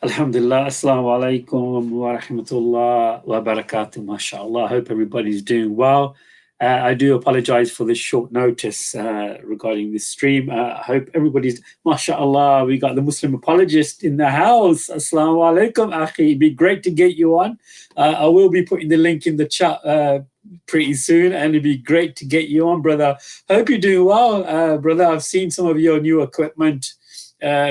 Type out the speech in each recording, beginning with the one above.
Alhamdulillah, Assalamu alaikum wa rahmatullah wa barakatuh, mashallah. I hope everybody's doing well. I do apologize for this short notice regarding this stream. I hope everybody's, mashallah, we got the Muslim apologist in the house. Assalamu alaikum, akhi. It'd be great to get you on. I will be putting the link in the chat pretty soon, and it'd be great to get you on, brother. Hope you're doing well, brother. I've seen some of your new equipment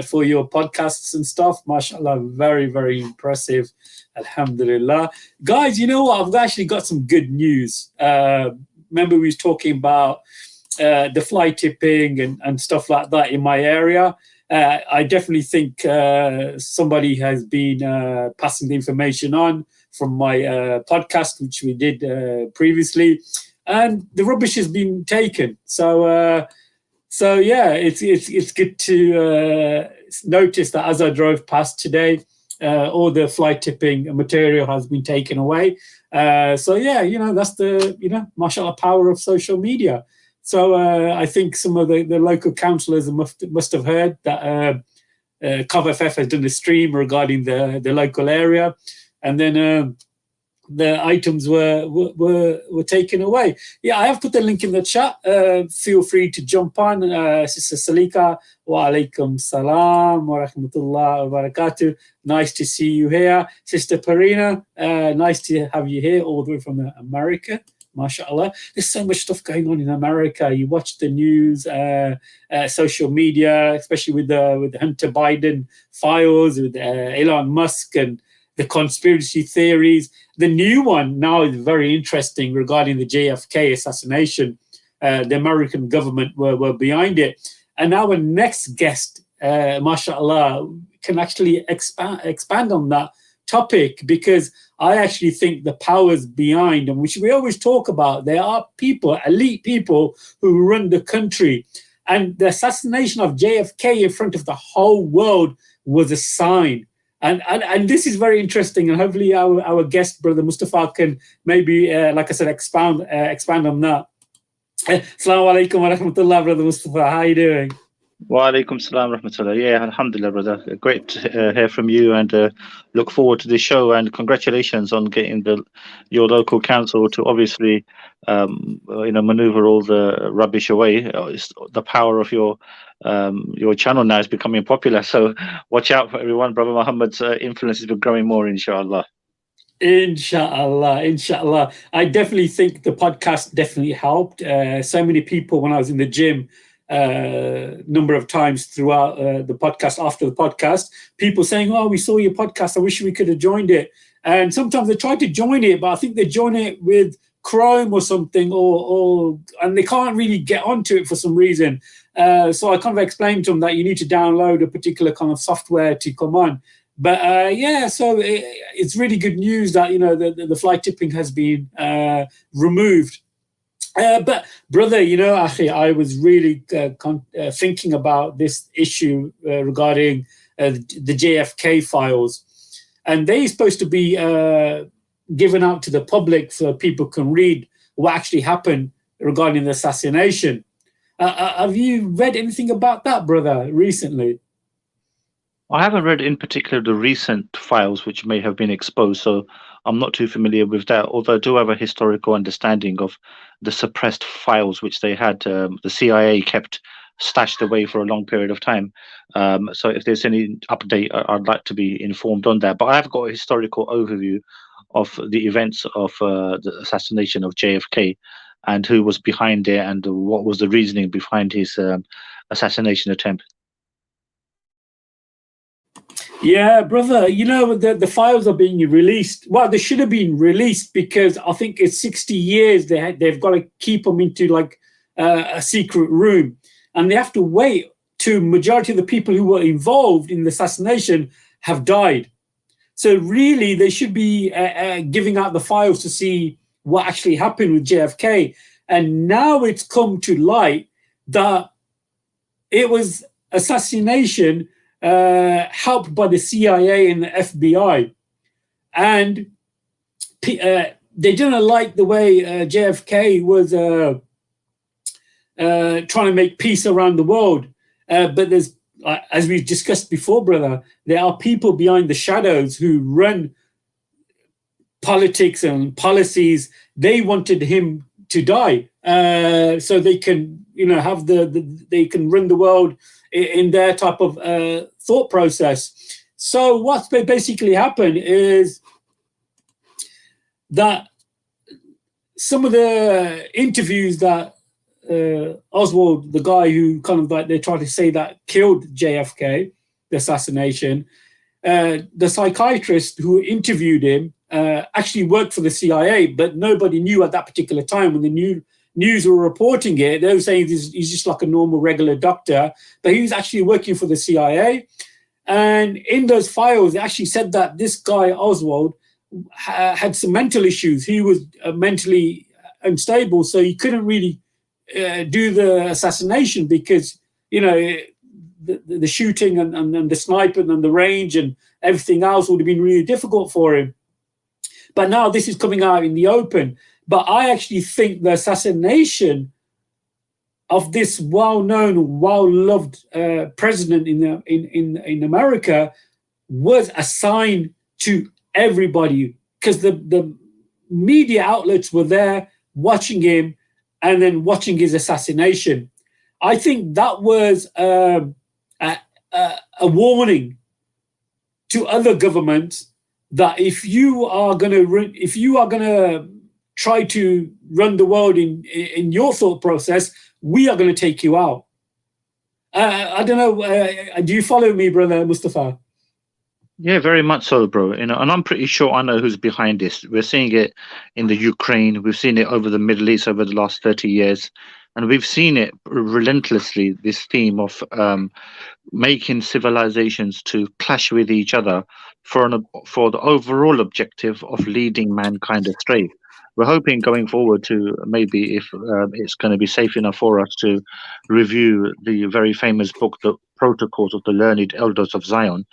for your podcasts and stuff. MashaAllah, very, very impressive. Alhamdulillah. Guys, you know what? I've actually got some good news. Remember we was talking about the fly tipping and stuff like that in my area. I definitely think somebody has been passing the information on from my podcast, which we did previously. And the rubbish has been taken. So yeah, it's good to notice that as I drove past today, all the fly tipping material has been taken away. So yeah, that's the mashallah power of social media. So I think some of the local councillors must have heard that Covff has done a stream regarding the local area, and then the items were taken away. Yeah, I have put the link in the chat. Feel free to jump on. Sister Salika, wa alaikum salam wa rahmatullah wa barakatuh. Nice to see you here. Sister Parina, nice to have you here all the way from America. MashaAllah. There's so much stuff going on in America. You watch the news, social media, especially with the Hunter Biden files, with Elon Musk and the conspiracy theories. The new one now is very interesting regarding the JFK assassination. The American government were behind it. And our next guest, mashallah, can actually expand on that topic, because I actually think the powers behind, and which we always talk about, there are people, elite people who run the country. And the assassination of JFK in front of the whole world was a sign. And this is very interesting, and hopefully our guest, Brother Mustafa, can maybe, like I said, expand on that. Assalamu alaikum wa rahmatullah, Brother Mustafa. How are you doing? Wa alaikum salam rahmatullah. Yeah, alhamdulillah, brother. Great to hear from you, and look forward to the show. And congratulations on getting your local council to obviously, maneuver all the rubbish away. It's the power of your channel now is becoming popular. So watch out for everyone. Brother Mohammed's influence is growing more, inshallah. Inshallah. I definitely think the podcast definitely helped. So many people, when I was in the gym, number of times throughout the podcast, after the podcast, people saying, "Oh, we saw your podcast. I wish we could have joined it." And sometimes they try to join it, but I think they join it with Chrome or something, and they can't really get onto it for some reason. So I kind of explained to them that you need to download a particular kind of software to come on. But so it's really good news that the fly tipping has been removed. But brother, Akhi, I was really thinking about this issue regarding the JFK files, and they're supposed to be given out to the public so people can read what actually happened regarding the assassination. Have you read anything about that, brother, recently? I haven't read in particular the recent files which may have been exposed, so I'm not too familiar with that, although I do have a historical understanding of the suppressed files which they had. The CIA kept stashed away for a long period of time. So if there's any update, I'd like to be informed on that. But I have got a historical overview of the events of the assassination of JFK and who was behind it and what was the reasoning behind his assassination attempt. Yeah, brother, the files are being released. Well, they should have been released because I think it's 60 years they've got to keep them into like a secret room, and they have to wait till majority of the people who were involved in the assassination have died. So really, they should be giving out the files to see what actually happened with JFK. And now it's come to light that it was assassination helped by the CIA and the FBI, and they didn't like the way JFK was trying to make peace around the world. But there's as we've discussed before, brother, there are people behind the shadows who run politics and policies. They wanted him to die, so they can, have they can run the world in their type of thought process. So what's basically happened is that some of the interviews that Oswald, the guy who kind of like they try to say that killed JFK, the assassination, the psychiatrist who interviewed him actually worked for the CIA, but nobody knew at that particular time when the news were reporting it. They were saying he's just like a normal, regular doctor, but he was actually working for the CIA. And in those files, it actually said that this guy, Oswald, had some mental issues. He was mentally unstable, so he couldn't really do the assassination because, the shooting and the sniping and the range and everything else would have been really difficult for him. But now this is coming out in the open. But I actually think the assassination of this well-known, well-loved president in America was a sign to everybody, because the media outlets were there watching him and then watching his assassination. I think that was a warning to other governments that if you are going to try to run the world in your thought process, we are going to take you out. I don't know. Do you follow me, brother Mustafa? Yeah, very much so, bro. And I'm pretty sure I know who's behind this. We're seeing it in the Ukraine. We've seen it over the Middle East over the last 30 years. And we've seen it relentlessly, this theme of making civilizations to clash with each other for the overall objective of leading mankind astray. We're hoping going forward to maybe, if it's going to be safe enough for us, to review the very famous book, The Protocols of the Learned Elders of Zion.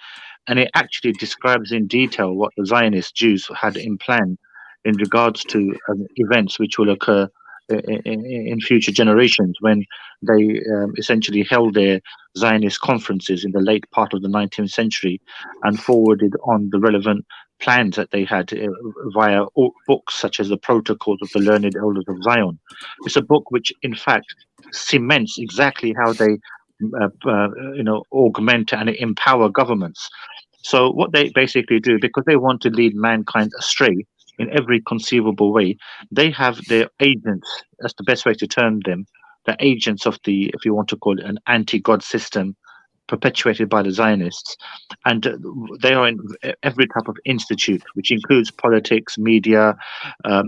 And it actually describes in detail what the Zionist Jews had in plan in regards to events which will occur in future generations, when they essentially held their Zionist conferences in the late part of the 19th century and forwarded on the relevant plans that they had via books such as the Protocols of the Learned Elders of Zion. It's a book which, in fact, cements exactly how they augment and empower governments. So what they basically do, because they want to lead mankind astray in every conceivable way, they have their agents, that's the best way to term them, the agents of the, if you want to call it, an anti-God system perpetuated by the Zionists. And they are in every type of institute, which includes politics, media,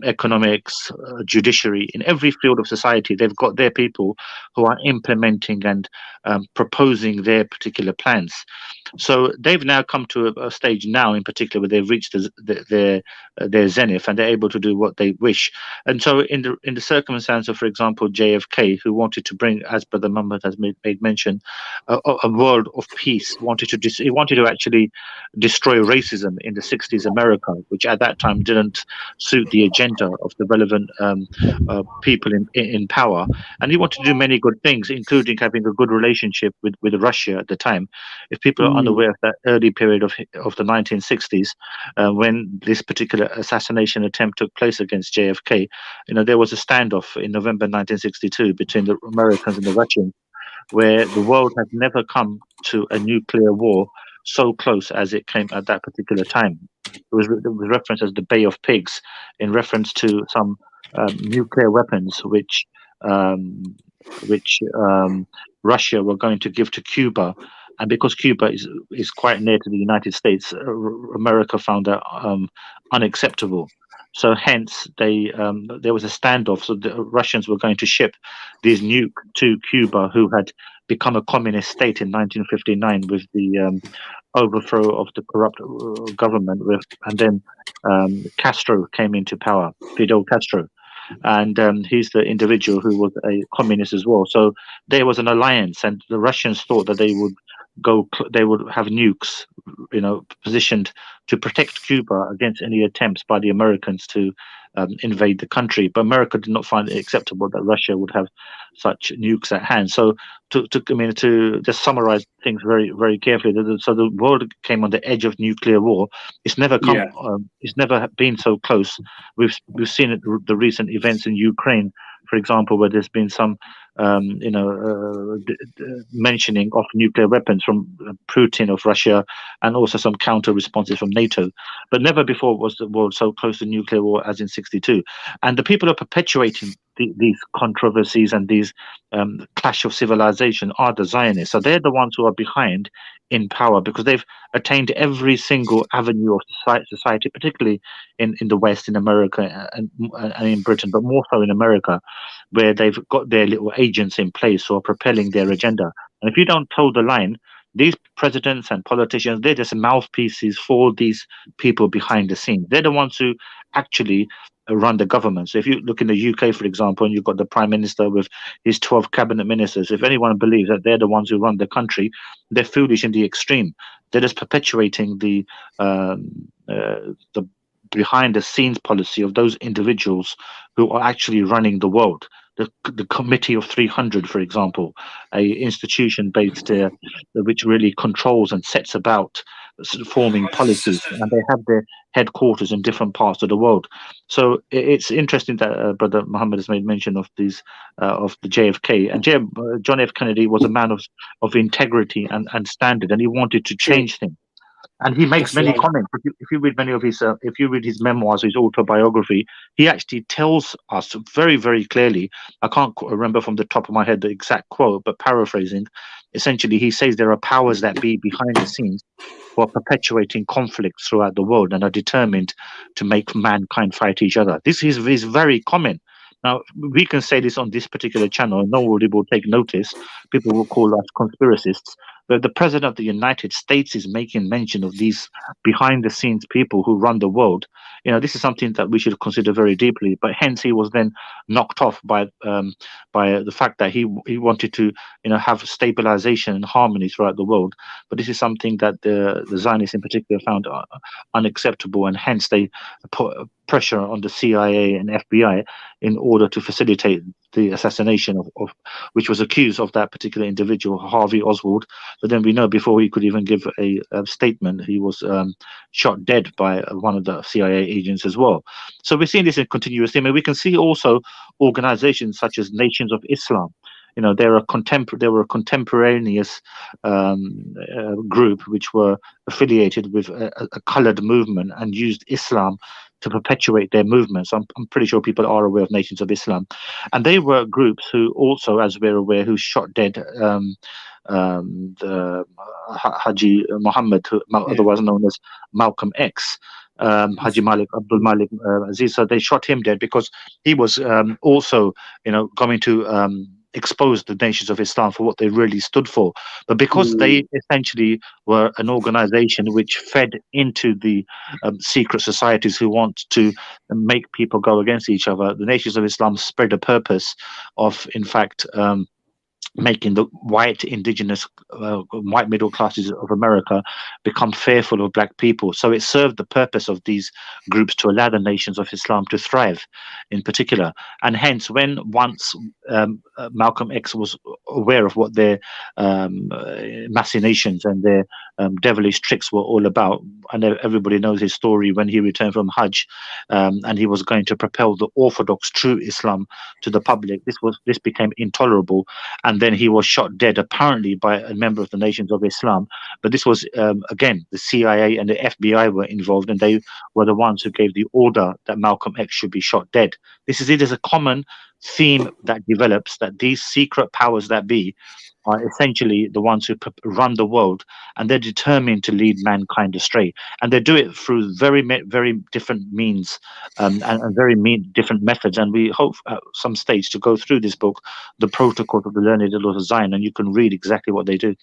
economics, judiciary. In every field of society, they've got their people who are implementing and proposing their particular plans. So they've now come to a stage now, in particular, where they've reached their zenith and they're able to do what they wish. And so, in the circumstance of, for example, JFK, who wanted to bring, as Brother Mohammed has made mention, a world of peace, he wanted to actually destroy racism in the 60s America, which at that time didn't suit the agenda of the relevant people in power, and he wanted to do many good things, including having a good relationship with Russia at the time. If people are unaware of that early period of the 1960s, when this particular assassination attempt took place against JFK, there was a standoff in November 1962 between the Americans and the Russians, where the world has never come to a nuclear war so close as it came at that particular time. It was referenced as the Bay of Pigs, in reference to some nuclear weapons which Russia were going to give to Cuba. And because Cuba is quite near to the United States, America found that unacceptable. So hence there was a standoff. So the Russians were going to ship these nukes to Cuba, who had become a communist state in 1959 with the overthrow of the corrupt government. And then Castro came into power, Fidel Castro. And he's the individual who was a communist as well. So there was an alliance, and the Russians thought that they would they would have nukes, positioned to protect Cuba against any attempts by the Americans to invade the country. But America did not find it acceptable that Russia would have such nukes at hand. So to just summarize things very, very carefully, so the world came on the edge of nuclear war. It's never come. Yeah. It's never been so close. We've seen it, the recent events in Ukraine, for example, where there's been some mentioning of nuclear weapons from Putin of Russia, and also some counter responses from NATO. But never before was the world so close to nuclear war as in '62. And the people who are perpetuating these controversies and these clash of civilization are the Zionists. So they're the ones who are behind in power, because they've attained every single avenue of society, particularly in the West, in America, and in Britain, but more so in America, where they've got their little agents in place who are propelling their agenda. And if you don't toe the line, these presidents and politicians, they're just mouthpieces for these people behind the scenes. They're the ones who actually run the government. So if you look in the UK, for example, and you've got the Prime Minister with his 12 cabinet ministers, if anyone believes that they're the ones who run the country, they're foolish in the extreme. They're just perpetuating the behind the scenes policy of those individuals who are actually running the world. The Committee of 300, for example, a institution based which really controls and sets about forming policies, and they have their headquarters in different parts of the world. So it's interesting that Brother Mohammed has made mention of these of the JFK, and John F. Kennedy was a man of integrity and standard, and he wanted to change things. And he makes many comments. If you read many of his, if you read his memoirs, his autobiography, he actually tells us very, very clearly. I can't remember from the top of my head the exact quote, but paraphrasing, essentially, he says there are powers that be behind the scenes who are perpetuating conflicts throughout the world and are determined to make mankind fight each other. This is very common. Now, we can say this on this particular channel, and nobody will take notice. People will call us conspiracists. But the President of the United States is making mention of these behind-the-scenes people who run the world. This is something that we should consider very deeply. But hence, he was then knocked off by the fact that he wanted to, have stabilization and harmony throughout the world. But this is something that the Zionists in particular found unacceptable, and hence they put pressure on the CIA and FBI in order to facilitate the assassination of which was accused of that particular individual, Harvey Oswald. But then we know before he could even give a statement, he was shot dead by one of the CIA agents as well. So we're seeing this in continuous theme. And we can see also organizations such as Nations of Islam. They were a contemporaneous group which were affiliated with a colored movement and used Islam to perpetuate their movements. I'm pretty sure people are aware of Nations of Islam. And they were groups who also, as we're aware, who shot dead the Haji Mohammed, otherwise known as Malcolm X, Haji Abdul Malik Aziz. So they shot him dead because he was also, going to expose the Nations of Islam for what they really stood for. But because they essentially were an organization which fed into the secret societies who want to make people go against each other, the Nations of Islam spread a purpose of, in fact, making the white indigenous white middle classes of America become fearful of black people. So it served the purpose of these groups to allow the Nations of Islam to thrive in particular. And hence, when once Malcolm X was aware of what their machinations and their devilish tricks were all about, and everybody knows his story when he returned from Hajj, and he was going to propel the orthodox true Islam to the public, this became intolerable. And then he was shot dead, apparently by a member of the Nations of Islam. But this was, again, the CIA and the FBI were involved, and they were the ones who gave the order that Malcolm X should be shot dead. It is a common theme that develops, that these secret powers that be are essentially the ones who run the world, and they're determined to lead mankind astray. And they do it through very, very different means and very different methods. And we hope at some stage to go through this book, The Protocols of the Learned Daughters of Zion, and you can read exactly what they do.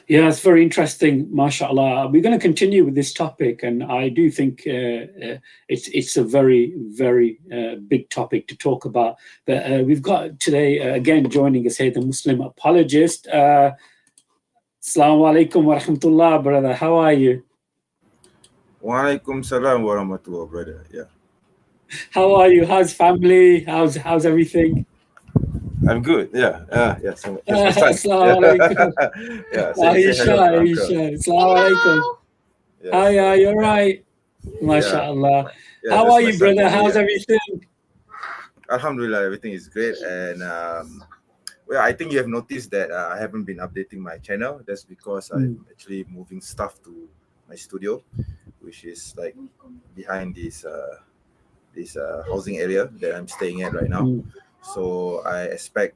Yeah, it's very interesting, mashallah. We're going to continue with this topic, and I do think it's a very, very big topic to talk about. But we've got today, again, joining us here, the Muslim apologist, Assalamu alaikum wa rahmatullah, brother. How are you? Wa alaikum salam wa rahmatullah, brother. Yeah. How are you? How's family? How's everything? I'm good. Yeah. Yeah. So, here's my son. Assalamu alaikum. Yeah. Say hello to uncle. Assalamu alaikum. Yeah, Hi, so, you're right. yeah. MashaAllah. Yeah, How that's are my you, son brother? over How's here. everything? Alhamdulillah, everything is great. And well, I think you have noticed that I haven't been updating my channel. That's because I'm actually moving stuff to my studio, which is like behind this housing area that I'm staying at right now. So I expect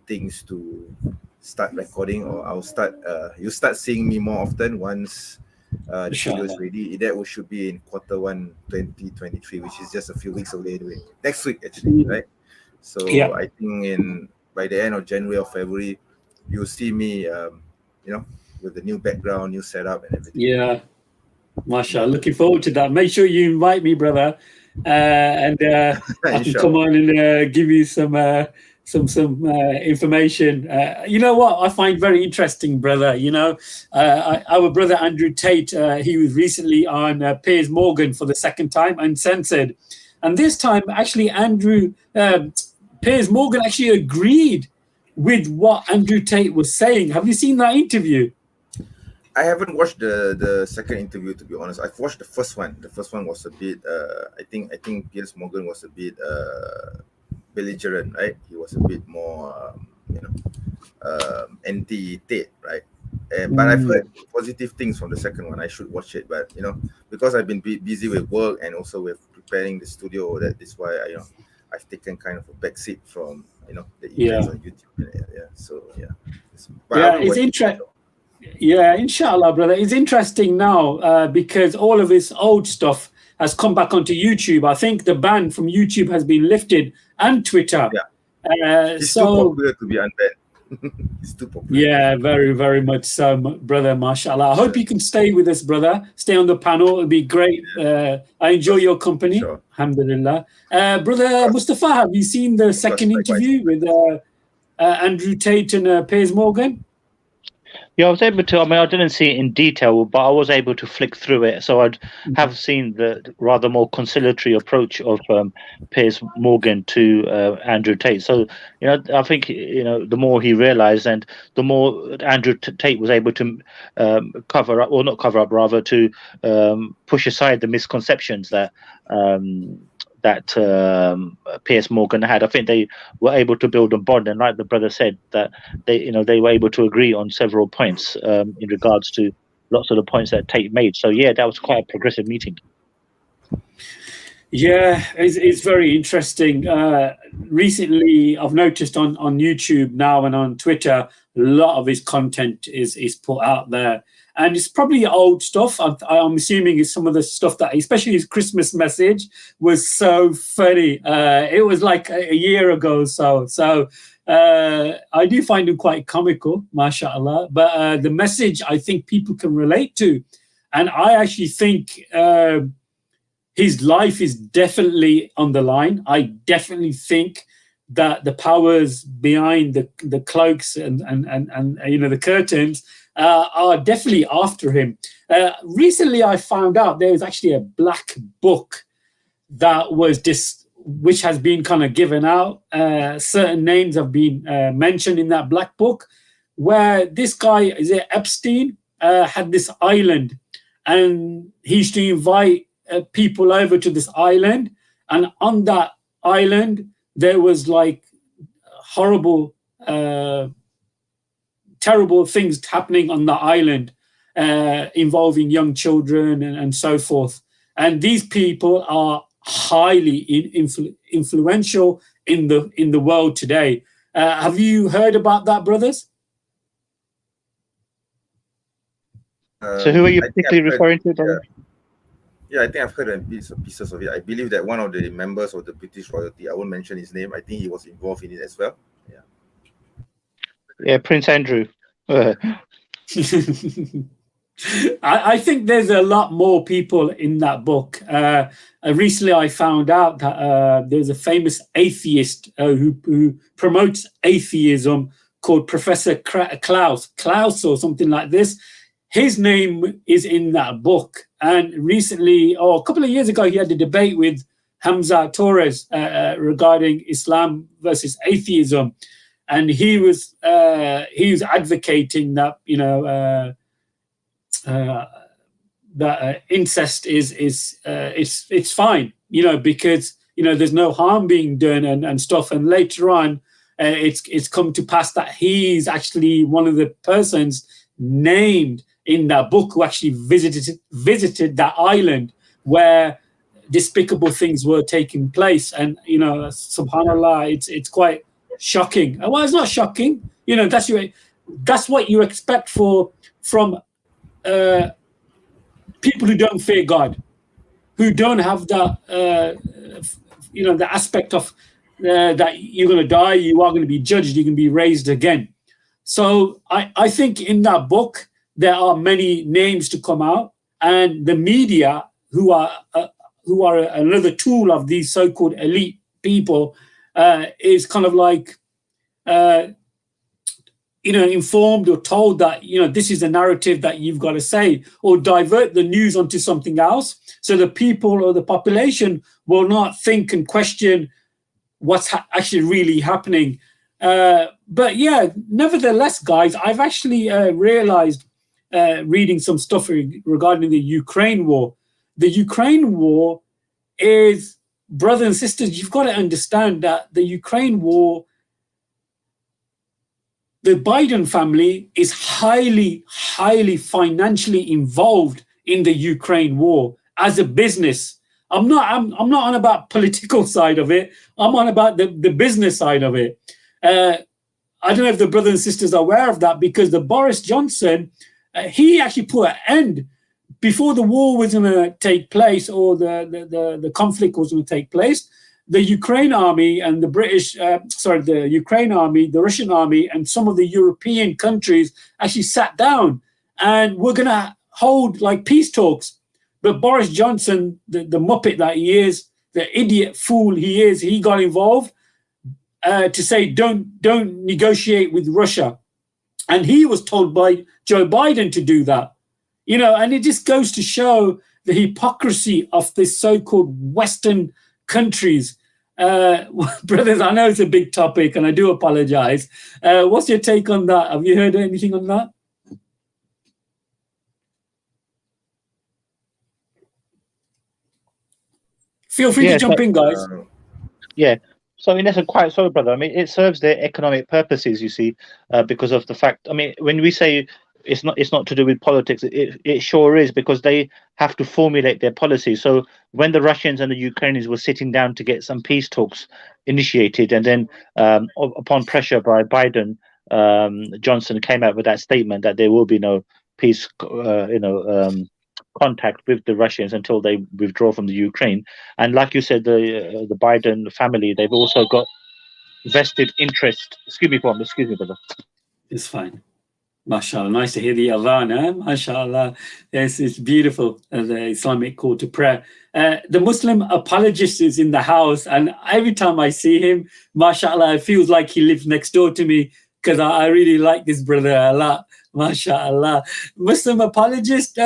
things to start recording, or I'll start. You start seeing me more often once the studio is ready. That should be in Q1 2023, which is just a few weeks away. Anyway. Next week, actually, right? So I think by the end of January or February, you'll see me, with the new background, new setup, and everything. Yeah, mashallah. Looking forward to that. Make sure you invite me, brother, and I can come on and give you some information. You know what I find very interesting, brother? You know, our brother Andrew Tate. He was recently on Piers Morgan for the second time, uncensored, and this time actually Piers Morgan actually agreed with what Andrew Tate was saying. Have you seen that interview? I haven't watched the second interview, to be honest. I've watched the first one. The first one was a bit. I think Piers Morgan was a bit belligerent, right? He was a bit more, anti-Tate, right? But I've heard positive things from the second one. I should watch it, but because I've been busy with work and also with preparing the studio, that is why I've taken kind of a backseat from the events on YouTube. So it's interesting. Yeah, inshallah, brother. It's interesting now because all of this old stuff has come back onto YouTube. I think the ban from YouTube has been lifted and Twitter. It's too popular to be unbanned. It's too popular. Yeah, very, very much so, brother. Mashallah. I hope you can stay with us, brother. Stay on the panel. It'll be great. I enjoy your company. Sure. Alhamdulillah. Brother Mustafa, have you seen the second interview with Andrew Tate and Piers Morgan? Yeah, I was able to. I mean, I didn't see it in detail, but I was able to flick through it. So I'd have seen the rather more conciliatory approach of Piers Morgan to Andrew Tate. So, I think, the more he realized and the more Andrew Tate was able to cover up, or not cover up, rather to push aside the misconceptions that Piers Morgan had. I think they were able to build a bond, and like the brother said, that they were able to agree on several points in regards to lots of the points that Tate made. So yeah, that was quite a progressive meeting. Yeah, it's very interesting. Recently, I've noticed on YouTube now and on Twitter, a lot of his content is put out there. And it's probably old stuff. I'm assuming it's some of the stuff that, especially his Christmas message, was so funny. It was like a year ago or so. So I do find him quite comical, mashallah. But the message, I think people can relate to. And I actually think his life is definitely on the line. I definitely think that the powers behind the cloaks and the curtains are definitely after him. Recently, I found out there was actually a black book that was which has been kind of given out. Certain names have been mentioned in that black book, where this guy, is it Epstein, had this island, and he used to invite people over to this island, and on that island there was like horrible terrible things happening on the island involving young children and so forth. And these people are highly influential in the world today. Have you heard about that, brothers? So who are you particularly referring to, brother? Yeah, I think I've heard pieces of it. I believe that one of the members of the British royalty, I won't mention his name, I think he was involved in it as well. Yeah, Prince Andrew. I think there's a lot more people in that book. Recently, I found out that there's a famous atheist who promotes atheism called Professor Klaus or something like this. His name is in that book. And recently, or a couple of years ago, he had a debate with Hamza Torres regarding Islam versus atheism. And he was advocating that, you know, that incest it's fine, you know, because, you know, there's no harm being done and stuff. And later on, it's come to pass that he's actually one of the persons named in that book who actually visited that island where despicable things were taking place. And, you know, subhanallah, it's quite shocking. Well, it's not shocking, you know, that's what you expect from people who don't fear God, who don't have that you know, the aspect of that you're going to die, you are going to be judged, you can be raised again. So I think in that book there are many names to come out, and the media, who are another tool of these so-called elite people, is kind of like you know, informed or told that, you know, this is the narrative that you've got to say, or divert the news onto something else, so the people or the population will not think and question what's actually really happening. But yeah, nevertheless, guys, I've actually realized, reading some stuff regarding the Ukraine war. The Ukraine war is, brothers and sisters, you've got to understand that the Ukraine war, the Biden family is highly, highly financially involved in the Ukraine war as a business. I'm not on about political side of it. I'm on about the business side of it. I don't know if the brothers and sisters are aware of that, because the Boris Johnson, he actually put an end before the war was going to take place, or the conflict was going to take place. The Ukraine army and the Ukraine army, the Russian army, and some of the European countries actually sat down and we're going to hold like peace talks. But Boris Johnson, the muppet that he is, the idiot fool he is, he got involved to say don't negotiate with Russia, and he was told by Joe Biden to do that. You know, and it just goes to show the hypocrisy of this so-called Western countries. Brothers, I know it's a big topic and I do apologize. What's your take on that? Have you heard anything on that? Feel free to jump in, guys. Yeah. So in essence, quite so, brother. I mean, it serves their economic purposes, you see, because of the fact, I mean, when we say it's not to do with politics, it sure is, because they have to formulate their policy. So when the Russians and the Ukrainians were sitting down to get some peace talks initiated, and then upon pressure by Biden, Johnson came out with that statement that there will be no peace, contact with the Russians until they withdraw from the Ukraine. And like you said, the Biden family, they've also got vested interest. Excuse me, brother. It's fine. MashaAllah, nice to hear the adhan, eh? MashaAllah. Yes, it's beautiful, the Islamic call to prayer. The Muslim apologist is in the house, and every time I see him, MashaAllah, it feels like he lives next door to me, because I really like this brother a lot. MashaAllah. Muslim apologist,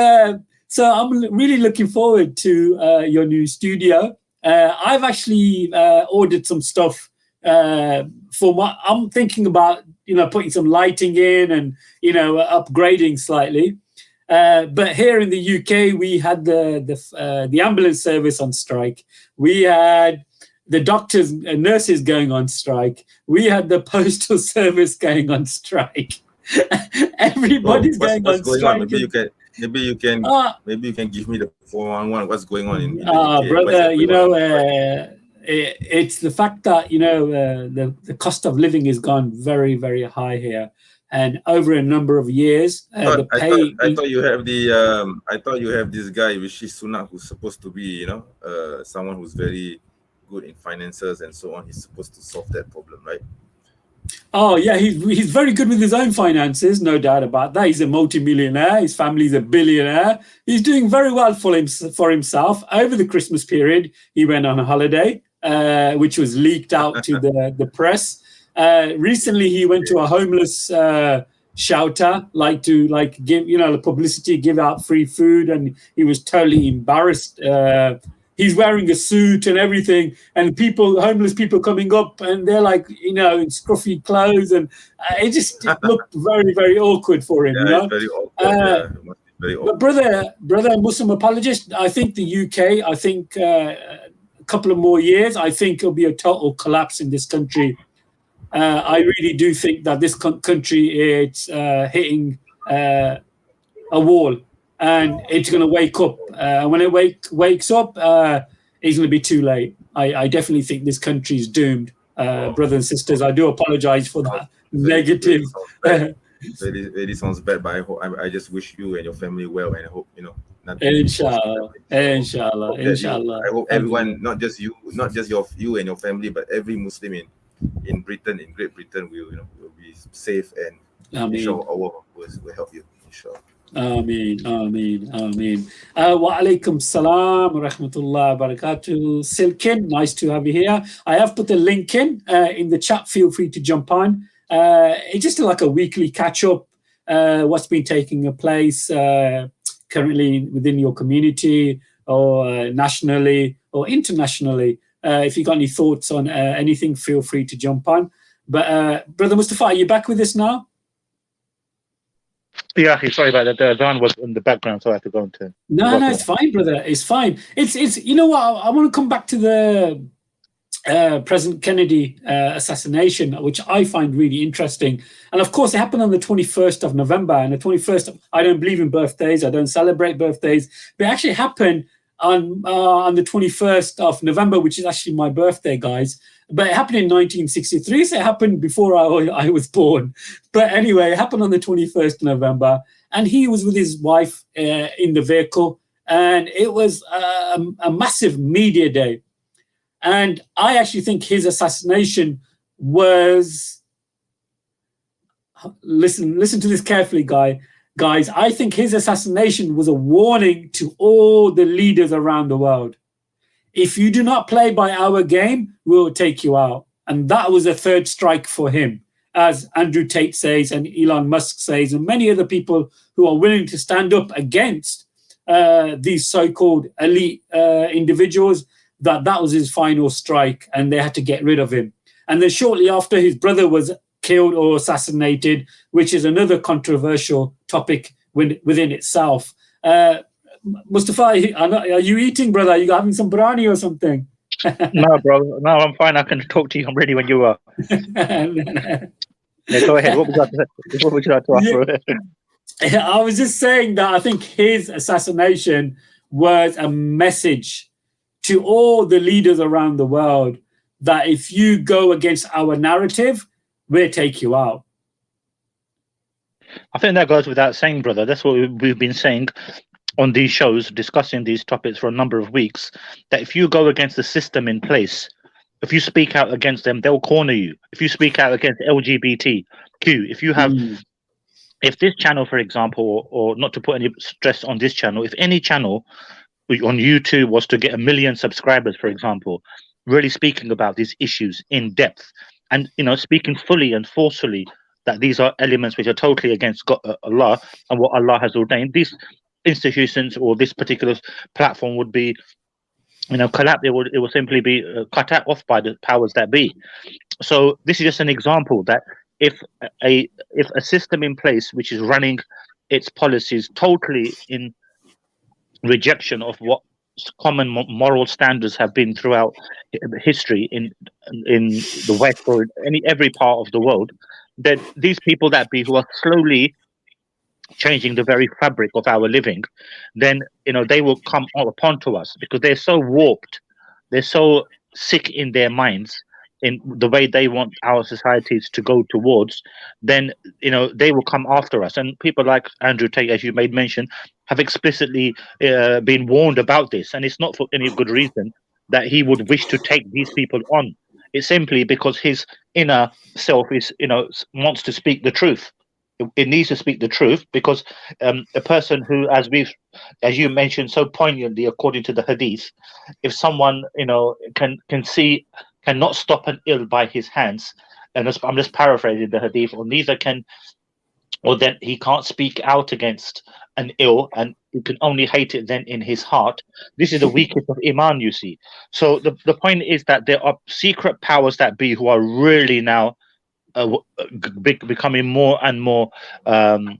so I'm really looking forward to your new studio. I've actually ordered some stuff I'm thinking about, putting some lighting in and, upgrading slightly. But here in the UK, we had the ambulance service on strike. We had the doctors and nurses going on strike. We had the postal service going on strike. Everybody's going on strike. Maybe you can give me the 411. What's going on in the UK? Brother, it's the fact that the cost of living has gone very, very high here, and over a number of years, the pay. I thought you have this guy Rishi Sunak, who's supposed to be someone who's very good in finances and so on. He's supposed to solve that problem, right? Oh yeah, he's very good with his own finances, no doubt about that. He's a multi-millionaire. His family's a billionaire. He's doing very well for himself. Over the Christmas period, he went on a holiday, which was leaked out to the press. Recently, he went to a homeless shelter, to give the publicity, give out free food, and he was totally embarrassed. He's wearing a suit and everything, and homeless people coming up, and they're like, in scruffy clothes, and it looked very, very awkward for him. Yeah, it's very awkward. It must be very awkward. But brother, Muslim apologist, I think the UK, a couple of more years, I think it'll be a total collapse in this country. I really do think that this country, it's hitting a wall, and it's going to wake up. When it wakes up, it's going to be too late. I definitely think this country is doomed. Brothers and sisters, I do apologize for that negative. Really sounds bad, but I just wish you and your family well, and I hope Inshallah. I hope everyone, not just you and your family, but every Muslim in Great Britain will be safe, and inshallah Allah will help you, inshallah. Ameen. Wa alaikum salam wa rahmatullah wa barakatuh. Silkin, nice to have you here. I have put the link in the chat. Feel free to jump on. It's just like a weekly catch up. What's been taking place currently within your community, or nationally or internationally. If you got any thoughts on anything, feel free to jump on. But Brother Mustafa, are you back with us now? Yeah, sorry about that. The van was in the background, so I had to go into. No, it's fine, brother. It's fine. It's you know what? I want to come back to the President Kennedy assassination, which I find really interesting. And of course, it happened on the 21st of November. And the 21st, I don't believe in birthdays. I don't celebrate birthdays. But it actually happened on the 21st of November, which is actually my birthday, guys. But it happened in 1963, so it happened before I was born. But anyway, it happened on the 21st of November. And he was with his wife in the vehicle. And it was a massive media day. And I actually think his assassination was, listen to this carefully, guys. I think his assassination was a warning to all the leaders around the world. If you do not play by our game, we'll take you out. And that was a third strike for him, as Andrew Tate says, and Elon Musk says, and many other people who are willing to stand up against these so-called elite individuals. That was his final strike, and they had to get rid of him. And then shortly after, his brother was killed or assassinated, which is another controversial topic within itself. Mustafa, are you eating, brother? Are you having some biryani or something? No, bro. No, I'm fine. I can talk to you. I'm ready when you are. Yeah, go ahead. What would you like to ask, bro? I was just saying that I think his assassination was a message to all the leaders around the world that if you go against our narrative, we'll take you out. I think that goes without saying, brother. That's what we've been saying on these shows, discussing these topics for a number of weeks, that if you go against the system in place, if you speak out against them, they'll corner you. If you speak out against LGBTQ, if you have, if this channel, for example, or not to put any stress on this channel, if any channel on YouTube was to get 1 million subscribers, for example, really speaking about these issues in depth, and speaking fully and forcefully that these are elements which are totally against God, Allah, and what Allah has ordained, these institutions or this particular platform would be, collapsed. It will simply be cut off by the powers that be. So this is just an example that if a system in place which is running its policies totally in rejection of what common moral standards have been throughout history in the West or every part of the world, that these people who are slowly changing the very fabric of our living, then they will come upon to us because they're so warped, they're so sick in their minds in the way they want our societies to go towards, then they will come after us. And people like Andrew Tate, as you made mention, have explicitly been warned about this, and it's not for any good reason that he would wish to take these people on. It's simply because his inner self is wants to speak the truth. It needs to speak the truth because a person who, as you mentioned so poignantly, according to the hadith, if someone cannot stop an ill by his hands, and I'm just paraphrasing the hadith, or neither can, or then he can't speak out against an ill, and he can only hate it then in his heart. This is the weakest of iman, you see. So the point is that there are secret powers that be who are really now becoming more and more in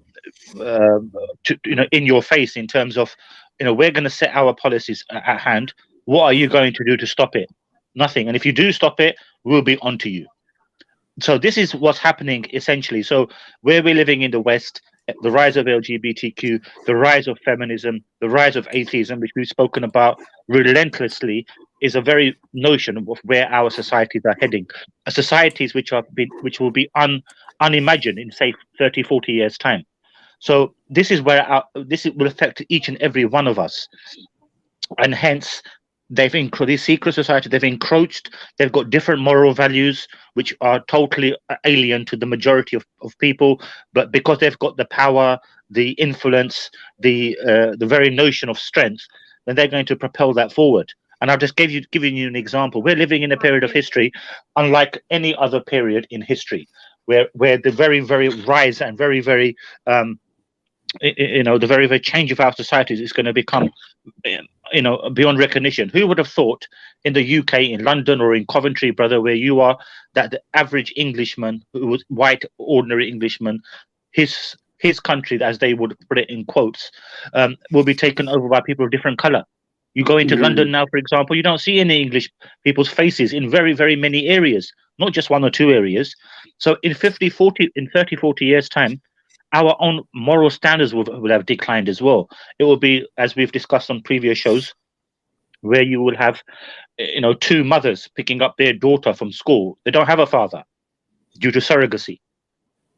your face, in terms of, we're going to set our policies at hand. What are you going to do to stop it? Nothing. And if you do stop it, we'll be onto you. So this is what's happening essentially. So where we're living in the West, the rise of LGBTQ, the rise of feminism, the rise of atheism, which we've spoken about relentlessly, is a very notion of where our societies are heading. Societies which will be unimagined in, say, 30, 40 years' time. So this is where this will affect each and every one of us. And hence, these secret societies, they've encroached, they've got different moral values which are totally alien to the majority of people, but because they've got the power, the influence, the very notion of strength, then they're going to propel that forward. And I'll just giving you an example. We're living in a period of history unlike any other period in history, where the very, very rise and very, very the very, very change of our societies is going to become beyond recognition. Who would have thought in the UK, in London or in Coventry, brother, where you are, that the average Englishman, who was white, ordinary Englishman, his country, as they would put it in quotes, will be taken over by people of different color. You go into London now, for example, you don't see any English people's faces in very, very many areas, not just one or two areas. So in 30, 40 years' time, our own moral standards will have declined as well. It will be, as we've discussed on previous shows, where you will have, two mothers picking up their daughter from school. They don't have a father due to surrogacy.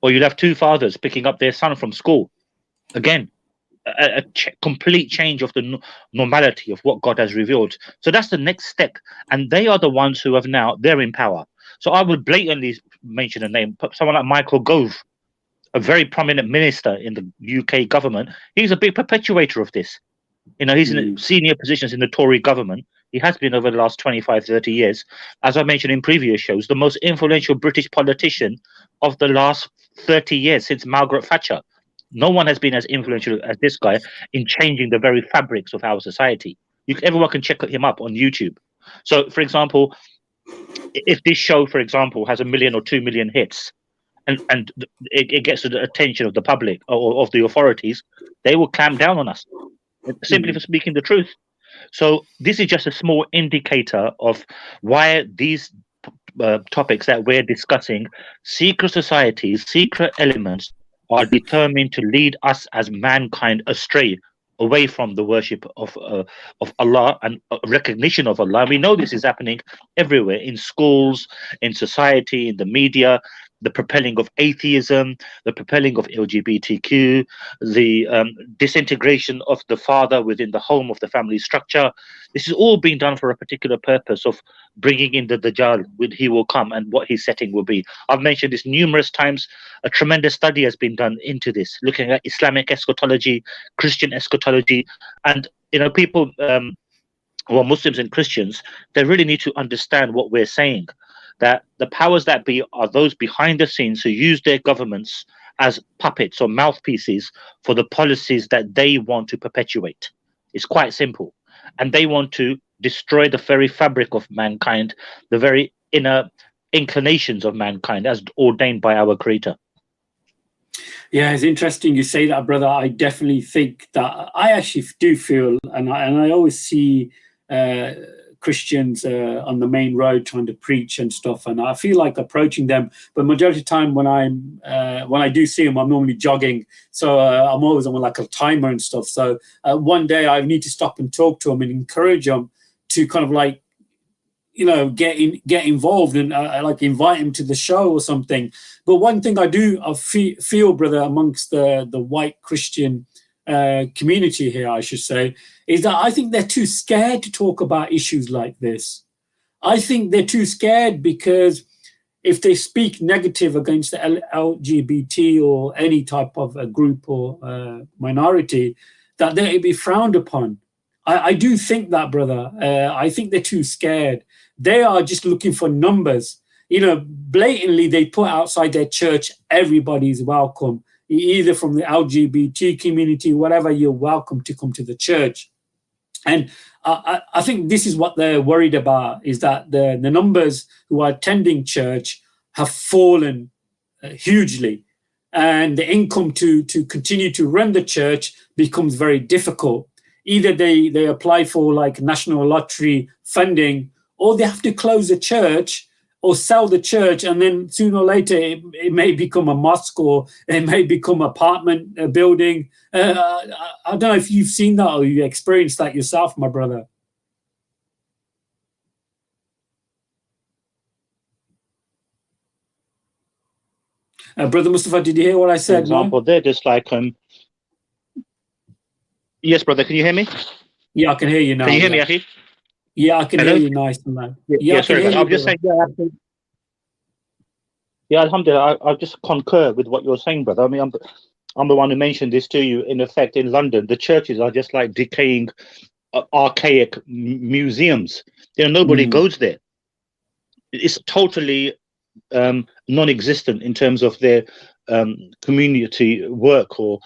Or you'll have two fathers picking up their son from school. Again, a complete change of the normality of what God has revealed. So that's the next step. And they are the ones who have now, they're in power. So I would blatantly mention a name, someone like Michael Gove, a very prominent minister in the UK government. He's a big perpetuator of this. He's in senior positions in the Tory government. He has been over the last 25, 30 years. As I mentioned in previous shows, the most influential British politician of the last 30 years since Margaret Thatcher. No one has been as influential as this guy in changing the very fabrics of our society. Everyone can check him up on YouTube. So, for example, if this show, for example, has 1 million or 2 million hits, and it gets the attention of the public or of the authorities, they will clamp down on us simply for speaking the truth. So this is just a small indicator of why these topics that we're discussing, secret societies, secret elements, are determined to lead us as mankind astray, away from the worship of Allah and recognition of Allah. We know this is happening everywhere, in schools, in society, in the media, the propelling of atheism, the propelling of LGBTQ, the disintegration of the father within the home, of the family structure. This is all being done for a particular purpose of bringing in the Dajjal when he will come and what his setting will be. I've mentioned this numerous times. A tremendous study has been done into this, looking at Islamic eschatology, Christian eschatology, and people who are Muslims and Christians, they really need to understand what we're saying, that the powers that be are those behind the scenes who use their governments as puppets or mouthpieces for the policies that they want to perpetuate. It's quite simple. And they want to destroy the very fabric of mankind, the very inner inclinations of mankind as ordained by our Creator. Yeah, it's interesting you say that, brother. I definitely think that I actually do feel, and I always see Christians on the main road trying to preach and stuff, and I feel like approaching them. But majority of the time, when I do see them, I'm normally jogging, so I'm always on like a timer and stuff. So one day I need to stop and talk to them and encourage them to kind of like, get involved and like invite them to the show or something. But one thing I feel, brother, amongst the white Christian community here, I should say, is that I think they're too scared to talk about issues like this. I think they're too scared because if they speak negative against the LGBT or any type of a group or minority, that they'll be frowned upon. I do think that, brother. I think they're too scared. They are just looking for numbers. blatantly they put outside their church, everybody's welcome. Either from the LGBT community, whatever, you're welcome to come to the church. And I think this is what they're worried about, is that the numbers who are attending church have fallen hugely. And the income to continue to run the church becomes very difficult. Either they apply for like national lottery funding, or they have to close the church or sell the church, and then sooner or later it may become a mosque, or it may become an apartment building. I don't know if you've seen that or you experienced that yourself, my brother. Brother Mustafa, did you hear what I said? For example, they're just like yes, brother, can you hear me? Yeah, I can hear you now. Can you hear me, Akhi? Yeah, I can hear you nice and loud. Yeah, sorry, I'm just saying, yeah, alhamdulillah, I just concur with what you're saying, brother. I mean, I'm the one who mentioned this to you. In effect, in London, the churches are just like decaying, archaic museums. Nobody goes there. It's totally non-existent in terms of their community work or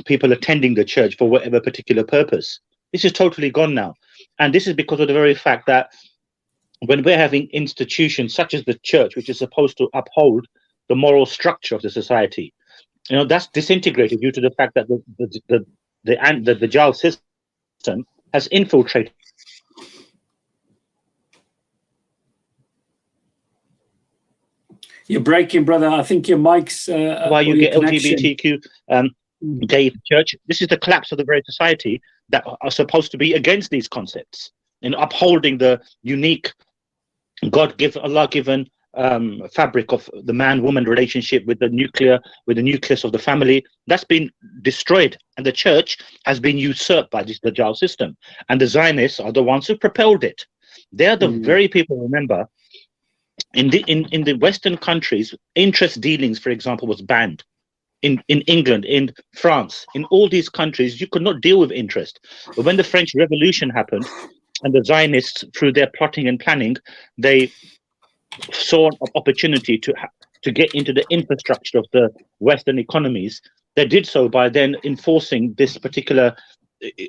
people attending the church for whatever particular purpose. This is totally gone now. And this is because of the very fact that when we're having institutions such as the church, which is supposed to uphold the moral structure of the society, that's disintegrated due to the fact that the Dajjal system has infiltrated. You're breaking, brother. I think your mic's why you get LGBTQ gay church. This is the collapse of the very society that are supposed to be against these concepts and upholding the unique Allah-given fabric of the man-woman relationship with the nucleus of the family. That's been destroyed, and the church has been usurped by this Dajjal system. And the Zionists are the ones who propelled it. They are the very people. Remember, in the Western countries, interest dealings, for example, was banned. In England, in France, in all these countries, you could not deal with interest. But when the French Revolution happened, and the Zionists, through their plotting and planning, they saw an opportunity to get into the infrastructure of the Western economies. They did so by then enforcing this particular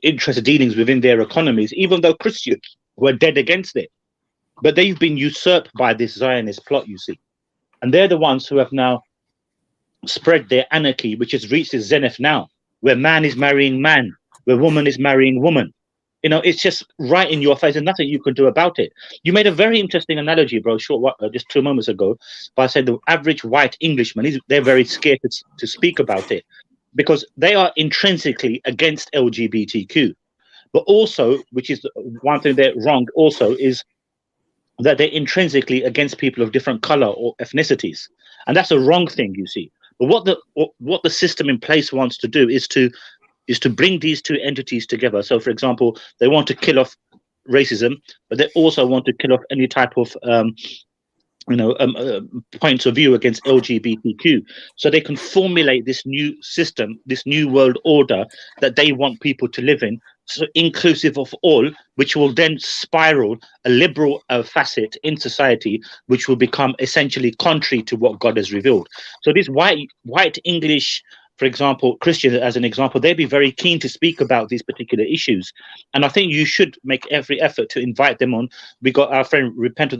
interest dealings within their economies, even though Christians were dead against it. But they've been usurped by this Zionist plot, you see. And they're the ones who have now spread their anarchy, which has reached its zenith now, where man is marrying man, where woman is marrying woman. It's just right in your face, and nothing you can do about it. You made a very interesting analogy, bro, just 2 moments ago, by saying the average white Englishman, they're very scared to speak about it, because they are intrinsically against LGBTQ. But also, which is one thing they're wrong also, is that they're intrinsically against people of different color or ethnicities. And that's a wrong thing, you see. But what the system in place wants to do is to bring these two entities together. So, for example, they want to kill off racism, but they also want to kill off any type of points of view against LGBTQ. So they can formulate this new system, this new world order that they want people to live in, so inclusive of all, which will then spiral a liberal facet in society, which will become essentially contrary to what God has revealed. So these white English, for example, Christians, as an example, they'd be very keen to speak about these particular issues. And I think you should make every effort to invite them on. We got our friend Repent of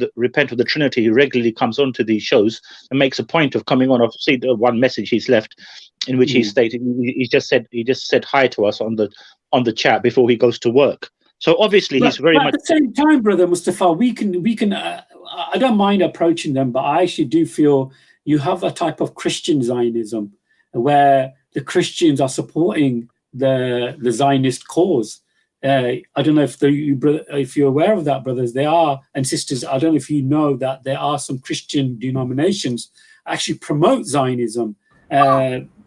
the Trinity, who regularly comes on to these shows and makes a point of coming on. I've seen the one message he's left in which he stated, he just said hi to us on the chat before he goes to work. So obviously he's very much at the same time, brother Mustafa, we can I don't mind approaching them, but I actually do feel you have a type of Christian Zionism where the Christians are supporting the Zionist cause. I don't know if you're aware of that, brothers. They are, and sisters, I don't know if you know that there are some Christian denominations actually promote Zionism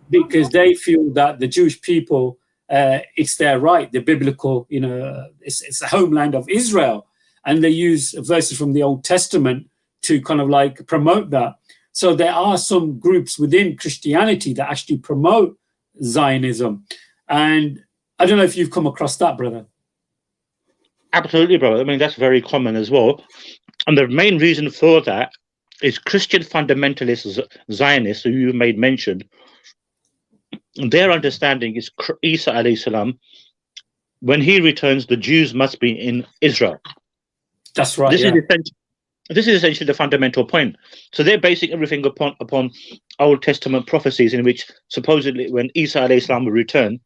because they feel that the Jewish people, it's their right, the biblical, it's the homeland of Israel. And they use verses from the Old Testament to kind of like promote that. So there are some groups within Christianity that actually promote Zionism. And I don't know if you've come across that, brother. Absolutely, brother. I mean, that's very common as well. And the main reason for that is Christian fundamentalists, Zionists, who you made mention. Their understanding is Isa alayhi salam, when he returns, the Jews must be in Israel. That's right. This is essentially the fundamental point. So they're basing everything upon Old Testament prophecies, in which supposedly when Isa alayhi salam will return,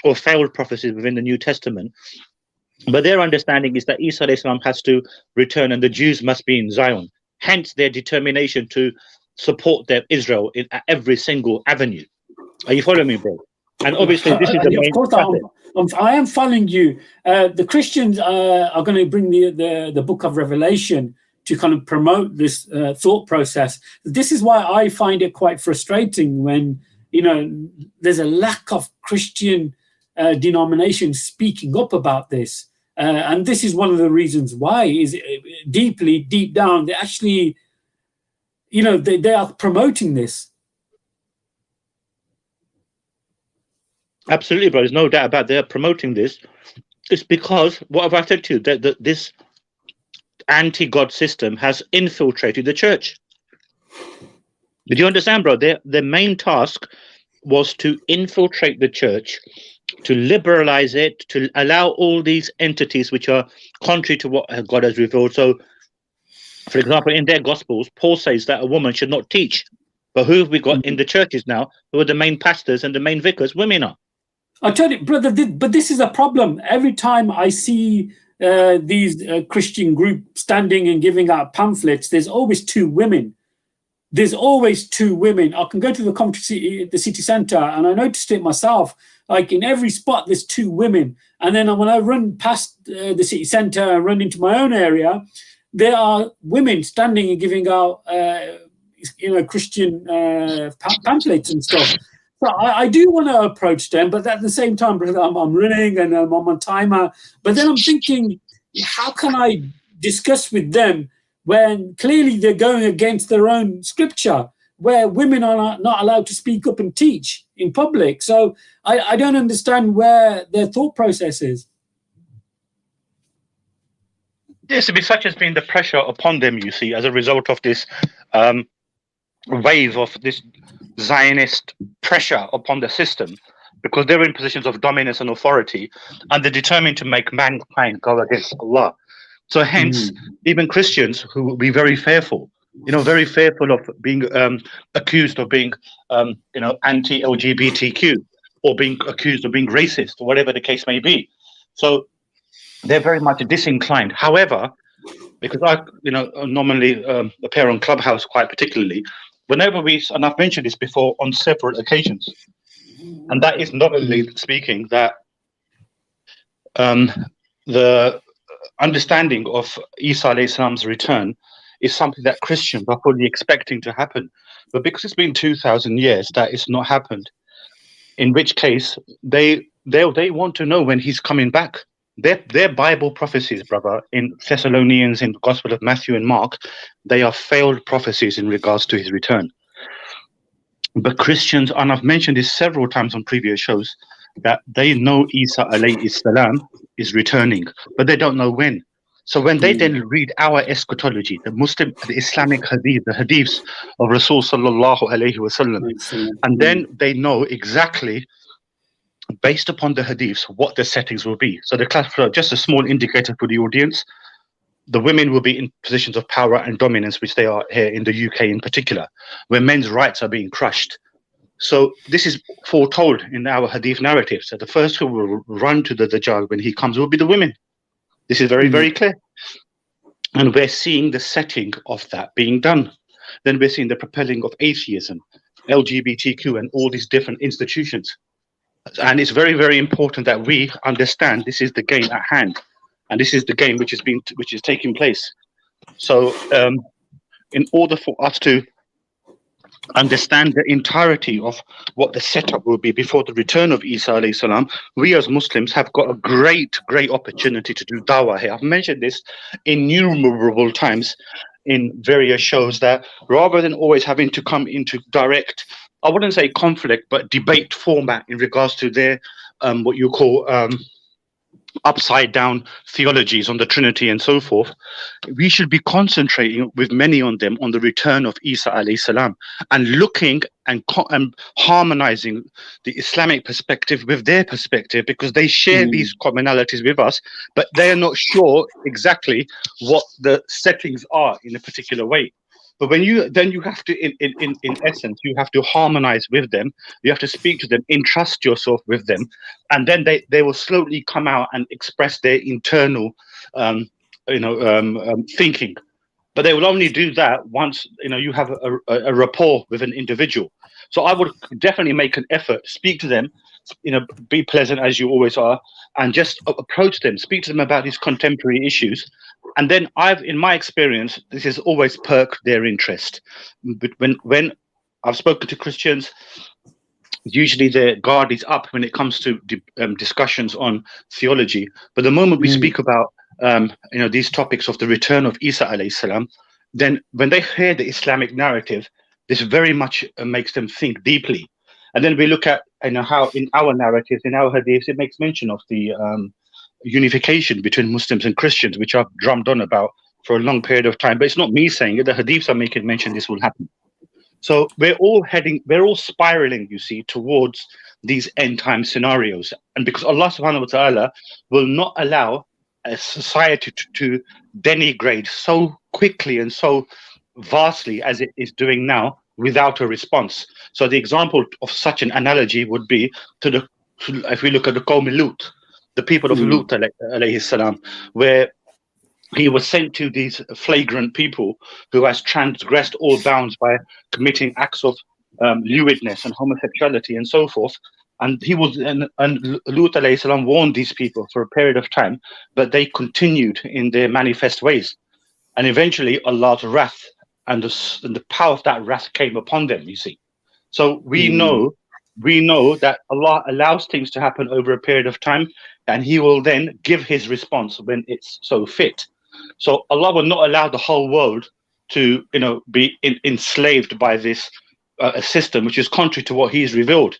or failed prophecies within the New Testament. But their understanding is that Isa alayhi salam has to return and the Jews must be in Zion. Hence their determination to support their Israel in every single avenue. Are you following me, bro? And obviously this is the main. Of course, I am following you. The Christians are going to bring the book of Revelation to kind of promote this thought process. This is why I find it quite frustrating when, you know, there's a lack of Christian denominations speaking up about this. And this is one of the reasons why, is deep down, they actually, you know, they are promoting this. Absolutely, bro. There's no doubt about they're promoting this. It's because, what have I said to you, that this anti-God system has infiltrated the church. Did you understand, bro? Their main task was to infiltrate the church, to liberalize it, to allow all these entities which are contrary to what God has revealed. So, for example, in their Gospels, Paul says that a woman should not teach. But who have we got in the churches now? Who are the main pastors and the main vicars? Women are. I tell you, brother, but this is a problem. Every time I see these Christian groups standing and giving out pamphlets, there's always two women. There's always two women. I can go to the city centre, and I noticed it myself. Like in every spot, there's two women. And then when I run past the city centre and run into my own area, there are women standing and giving out, Christian pamphlets and stuff. So I do want to approach them, but at the same time, I'm running and I'm on timer. But then I'm thinking, how can I discuss with them when clearly they're going against their own scripture, where women are not allowed to speak up and teach in public? So I don't understand where their thought process is. Yes, such has been the pressure upon them, you see, as a result of this wave of this Zionist pressure upon the system, because they're in positions of dominance and authority, and they're determined to make mankind go against Allah. So hence, even Christians who will be very fearful, very fearful of being accused of being, anti-LGBTQ, or being accused of being racist, or whatever the case may be. So they're very much disinclined. However, because I, normally appear on Clubhouse quite particularly, whenever and I've mentioned this before on several occasions, and that is not only speaking that the understanding of Isa alayhi salam's return is something that Christians are fully expecting to happen, but because it's been 2,000 years that it's not happened, in which case they want to know when he's coming back. Their Bible prophecies, brother, in Thessalonians, in the Gospel of Matthew and Mark, they are failed prophecies in regards to his return. But Christians, and I've mentioned this several times on previous shows, that they know Isa alayhi salam is returning, but they don't know when. So when they then read our eschatology, the Islamic hadith, the hadiths of Rasul sallallahu alayhi wasallam, and then they know exactly, based upon the hadiths, what the settings will be. So just a small indicator for the audience, the women will be in positions of power and dominance, which they are here in the UK in particular, where men's rights are being crushed. So this is foretold in our hadith narrative. So the first who will run to the Dajjal when he comes will be the women. This is very, very clear. And we're seeing the setting of that being done. Then we're seeing the propelling of atheism, LGBTQ, and all these different institutions. And it's very, very important that we understand this is the game at hand, and this is the game which is taking place. So, in order for us to understand the entirety of what the setup will be before the return of Isa alayhi salam, we as Muslims have got a great opportunity to do dawah here. I've mentioned this innumerable times in various shows, that rather than always having to come into direct, I wouldn't say conflict, but debate format in regards to their what you call upside down theologies on the Trinity and so forth, we should be concentrating with many on them on the return of Isa alayhi salam, and looking and harmonizing the Islamic perspective with their perspective, because they share these commonalities with us, but they are not sure exactly what the settings are in a particular way. But when you have to, in essence, you have to harmonize with them. You have to speak to them, entrust yourself with them, and then they will slowly come out and express their internal, thinking. But they will only do that once you have a rapport with an individual. So I would definitely make an effort, speak to them, be pleasant as you always are, and just approach them, speak to them about these contemporary issues. And then in my experience, this has always perked their interest. But when I've spoken to Christians, usually their guard is up when it comes to discussions on theology. But the moment we speak about these topics of the return of Isa alayhi salam, then when they hear the Islamic narrative, this very much makes them think deeply. And then we look at how in our narratives, in our hadiths, it makes mention of the unification between Muslims and Christians, which I've drummed on about for a long period of time. But it's not me saying it. The hadiths are making mention this will happen. So we're all spiraling, you see, towards these end time scenarios. And because Allah subhanahu wa ta'ala will not allow a society to denigrate so quickly and so vastly as it is doing now without a response. So the example of such an analogy would be if we look at the Qawm Lut, the people of Lut alayhi salam, where he was sent to these flagrant people who has transgressed all bounds by committing acts of lewdness and homosexuality and so forth. And Lut alayhi salam warned these people for a period of time, but they continued in their manifest ways. And eventually Allah's wrath and the power of that wrath came upon them, you see. So we know that Allah allows things to happen over a period of time, and he will then give his response when it's so fit. So Allah will not allow the whole world to be enslaved by this system, which is contrary to what he's revealed.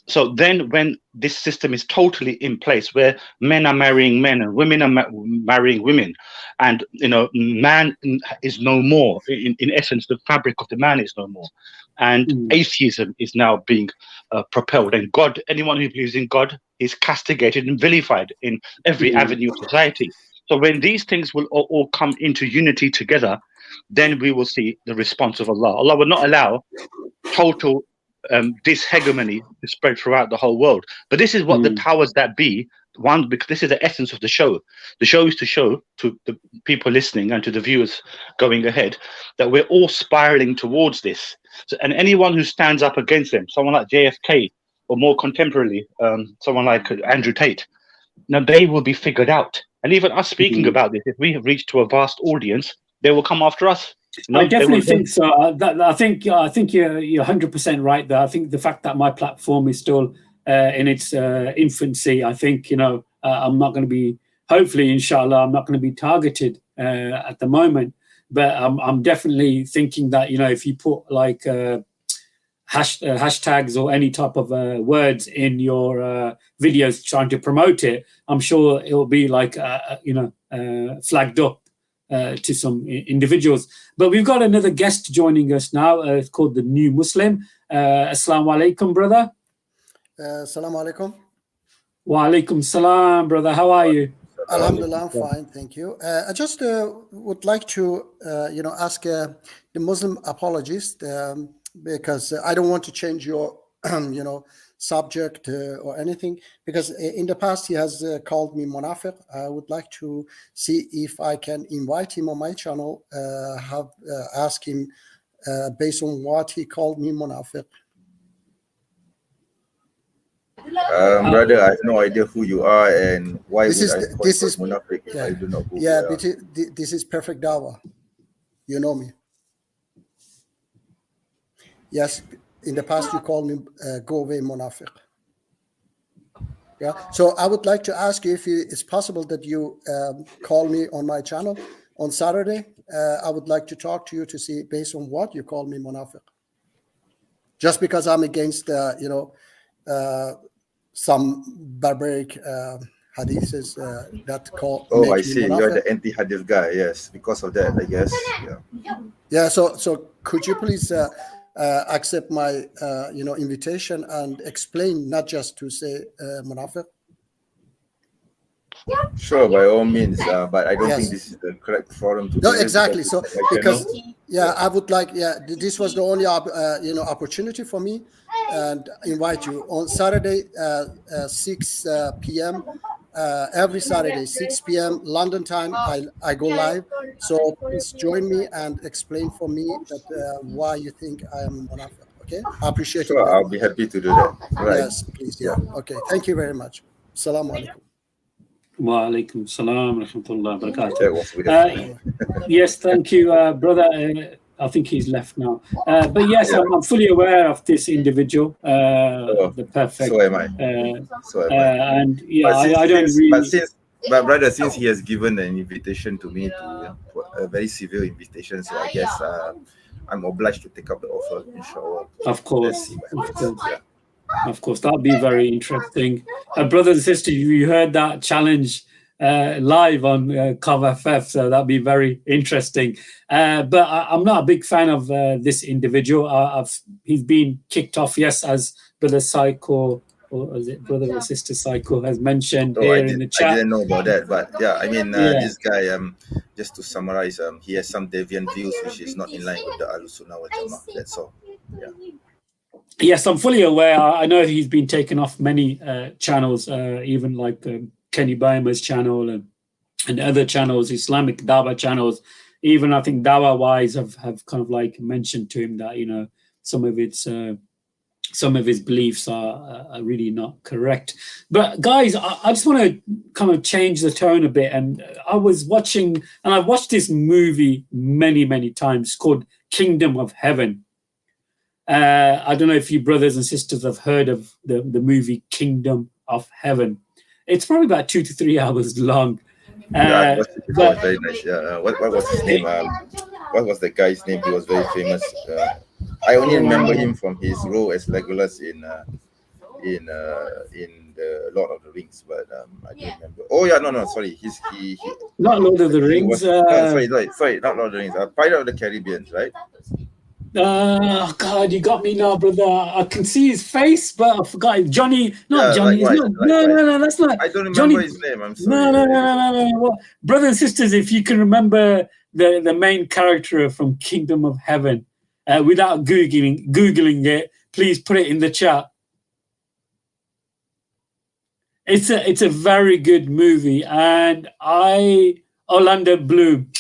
So then when this system is totally in place, where men are marrying men and women are marrying women, and man is no more, in essence the fabric of the man is no more, and atheism is now being propelled, and anyone who believes in God is castigated and vilified in every avenue of society. So when these things will all come into unity together, then we will see the response of Allah. Allah will not allow total dishegemony to spread throughout the whole world. But this is what the powers that be want, because this is the essence of the show. The show is to show to the people listening and to the viewers going ahead that we're all spiraling towards this. So, and anyone who stands up against them, someone like JFK, or more contemporarily, someone like Andrew Tate, now they will be figured out. And even us speaking about this, if we have reached to a vast audience, they will come after us. I definitely think so. I think you're 100% right there. I think the fact that my platform is still in its infancy, I think I'm not going to be, hopefully, inshallah, I'm not going to be targeted at the moment. But I'm definitely thinking that if you put like hashtags or any type of words in your videos trying to promote it, I'm sure it will be like flagged up to some individuals. But we've got another guest joining us now. It's called the New Muslim. Assalamu alaikum, brother. Assalamu alaikum. Wa alaikum salam, brother. How are you? Alhamdulillah, I'm fine, thank you. I just would like to, ask the Muslim apologist, because I don't want to change your, subject or anything, because in the past he has called me munafiq. I would like to see if I can invite him on my channel, ask him based on what he called me munafiq. Brother, I have no idea who you are and why this is munafiq if I do not go. Yeah, this is perfect dawah. You know me. Yes, in the past you called me go away munafiq. Yeah, so I would like to ask you if it's possible that you call me on my channel on Saturday. I would like to talk to you to see based on what you call me munafiq. Just because I'm against some barbaric hadiths that call. Oh, I make me see. You're munafiq. the anti-hadith guy. Yes, because of that, I guess. Yeah. Yeah. So could you please accept my invitation and explain, not just to say munafiq? Sure, by all means. But I don't Yes. think this is the correct forum to No, do this exactly. because So it's my because channel. I would like this was the only opportunity for me, and invite you on Saturday 6 p.m. Every Saturday 6 p.m. London time. I go live. So please join me and explain for me that why you think I am a munafiq. Okay, I appreciate it Sure, very I'll much. be happy to do that. Right. Yes, please. Yeah. Okay. Thank you very much. Assalamu alaikum. Wa alaikum salam wa rahmatullah wa barakatuh. That was weird. Yes, thank you, brother. I think he's left now. But yes, Yeah. I'm fully aware of this individual, the perfect. So am I. So am I. And yeah, But I don't really. But brother, since he has given an invitation to me, to a very civil invitation, so I guess I'm obliged to take up the offer, inshallah. Of course, Let's see what happens. Yeah. of course, that'll be very interesting. Brothers and sisters, you heard that challenge live on Covff, so that'll be very interesting. But I'm not a big fan of this individual. He's been kicked off, yes, as Brother Psycho, or is it Brother or Sister Psycho has mentioned here in the chat. I didn't know about that, but yeah, I mean, Yeah. this guy, just to summarize, he has some deviant views which is not in line with the Ahlus Sunnah wal Jama'ah. That's all. Yeah. Yes, I'm fully aware. I know he's been taken off many channels, even like Kenny Baima's channel and other channels, Islamic Dawa channels. Even I think Dawa Wise have kind of like mentioned to him that some of his beliefs are really not correct. But guys, I just want to kind of change the tone a bit. And I was watching, and I've watched this movie many times called Kingdom of Heaven. I don't know if you brothers and sisters have heard of the movie Kingdom of Heaven. It's probably about 2 to 3 hours long. Yeah, I watched it before. It was very nice. Yeah. What was his name? What was the guy's name? He was very famous. I only remember him from his role as Legolas in the Lord of the Rings, but I don't remember. Oh yeah, no, sorry. He not Lord of the Rings. Sorry, not Lord of the Rings. Pirate of the Caribbean, right? Oh God, you got me now, brother. I can see his face, but I forgot. Johnny, not Johnny. No, that's not. I don't remember Johnny. His name. I'm sorry. No. Well, brothers and sisters, if you can remember the main character from Kingdom of Heaven, without googling it, please put it in the chat. It's a very good movie, and Orlando Bloom.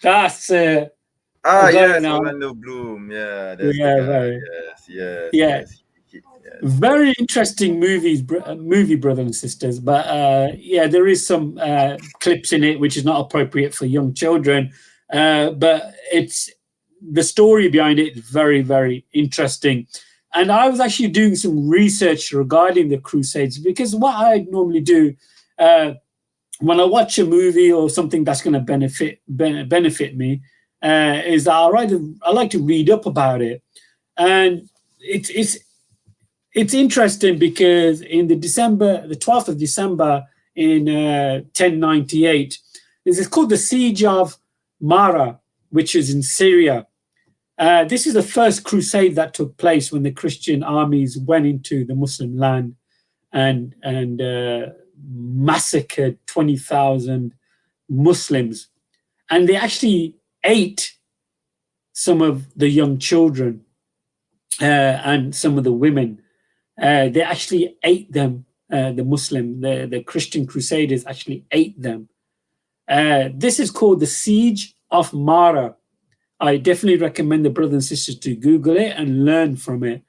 That's yes, Orlando Bloom. Yeah, that's the guy. Right. Yes. Very interesting movie, brothers and sisters. But there is some clips in it which is not appropriate for young children. But it's the story behind it is very, very interesting. And I was actually doing some research regarding the Crusades, because what I normally do when I watch a movie or something that's going to benefit me, is that I like to read up about it. And it's interesting because in the 12th of December in 1098, it's called the Siege of Mara, which is in Syria. This is the first crusade that took place when the Christian armies went into the Muslim land and massacred 20,000 Muslims. And they actually ate some of the young children and some of the women. They actually ate them. The Christian crusaders actually ate them. This is called the Siege of Mara. I definitely recommend the brothers and sisters to Google it and learn from it,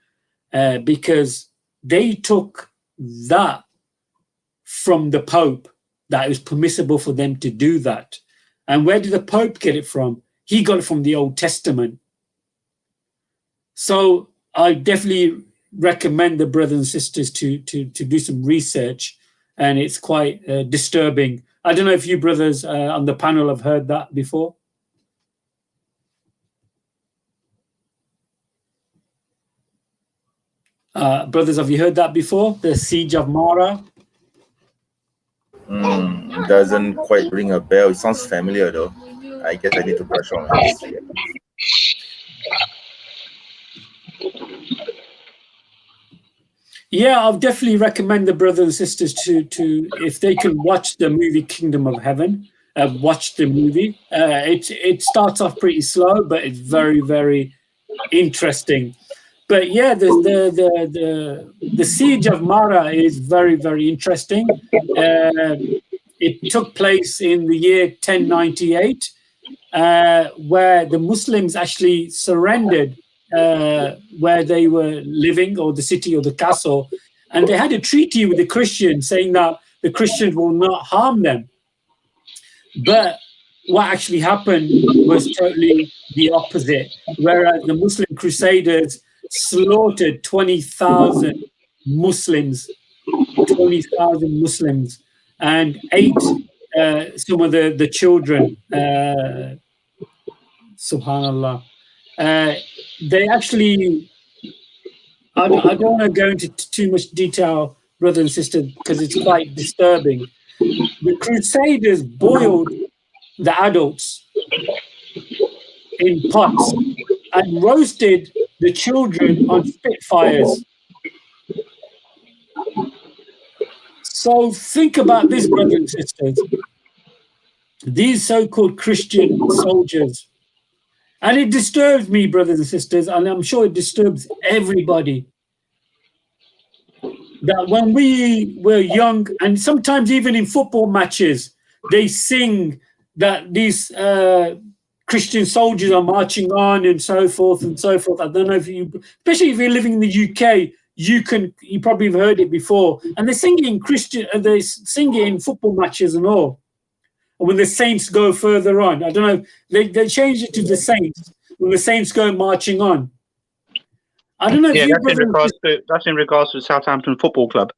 because they took that from the Pope, that it was permissible for them to do that. And where did the Pope get it from? He got it from the Old Testament. So I definitely recommend the brothers and sisters to do some research, and it's quite disturbing. I don't know if you brothers on the panel have heard that before. Brothers, have you heard that before? The Siege of Mara? Doesn't quite ring a bell. It sounds familiar though. I guess I need to brush on this. Yeah. Yeah, I'll definitely recommend the brothers and sisters to if they can watch the movie Kingdom of Heaven, watch the movie. It starts off pretty slow, but it's very, very interesting. But yeah, the siege of Mara is very, very interesting. It took place in the year 1098, where the Muslims actually surrendered where they were living, or the city or the castle, and they had a treaty with the Christians saying that the Christians will not harm them. But what actually happened was totally the opposite, whereas the Muslim Crusaders slaughtered 20,000 Muslims, 20,000 Muslims, and ate some of the children. Subhanallah. They actually, I don't want to go into too much detail, brother and sister, because it's quite disturbing. The Crusaders boiled the adults in pots and roasted the children on spitfires. So think about this, brothers and sisters. These so-called Christian soldiers, and it disturbs me, brothers and sisters, and I'm sure it disturbs everybody, that when we were young, and sometimes even in football matches, they sing that these Christian soldiers are marching on and so forth and so forth. I don't know if you, especially if you're living in the UK, you probably have heard it before. And they sing it in they sing it in football matches and all. Or when the Saints go further on, I don't know, they changed it to the Saints, when the Saints go marching on. I don't know if that's in regards to Southampton Football Club.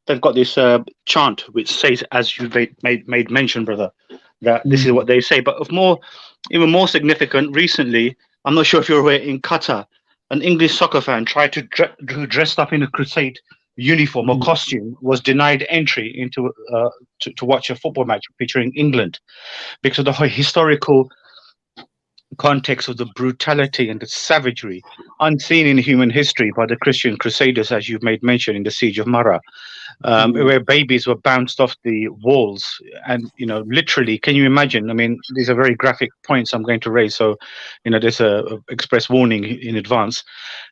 They've got this chant which says, as you made mention, brother, that this is what they say. But even more significant, recently, I'm not sure if you're aware, in Qatar, an English soccer fan tried to dressed up in a crusade uniform or costume, was denied entry into to watch a football match featuring England because of the historical context of the brutality and the savagery unseen in human history by the Christian crusaders, as you've made mention in the siege of Mara, where babies were bounced off the walls. And, literally, can you imagine? I mean, these are very graphic points I'm going to raise. So, there's a express warning in advance.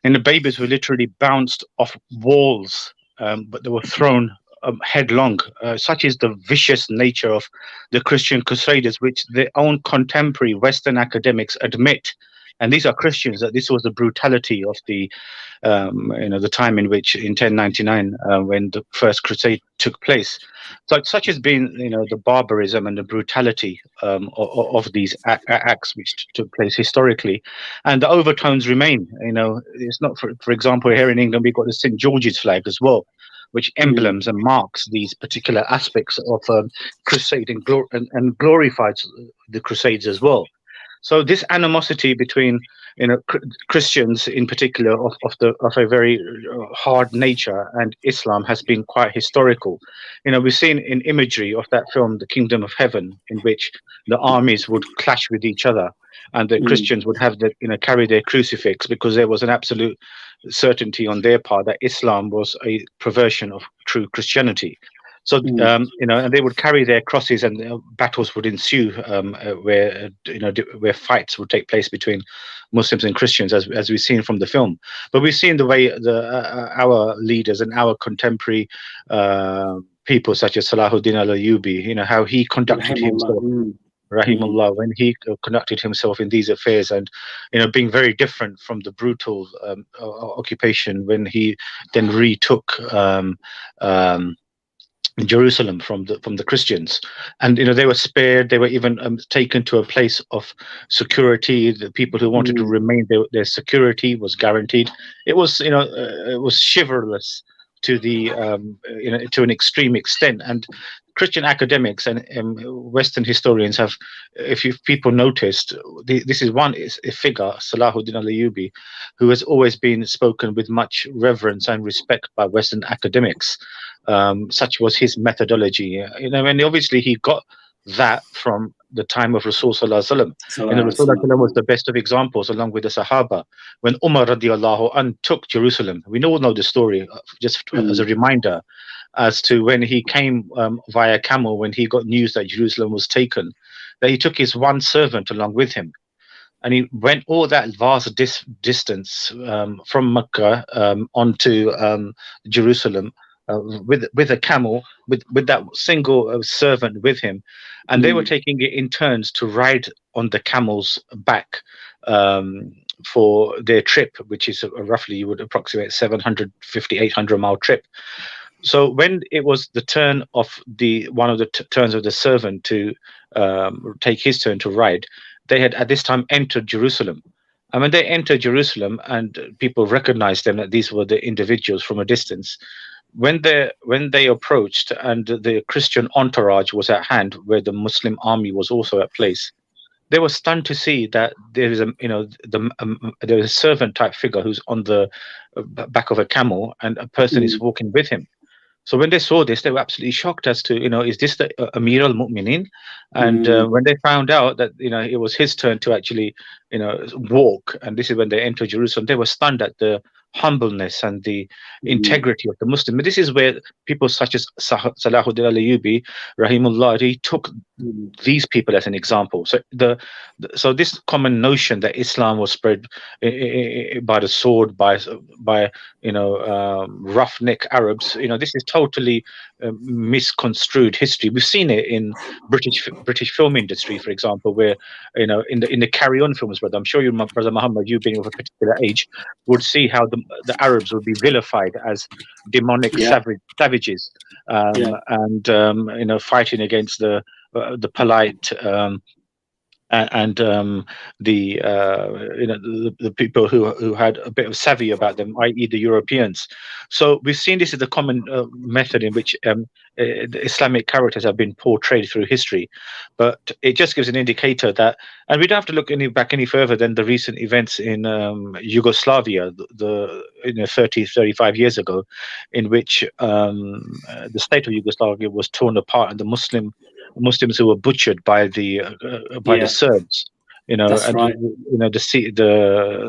And the babies were literally bounced off walls, but they were thrown headlong. Such is the vicious nature of the Christian crusaders, which their own contemporary Western academics admit. And these are Christians, that this was the brutality of the time in which, in 1099, when the first crusade took place. So such has been, the barbarism and the brutality of these acts which took place historically, and the overtones remain. It's not, for example, here in England we've got the St. George's flag as well, which emblems and marks these particular aspects of crusade and glorifies the crusades as well. So this animosity between Christians in particular of a very hard nature and Islam has been quite historical. We've seen in imagery of that film, The Kingdom of Heaven, in which the armies would clash with each other, and the Christians would have carry their crucifix, because there was an absolute certainty on their part that Islam was a perversion of true Christianity. So and they would carry their crosses, and battles would ensue, where fights would take place between Muslims and Christians, as we've seen from the film. But we've seen the way our leaders and our contemporary people, such as Salahuddin al-Ayyubi, how he conducted himself. Rahimullah, when he conducted himself in these affairs, and being very different from the brutal occupation when he then retook Jerusalem from the Christians. And they were spared. They were even taken to a place of security. The people who wanted to remain, their security was guaranteed. It was it was chivalrous to the to an extreme extent. And Christian academics and Western historians have, if people noticed, this is one figure, Salahuddin al-Ayyubi, who has always been spoken with much reverence and respect by Western academics. Such was his methodology, and obviously he got that from the time of Rasul Sallallahu Alaihi Wasallam. And Rasul Sallallahu Alaihi Wasallam was the best of examples, along with the Sahaba. When Umar radiallahu anh took Jerusalem, we all know the story, just as a reminder, as to when he came via camel, when he got news that Jerusalem was taken, that he took his one servant along with him. And he went all that vast distance from Mecca onto Jerusalem with a camel, with that single servant with him. And they were taking it in turns to ride on the camel's back for their trip, which is roughly, you would approximate 750, 800-mile trip. So when it was the turn of one of the turns of the servant to take his turn to ride, they had at this time entered Jerusalem. And when they entered Jerusalem and people recognized them, that these were the individuals from a distance, when they approached and the Christian entourage was at hand, where the Muslim army was also at place, they were stunned to see that there is there is a servant type figure who's on the back of a camel, and a person is walking with him. So when they saw this, they were absolutely shocked as to, is this the Amir al-Mu'minin? And when they found out that, it was his turn to actually, walk, and this is when they entered Jerusalem, they were stunned at the humbleness and the integrity of the Muslim. But this is where people such as Salahuddin al-Ayyubi, rahimullah, he took these people as an example. So so this common notion that Islam was spread by the sword, by roughneck Arabs, this is totally misconstrued history. We've seen it in British film industry, for example, where in the Carry On films, brother. I'm sure you, my brother Mohammed, you being of a particular age, would see how the Arabs would be vilified as demonic savages, and fighting against the polite and the people who had a bit of savvy about them, i.e. the Europeans. So we've seen this as a common method in which the Islamic characters have been portrayed through history. But it just gives an indicator that, and we don't have to look back any further than the recent events in Yugoslavia, 35 years ago, in which the state of Yugoslavia was torn apart, and the Muslims who were butchered by the Serbs, That's and right.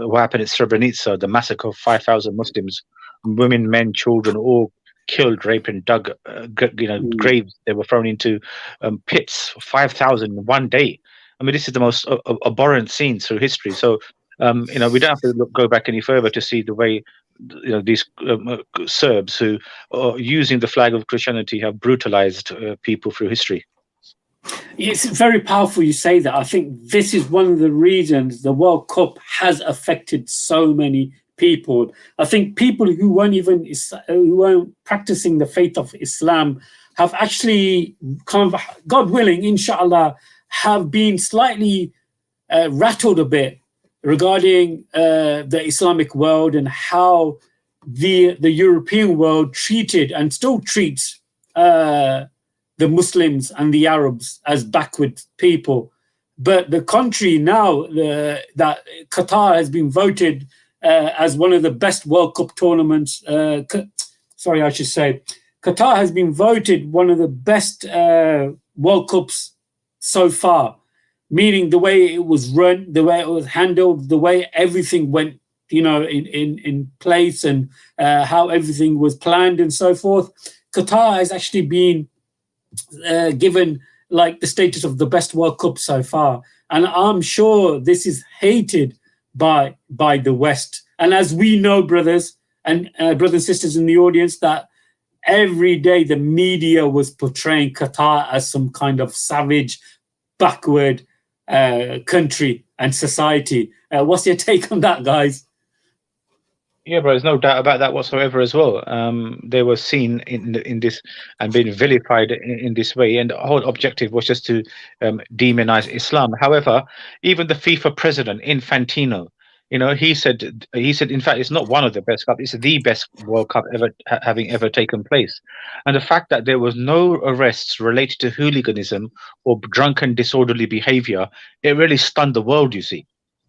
what happened at Srebrenica, the massacre of 5,000 Muslims, women, men, children, all killed, raped, and dug, graves. They were thrown into pits, 5,000 in one day. I mean, this is the most abhorrent scene through history. So, we don't have to go back any further to see the way these Serbs who are using the flag of Christianity have brutalized people through history. It's very powerful you say that. I think this is one of the reasons the World Cup has affected so many people. I think people who weren't practicing the faith of Islam have actually kind of, God willing, inshallah, have been slightly rattled a bit regarding the Islamic world and how the European world treated and still treats the Muslims and the Arabs as backward people. But the country now, that Qatar has been voted as one of the best World Cup tournaments. Qatar has been voted one of the best World Cups so far, meaning the way it was run, the way it was handled, the way everything went, in place, and how everything was planned and so forth. Qatar has actually been given like the status of the best World Cup so far, and I'm sure this is hated by the West. And as we know, brothers and sisters in the audience, that every day the media was portraying Qatar as some kind of savage, backward country and society. What's your take on that, guys? Yeah, bro, there's no doubt about that whatsoever as well. They were seen in this and being vilified in this way, and the whole objective was just to demonize Islam. However, even the FIFA president, Infantino, he said in fact it's not one of the best cups, it's the best World Cup ever having ever taken place. And the fact that there was no arrests related to hooliganism or drunken disorderly behavior, it really stunned the world, you see.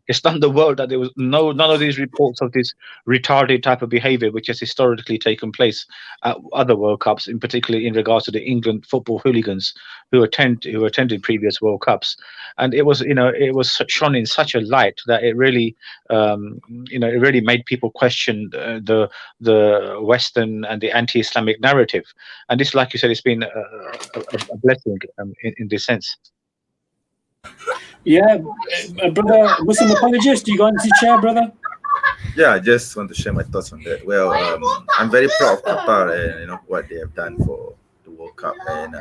It stunned the world that there was none of these reports of this retarded type of behavior which has historically taken place at other World Cups, in particular in regards to the England football hooligans who attended previous World Cups. And it was shone in such a light that it really it really made people question the Western and the anti-Islamic narrative. And this, like you said, it's been a blessing in this sense. Yeah, brother, Muslim apologist, do you got anything to share, brother? Yeah, I just want to share my thoughts on that. Well, I'm very proud of Qatar and what they have done for the World Cup. And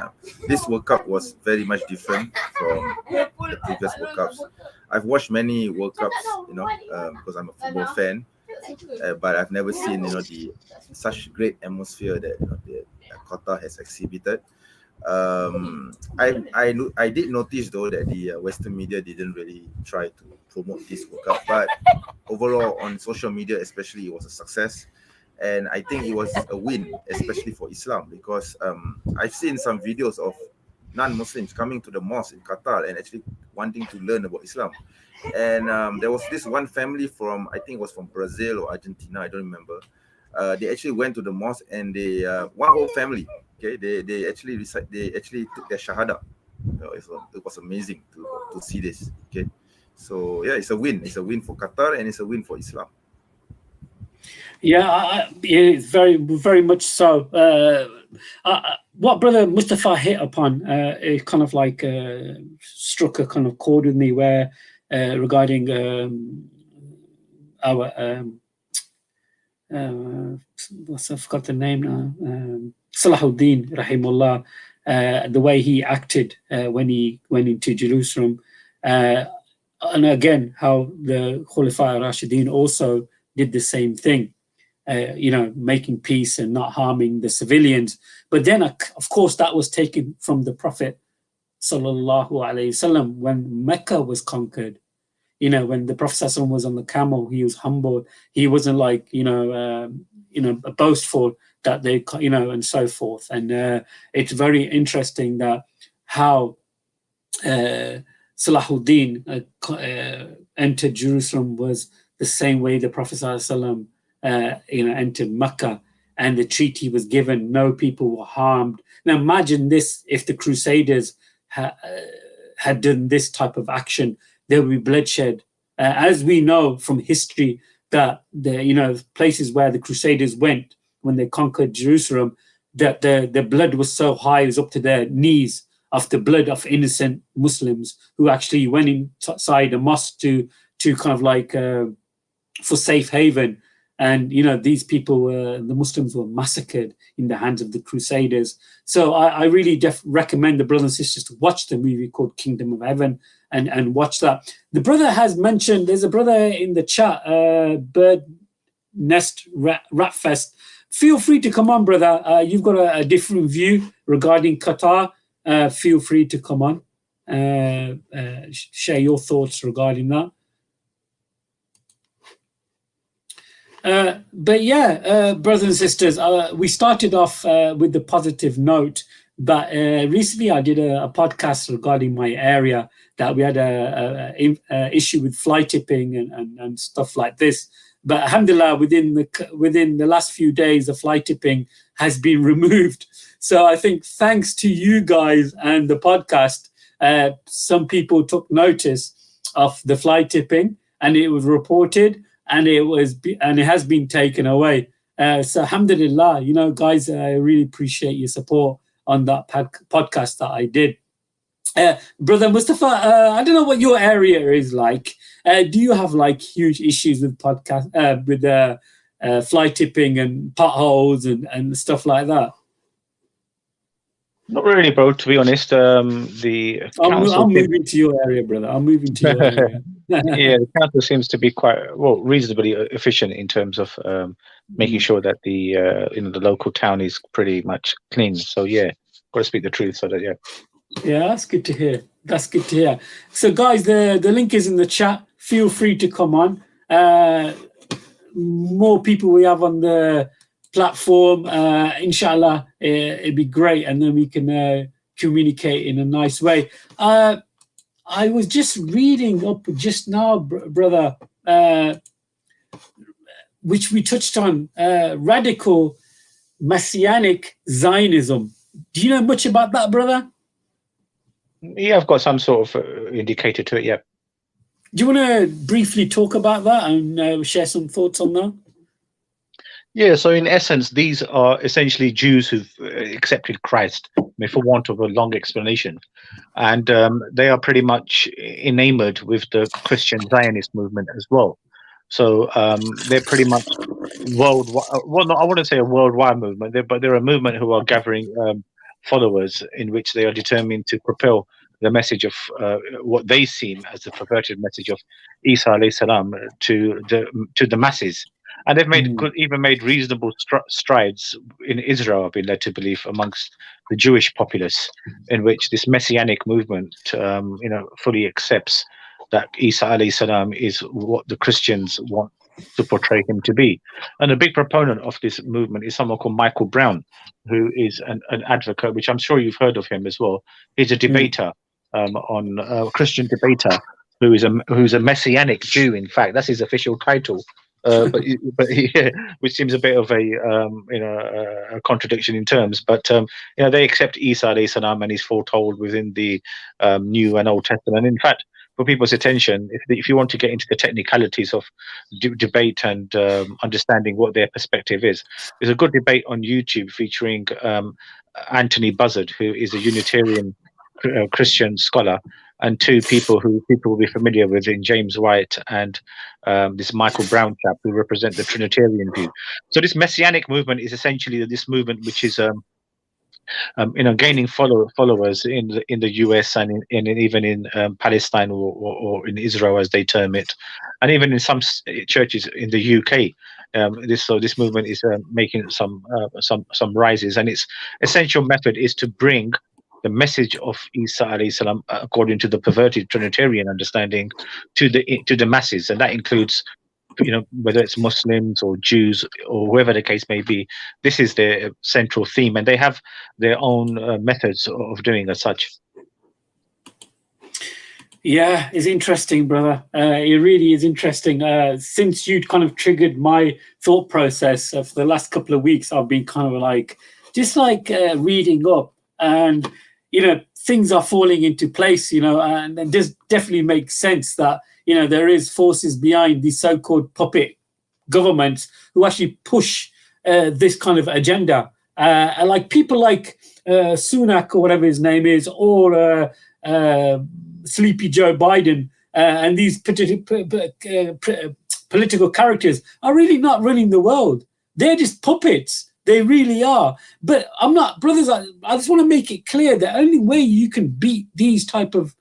this World Cup was very much different from the previous World Cups. I've watched many World Cups, because I'm a football fan, but I've never seen such great atmosphere that Qatar has exhibited. I did notice though that the Western media didn't really try to promote this World Cup, but overall on social media especially, it was a success. And I think it was a win, especially for Islam, because I've seen some videos of non-Muslims coming to the mosque in Qatar and actually wanting to learn about Islam. And there was this one family from, I think it was from Brazil or Argentina, I don't remember. They actually went to the mosque and they one whole family, okay, they actually took their shahada. It was amazing to see this. Okay, so yeah, it's a win for Qatar and it's a win for Islam. Yeah, it's very, very much so. What Brother Mustafa hit upon, it kind of like struck a kind of chord with me, where regarding our I forgot the name now, Salahuddin Rahimullah, the way he acted when he went into Jerusalem, and again how the Khulafa Rashidin also did the same thing, making peace and not harming the civilians. But then of course that was taken from the Prophet Sallallahu Alaihi Wasallam when Mecca was conquered. When the Prophet was on the camel, he was humble. He wasn't like, boastful that they, and so forth. And it's very interesting that how Salahuddin entered Jerusalem was the same way the Prophet entered Mecca, and the treaty was given. No people were harmed. Now imagine this: if the Crusaders had done this type of action, there will be bloodshed. As we know from history, that the places where the Crusaders went when they conquered Jerusalem, that the blood was so high, it was up to their knees of the blood of innocent Muslims who actually went inside a mosque to kind of like for safe haven. And these people the Muslims were massacred in the hands of the Crusaders. So I really recommend the brothers and sisters to watch the movie called Kingdom of Heaven and watch that. The brother has mentioned, there's a brother in the chat, Bird Nest Rat Fest. Feel free to come on, brother. You've got a different view regarding Qatar. Feel free to come on, share your thoughts regarding that. But yeah, brothers and sisters, we started off with the positive note, but recently I did a podcast regarding my area, that we had a issue with fly tipping and stuff like this. But alhamdulillah, within the last few days, the fly tipping has been removed. So I think thanks to you guys and the podcast, some people took notice of the fly tipping, and it was reported. And it has been taken away. So alhamdulillah, guys, I really appreciate your support on that podcast that I did. Brother Mustafa, I don't know what your area is like. Do you have like huge issues with fly tipping and potholes and stuff like that? Not really, bro, to be honest. I'm moving to your area, brother. I'm moving to your area. Yeah, the council seems to be quite reasonably efficient in terms of making sure that the local town is pretty much clean. So yeah, got to speak the truth. So that yeah, that's good to hear. So guys, the link is in the chat. Feel free to come on more people we have on the platform, inshallah, it'd be great, and then we can communicate in a nice way. I was just reading up just now, brother, which we touched on, radical messianic Zionism. Do you know much about that, brother? Yeah, I've got some sort of indicator to it, yeah. Do you want to briefly talk about that and share some thoughts on that? Yeah, so in essence, these are essentially Jews who've accepted Christ, I mean, for want of a long explanation. And they are pretty much enamored with the Christian Zionist movement as well. So they're pretty much worldwide, well, I wouldn't say a worldwide movement, but they're a movement who are gathering followers in which they are determined to propel the message of what they seem as the perverted message of Isa alayhi salam to the masses. And they've made even made reasonable strides in Israel, I've been led to believe, amongst the Jewish populace, in which this messianic movement, fully accepts that Isa alayhi salam is what the Christians want to portray him to be. And a big proponent of this movement is someone called Michael Brown, who is an advocate, which I'm sure you've heard of him as well. He's a debater, on a Christian debater, who's a messianic Jew. In fact, that's his official title. Which seems a bit of a contradiction in terms. But they accept Isa alayhi salam, and he's foretold within the New and Old Testament. And in fact, for people's attention, if you want to get into the technicalities of debate and understanding what their perspective is, there's a good debate on YouTube featuring Anthony Buzzard, who is a Unitarian Christian scholar, and two people who people will be familiar with in James White and this Michael Brown chap, who represent the Trinitarian view. So this messianic movement is essentially this movement which is gaining followers in the US and even in Palestine or in Israel, as they term it, and even in some churches in the UK. This movement is making some rises, and its essential method is to bring the message of Isa alayhi salam, according to the perverted Trinitarian understanding, to the masses, and that includes, whether it's Muslims or Jews or whoever the case may be. This is their central theme, and they have their own methods of doing as such. Yeah, it's interesting, brother. It really is interesting. Since you kind of triggered my thought process for the last couple of weeks, I've been kind of reading up, and things are falling into place, and it does definitely make sense that, there is forces behind these so-called puppet governments who actually push this kind of agenda. Like people like Sunak, or whatever his name is, or Sleepy Joe Biden, and these political characters are really not running the world. They're just puppets. They really are. But I'm not, brothers, I just want to make it clear the only way you can beat these type of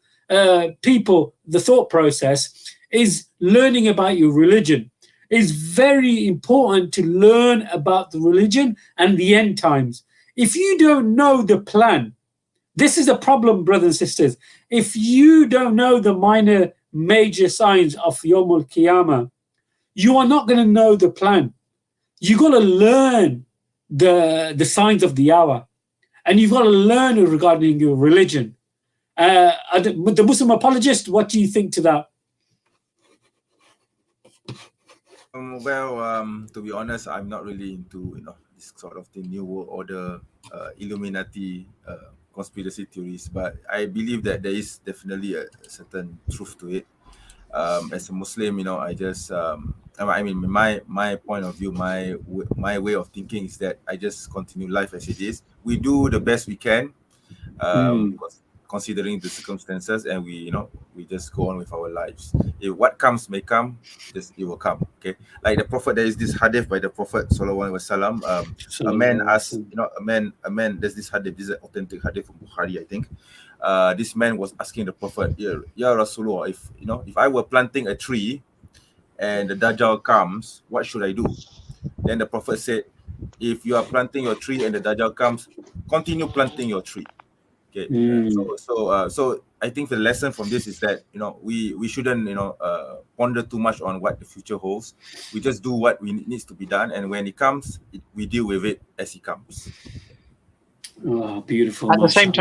people, the thought process, is learning about your religion. It's very important to learn about the religion and the end times. If you don't know the plan, this is a problem, brothers and sisters. If you don't know the major signs of Yawm al-Qiyamah, you are not going to know the plan. You got to learn the signs of the hour, and you've got to learn regarding your religion. The Muslim apologist, what do you think to that? To be honest, I'm not really into this sort of the New World Order, Illuminati, conspiracy theories, but I believe that there is definitely a certain truth to it. As a Muslim, I just my point of view, my way of thinking is that I just continue life as it is. We do the best we can, considering the circumstances, and we just go on with our lives. If what comes may come, it will come. Okay, like the Prophet, there is this hadith by the Prophet Sallallahu Alaihi Wasallam. A man asked, a man. There's this hadith. This is an authentic hadith from Bukhari, I think. This man was asking the Prophet, Ya Rasulullah, if I were planting a tree and the Dajjal comes, what should I do? Then the Prophet said, if you are planting your tree and the Dajjal comes, continue planting your tree. Okay. So I think the lesson from this is that, we shouldn't, ponder too much on what the future holds. We just do what needs to be done, and when it comes, we deal with it as it comes. Oh, beautiful. At the same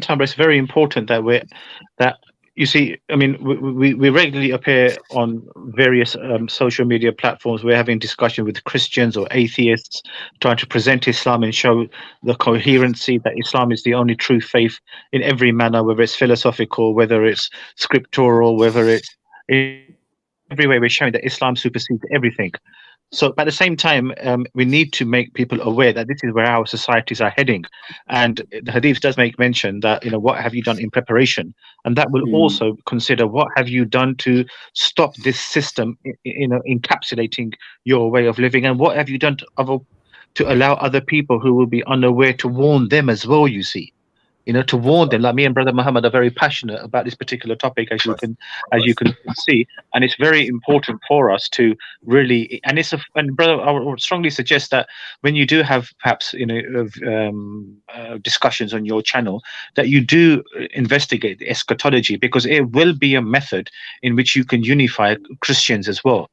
time, it's very important that you see. I mean, we regularly appear on various social media platforms. We're having discussion with Christians or atheists, trying to present Islam and show the coherency that Islam is the only true faith in every manner, whether it's philosophical, whether it's scriptural, whether it's in every way. We're showing that Islam supersedes everything. So at the same time, we need to make people aware that this is where our societies are heading. And the Hadith does make mention that, what have you done in preparation? And that will also consider what have you done to stop this system, encapsulating your way of living, and what have you done to allow other people who will be unaware to warn them as well, you see. To warn them. Like me and Brother Mohammed are very passionate about this particular topic, as you can see, and it's very important for us to really. And brother, I would strongly suggest that when you do have perhaps discussions on your channel, that you do investigate the eschatology, because it will be a method in which you can unify Christians as well.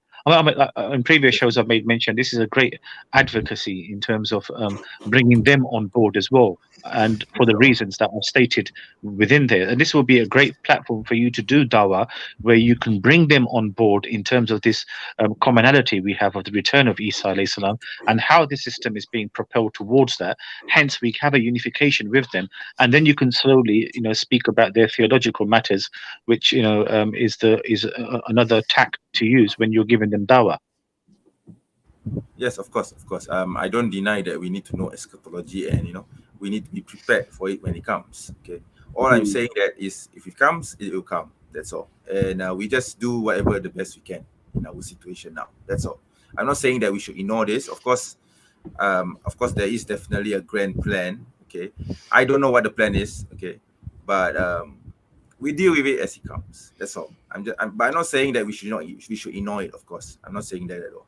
In previous shows I've made mention, this is a great advocacy in terms of bringing them on board as well, and for the reasons that are stated within there. And this will be a great platform for you to do dawah, where you can bring them on board in terms of this commonality we have of the return of Isa alayhi salam, and how the system is being propelled towards that. Hence, we have a unification with them, and then you can slowly, speak about their theological matters, which is another tack to use when you're giving them dawah. Yes, of course. I don't deny that we need to know eschatology, and we need to be prepared for it when it comes. Okay. All I'm saying that is, if it comes, it will come. That's all. And we just do whatever the best we can in our situation now. That's all. I'm not saying that we should ignore this. Of course, there is definitely a grand plan. Okay. I don't know what the plan is. Okay, but we deal with it as it comes. That's all. But I'm not saying that we should ignore it. Of course, I'm not saying that at all.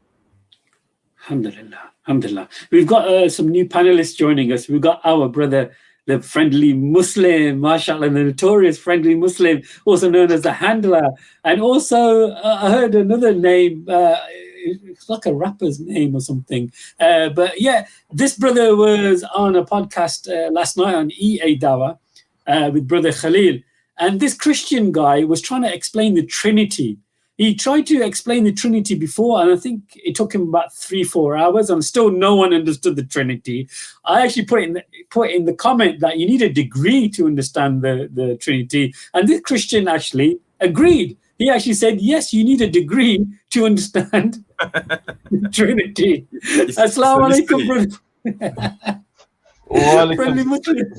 Alhamdulillah. We've got some new panelists joining us. We've got our brother, the friendly Muslim, mashallah, the notorious friendly Muslim, also known as the handler. And also, I heard another name, it's like a rapper's name or something. But yeah, this brother was on a podcast last night on EA Dawah with Brother Khalil. And this Christian guy was trying to explain the Trinity. He tried to explain the Trinity before, and I think it took him about 3-4 hours, and still no one understood the Trinity. I actually put in the comment that you need a degree to understand the Trinity, and this Christian actually agreed. He actually said, yes, you need a degree to understand the Trinity. Assalamu alaikum, brother. Friendly Muslim.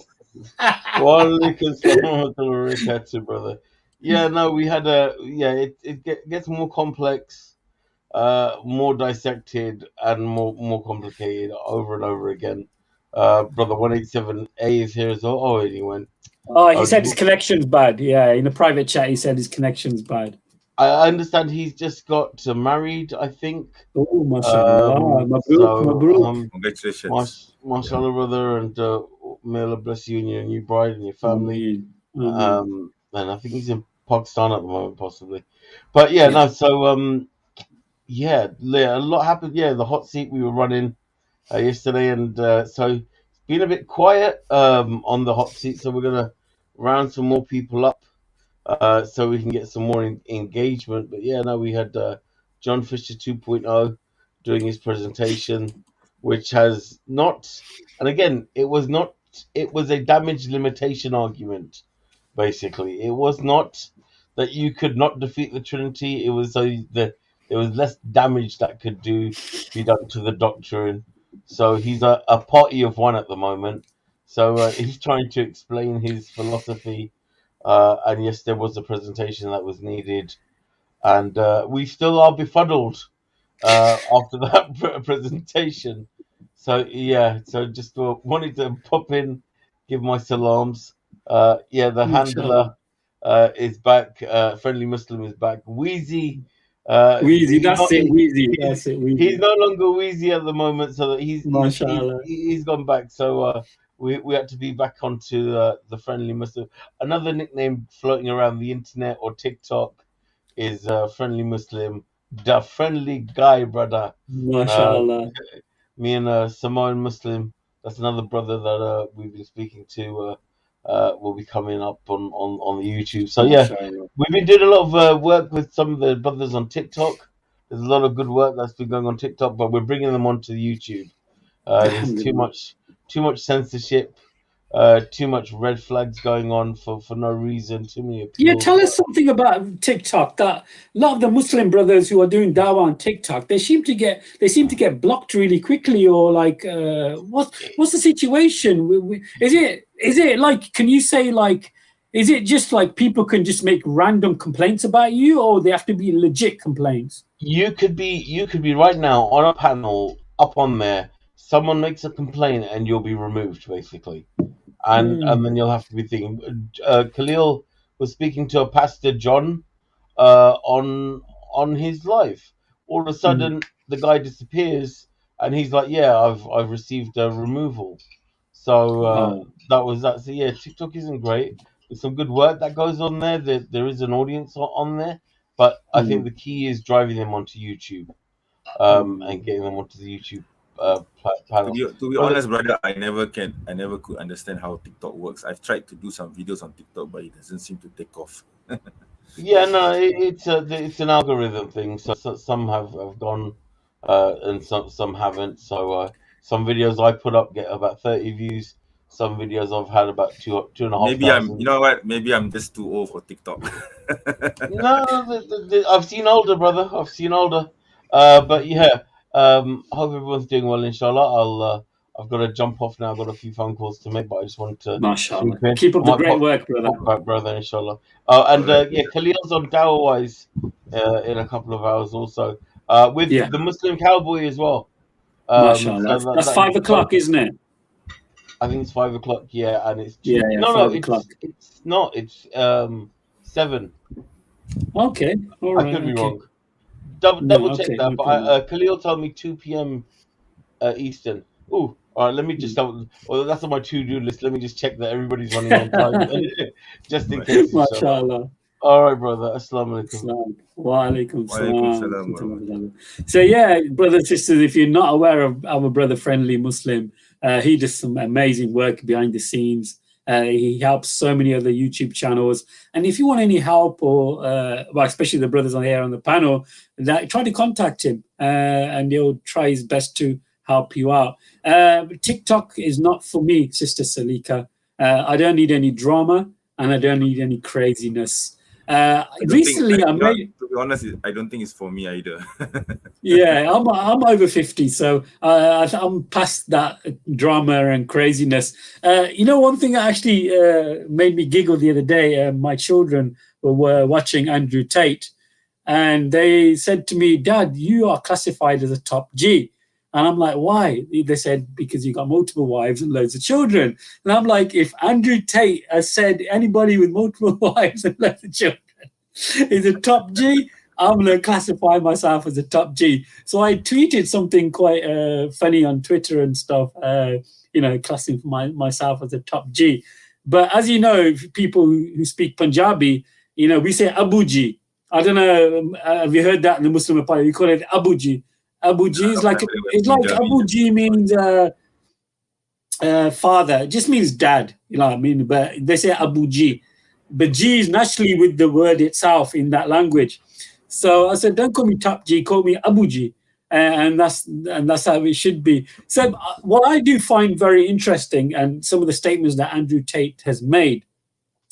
Walaikum, brother. Yeah, no, we had it gets more complex, more dissected, and more complicated over and over again. Brother 187A is here as well. Oh, and he went. Oh, he said his connection's bad. Yeah, in the private chat, he said his connection's bad. I understand he's just got married, I think. Oh, mashallah. Mabruk. Congratulations. Mashallah, brother, and may Allah bless you and your new bride and your family. And I think he's in Pakistan at the moment, possibly. But yeah, no, so a lot happened. Yeah, the hot seat we were running yesterday, and so it's been a bit quiet on the hot seat, so we're gonna round some more people up so we can get some more engagement. But yeah, no, we had John Fisher 2.0 doing his presentation, which has not, and again, it was a damage limitation argument. Basically, it was not that you could not defeat the Trinity. It was so that there was less damage that could be done to the doctrine. So he's a party of one at the moment. So he's trying to explain his philosophy. And yes, there was a presentation that was needed, and we still are befuddled after that presentation. So yeah, so just wanted to pop in, give my salams. The handler is back. Friendly Muslim is back. Wheezy. Wheezy, that's it, Wheezy. He's no longer Wheezy at the moment, so that he's gone back. So we had to be back onto the Friendly Muslim. Another nickname floating around the internet or TikTok is Friendly Muslim, the friendly guy, brother. MashaAllah. Me and Samoan Muslim, that's another brother that we've been speaking to, will be coming up on the YouTube. So yeah, we've been doing a lot of work with some of the brothers on TikTok. There's a lot of good work that's been going on TikTok, but we're bringing them onto YouTube. There's too much censorship, too much red flags going on for no reason, too many appeals. Yeah, tell us something about TikTok. That a lot of the Muslim brothers who are doing dawah on TikTok, they seem to get blocked really quickly, or like what's the situation? Is it like, can you say like, is it just like people can just make random complaints about you, or they have to be legit complaints? You could be right now on a panel up on there. Someone makes a complaint and you'll be removed, basically, and then you'll have to be thinking. Khalil was speaking to a pastor, John, on his life. All of a sudden, the guy disappears, and he's like, "Yeah, I've received a removal." So that was that. So yeah, TikTok isn't great. There's some good work that goes on there. There is an audience on there, but I think the key is driving them onto YouTube, and getting them onto the YouTube panel. To be honest, brother, I never could understand how TikTok works. I've tried to do some videos on TikTok, but it doesn't seem to take off. Yeah, no, it's an algorithm thing. So some have gone, and some haven't. So some videos I put up get about 30 views. Some videos I've had about 2,500. You know what? Maybe I'm just too old for TikTok. No, I've seen older, brother. I've seen older. But yeah, hope everyone's doing well, inshallah. I've got to jump off now. I've got a few phone calls to make, but I just want to MashaAllah. Keep up the great work, brother, inshallah. Yeah, Khalil's on Dawah Wise in a couple of hours also. With the Muslim Cowboy as well. MashaAllah. So that's 5 o'clock, isn't it? I think it's 5 o'clock, yeah, and it's no, 5 o'clock. It's not. It's 7. Okay, all right. I could be wrong. Double check that. But Khalil told me 2 p.m. Eastern. Oh, all right. Let me just. That's on my to-do list. Let me just check that everybody's running on time, just in case. MashaAllah. All right, brother. Assalamu alaikum. Wa alaikum salam. So yeah, brothers and sisters, if you're not aware of our brother Friendly Muslim, he does some amazing work behind the scenes. He helps so many other YouTube channels. And if you want any help, or well, especially the brothers on here on the panel, try to contact him, and he'll try his best to help you out. TikTok is not for me, Sister Salika. I don't need any drama, and I don't need any craziness. Recently, to be honest, I don't think it's for me either. Yeah, I'm over 50, so I'm past that drama and craziness. One thing that actually made me giggle the other day, my children were watching Andrew Tate, and they said to me, "Dad, you are classified as a top G." And I'm like, "Why?" They said, "Because you got multiple wives and loads of children." And I'm like, if Andrew Tate has said anybody with multiple wives and loads of children is a top G, I'm going to classify myself as a top G. So I tweeted something quite funny on Twitter and stuff, classing myself as a top G. But as you know, people who speak Punjabi, we say Abu G. I don't know, have you heard that in the Muslim Empire? We call it Abu G. Abu G is like Abu G means father. It just means dad. You know what I mean? But they say Abu G. But G is naturally with the word itself in that language. So I said, don't call me top G, call me Abu G. And that's how it should be. So what I do find very interesting, and some of the statements that Andrew Tate has made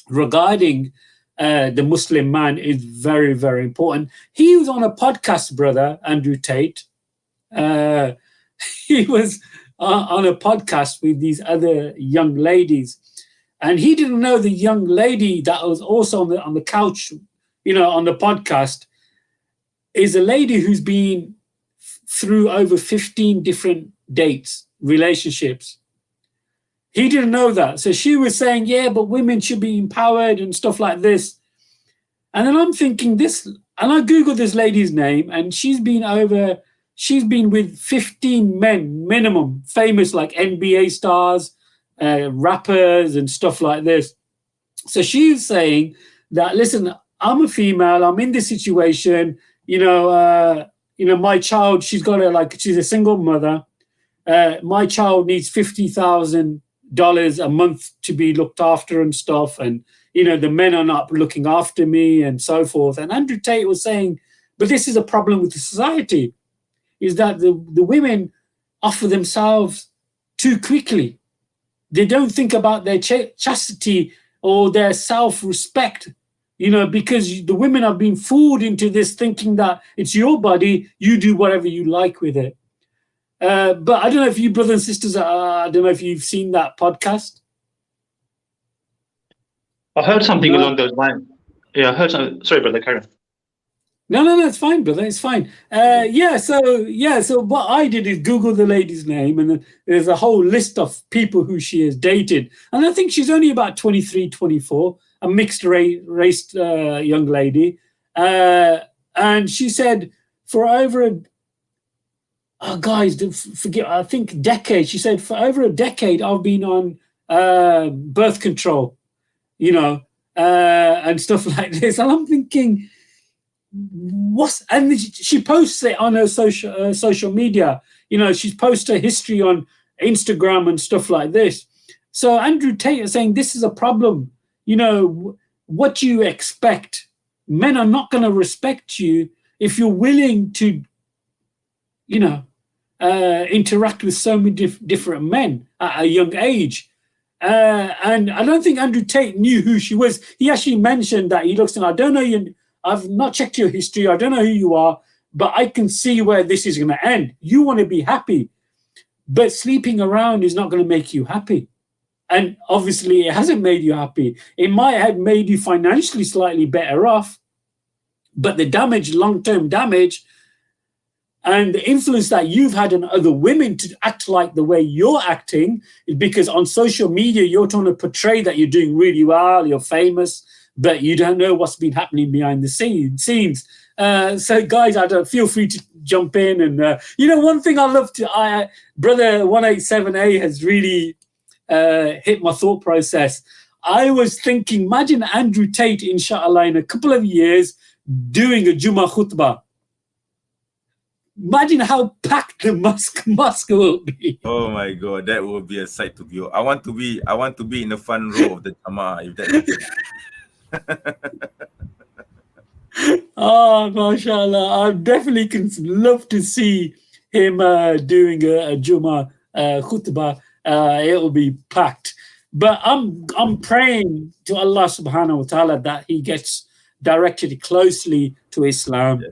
regarding the Muslim man is very, very important. He was on a podcast, brother, Andrew Tate. He was on a podcast with these other young ladies, and he didn't know the young lady that was also on the couch, on the podcast, is a lady who's been through over 15 different dates, relationships. He didn't know that. So she was saying, yeah, but women should be empowered and stuff like this. And then I'm thinking this, and I Googled this lady's name, and she's been with 15 men minimum, famous like NBA stars, rappers and stuff like this. So she's saying that, listen, I'm a female, I'm in this situation, my child, she's a single mother. My child needs $50,000 a month to be looked after and stuff. And, the men are not looking after me and so forth. And Andrew Tate was saying, but this is a problem with the society, is that the women offer themselves too quickly. They don't think about their chastity or their self-respect, because the women have been fooled into this thinking that it's your body, you do whatever you like with it. But I don't know if you brothers and sisters, I don't know if you've seen that podcast. I heard something along those lines. Yeah, I heard something. Sorry, brother, carry on. No, it's fine, brother. It's fine. So what I did is Google the lady's name, and then there's a whole list of people who she has dated. And I think she's only about 23, 24, a mixed race young lady. And she said for over I think decade. She said for over a decade, I've been on birth control, and stuff like this. And I'm thinking, and she posts it on her social media. She's posted her history on Instagram and stuff like this. So Andrew Tate is saying this is a problem. What do you expect? Men are not going to respect you if you're willing to, interact with so many different men at a young age. And I don't think Andrew Tate knew who she was. He actually mentioned that he looks and I don't know you. I've not checked your history. I don't know who you are, but I can see where this is going to end. You want to be happy, but sleeping around is not going to make you happy. And obviously it hasn't made you happy. It might have made you financially slightly better off, but the damage, long-term damage, and the influence that you've had on other women to act like the way you're acting is because on social media, you're trying to portray that you're doing really well, you're famous, but you don't know what's been happening behind the scenes. So guys, feel free to jump in. And, one thing I love Brother 187A has really hit my thought process. I was thinking, imagine Andrew Tate, inshallah, in a couple of years doing a Jummah khutbah. Imagine how packed the mosque will be. Oh my God, that will be a sight to behold. I want to be in the front row of the Jama'ah if that happens. Oh, mashallah. I definitely love to see him doing a Jummah khutbah. It will be packed. But I'm praying to Allah subhanahu wa ta'ala that he gets directed closely to Islam. Yes.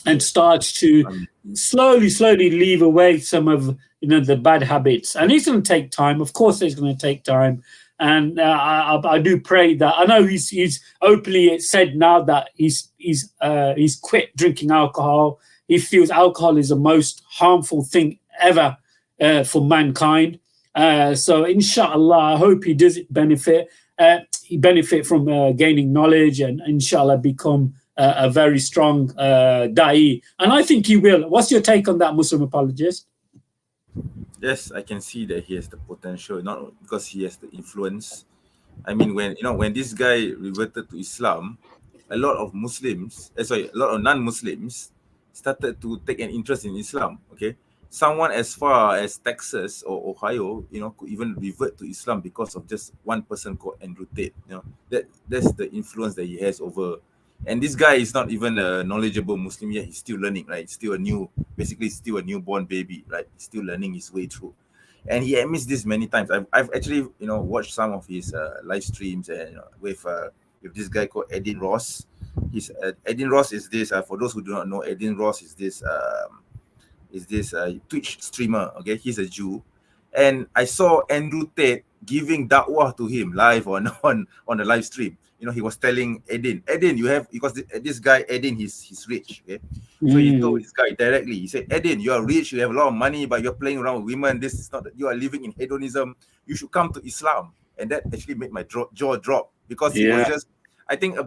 And starts to slowly leave away some of the bad habits. And it's going to take time. Of course, it's going to take time. And I do pray that. I know he's openly said now that he's quit drinking alcohol. He feels alcohol is the most harmful thing ever for mankind. So inshallah, I hope he does benefit. He benefit from gaining knowledge and inshallah become a very strong da'i. And I think he will. What's your take on that, Muslim apologist? Yes, I can see that he has the potential, not because he has the influence. I mean, when this guy reverted to Islam, a lot of non-Muslims started to take an interest in Islam. Okay, someone as far as Texas or Ohio, could even revert to Islam because of just one person called Andrew Tate. That's the influence that he has over. And this guy is not even a knowledgeable Muslim yet. He's still learning, right? Still a newborn baby, right? He's still learning his way through. And he admits this many times. I've actually, watched some of his live streams and with this guy called Edin Ross. Edin Ross is this. For those who do not know, Edin Ross is this Twitch streamer. Okay, he's a Jew, and I saw Andrew Tate giving da'wah to him live on the live stream. He was telling Edin, because this guy, Edin, he's rich. Okay? So he told this guy directly, he said, Edin, you are rich, you have a lot of money, but you're playing around with women. This is not that you are living in hedonism. You should come to Islam. And that actually made my jaw drop because he was just, I think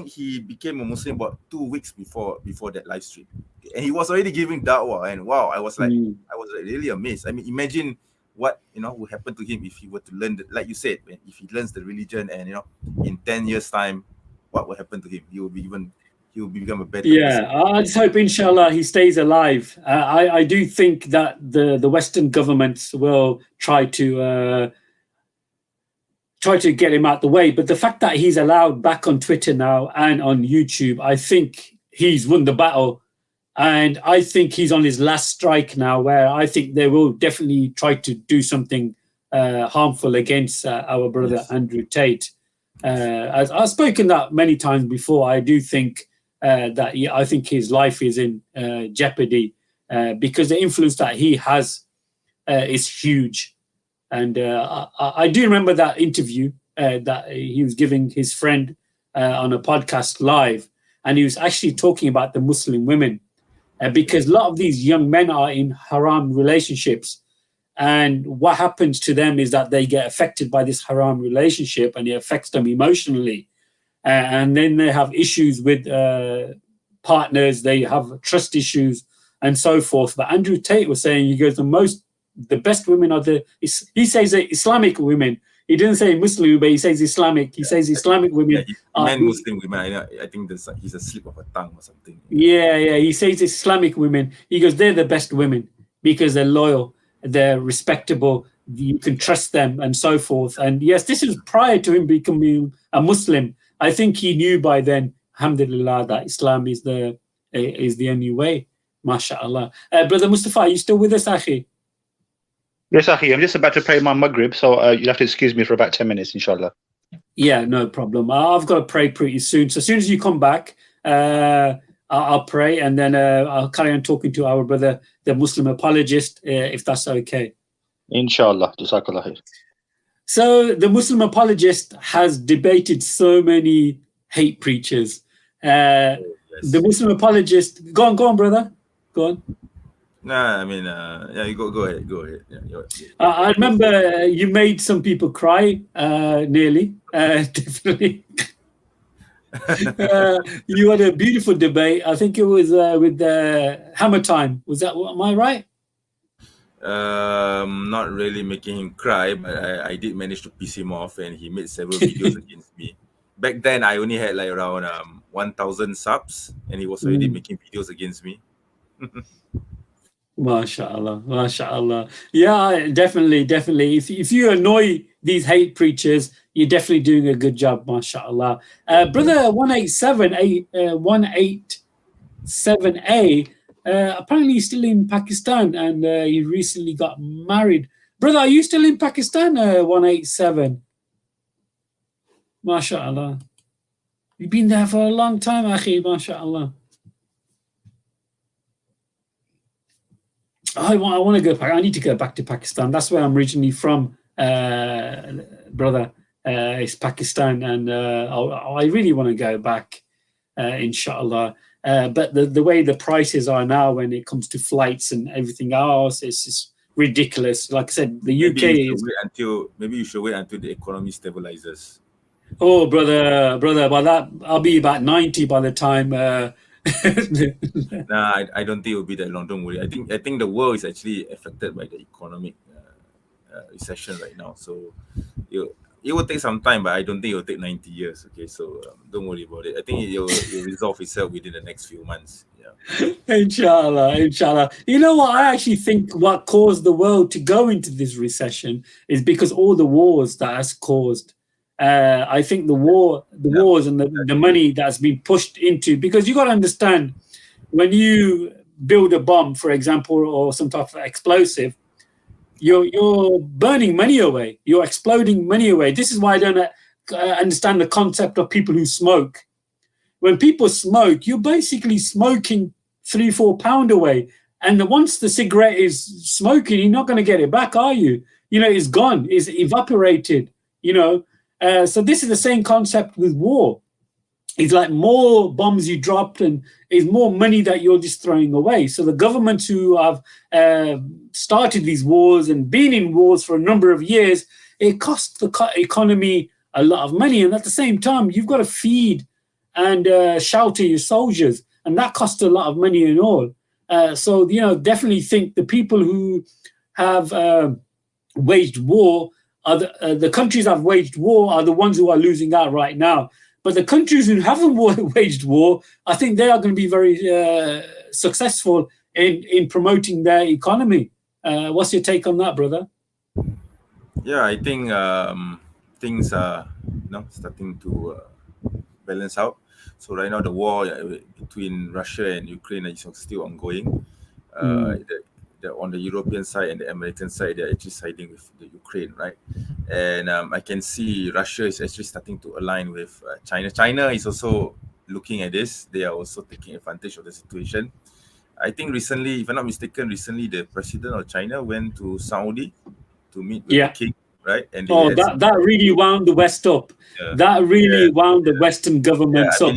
he became a Muslim about 2 weeks before that live stream. Okay? And he was already giving da'wah. And wow, I was really amazed. I mean, imagine what will happen to him if he were to learn, like you said, if he learns the religion, and in 10 years time, what will happen to him? He will become a better person. I just hope, inshallah, he stays alive. I do think that the Western governments will try to get him out the way. But the fact that he's allowed back on Twitter now and on YouTube, I think he's won the battle. And I think he's on his last strike now, where I think they will definitely try to do something harmful against our brother Andrew Tate. As I've spoken that many times before, I do think that I think his life is in jeopardy because the influence that he has is huge. And I do remember that interview that he was giving his friend on a podcast live, and he was actually talking about the Muslim women. Because a lot of these young men are in haram relationships, and what happens to them is that they get affected by this haram relationship, and it affects them emotionally, and then they have issues with partners, they have trust issues and so forth. But Andrew Tate was saying, he goes, the best women are he says Islamic women. He didn't say Muslim, but he says Islamic. He says Islamic women. Men Muslim women. I think he's a slip of a tongue or something. Yeah. He says Islamic women. He goes, they're the best women because they're loyal, they're respectable, you can trust them, and so forth. And yes, this is prior to him becoming a Muslim. I think he knew by then, alhamdulillah, that Islam is the only way. MashaAllah. Brother Mustafa, are you still with us, Akhi? Yes, Akhi, I'm just about to pray my Maghrib, so you'll have to excuse me for about 10 minutes, inshallah. Yeah, no problem. I've got to pray pretty soon. So as soon as you come back, I'll pray, and then I'll carry on talking to our brother, the Muslim apologist, if that's okay. Inshallah. Jazakallah khair. So the Muslim apologist has debated so many hate preachers. The Muslim apologist, go on, brother. Go on. Nah, I mean, you go ahead. Yeah, I remember you made some people cry, nearly, definitely. You had a beautiful debate. I think it was with Hammer Time. Was that? Am I right? Not really making him cry, but I did manage to piss him off, and he made several videos against me. Back then, I only had like around 1,000 subs, and he was already making videos against me. MashaAllah. Yeah, definitely. If you annoy these hate preachers, you're definitely doing a good job, MashaAllah. Brother 187A, apparently he's still in Pakistan, and he recently got married. Brother, are you still in Pakistan, 187? MashaAllah. You've been there for a long time, Akhi, MashaAllah. I want to go back. I need to go back to Pakistan. That's where I'm originally from, brother. It's Pakistan, and I really want to go back, inshallah. But the way the prices are now, when it comes to flights and everything else, it's just ridiculous. Like I said, the UK maybe you should wait until the economy stabilizes. Oh, brother, by that I'll be about 90 by the time. Nah, I don't think it will be that long. Don't worry. I think the world is actually affected by the economic recession right now. So it will take some time, but I don't think it will take 90 years. Okay, so don't worry about it. I think it will resolve itself within the next few months. Yeah. Inshallah. You know what? I actually think what caused the world to go into this recession is because all the wars that has caused. I think the wars and the money that's been pushed into, because you got to understand, when you build a bomb, for example, or some type of explosive, you're burning money away. You're exploding money away. This is why I don't understand the concept of people who smoke. When people smoke, you're basically smoking 3-4 pound away. And once the cigarette is smoking, you're not going to get it back, are you? It's gone. It's evaporated, So this is the same concept with war. It's like more bombs you dropped, and it's more money that you're just throwing away. So the governments who have started these wars and been in wars for a number of years, it costs the economy a lot of money. And at the same time, you've got to feed and shelter your soldiers, and that costs a lot of money and all. So definitely think the people who have waged war are the countries that have waged war are the ones who are losing out right now. But the countries who haven't waged war, I think they are going to be very successful in promoting their economy. What's your take on that, brother? Yeah, I think things are starting to balance out. So right now the war between Russia and Ukraine is still ongoing. On the European side and the American side, they're actually siding with the Ukraine, right? And I can see Russia is actually starting to align with China. China is also looking at this. They are also taking advantage of the situation. I think recently, if I'm not mistaken, the president of China went to Saudi to meet with the king, right? And that really wound the West up. Yeah. That really wound the Western governments up.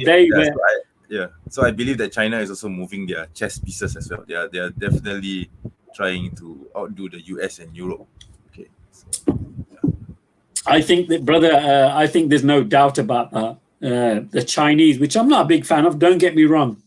So I believe that China is also moving their chess pieces as well. They are definitely trying to outdo the US and Europe. Okay. So, I think that, brother, I think there's no doubt about that. The Chinese, which I'm not a big fan of, don't get me wrong.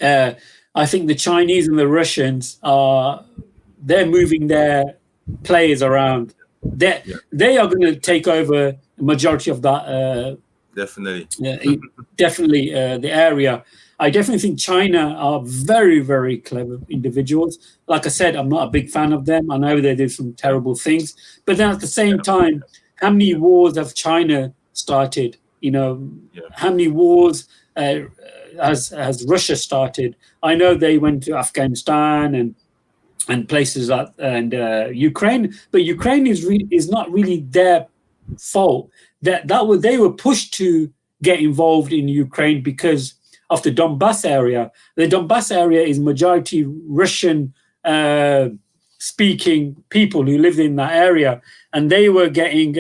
I think the Chinese and the Russians they're moving their players around. They are going to take over the majority of that. Definitely. The area. I definitely think China are very, very clever individuals. Like I said, I'm not a big fan of them. I know they do some terrible things. But then at the same time, how many wars have China started? How many wars has Russia started? I know they went to Afghanistan and places like Ukraine, but Ukraine is not really their fault. They were pushed to get involved in Ukraine because of the Donbass area. The Donbass area is majority Russian speaking people who live in that area, and they were getting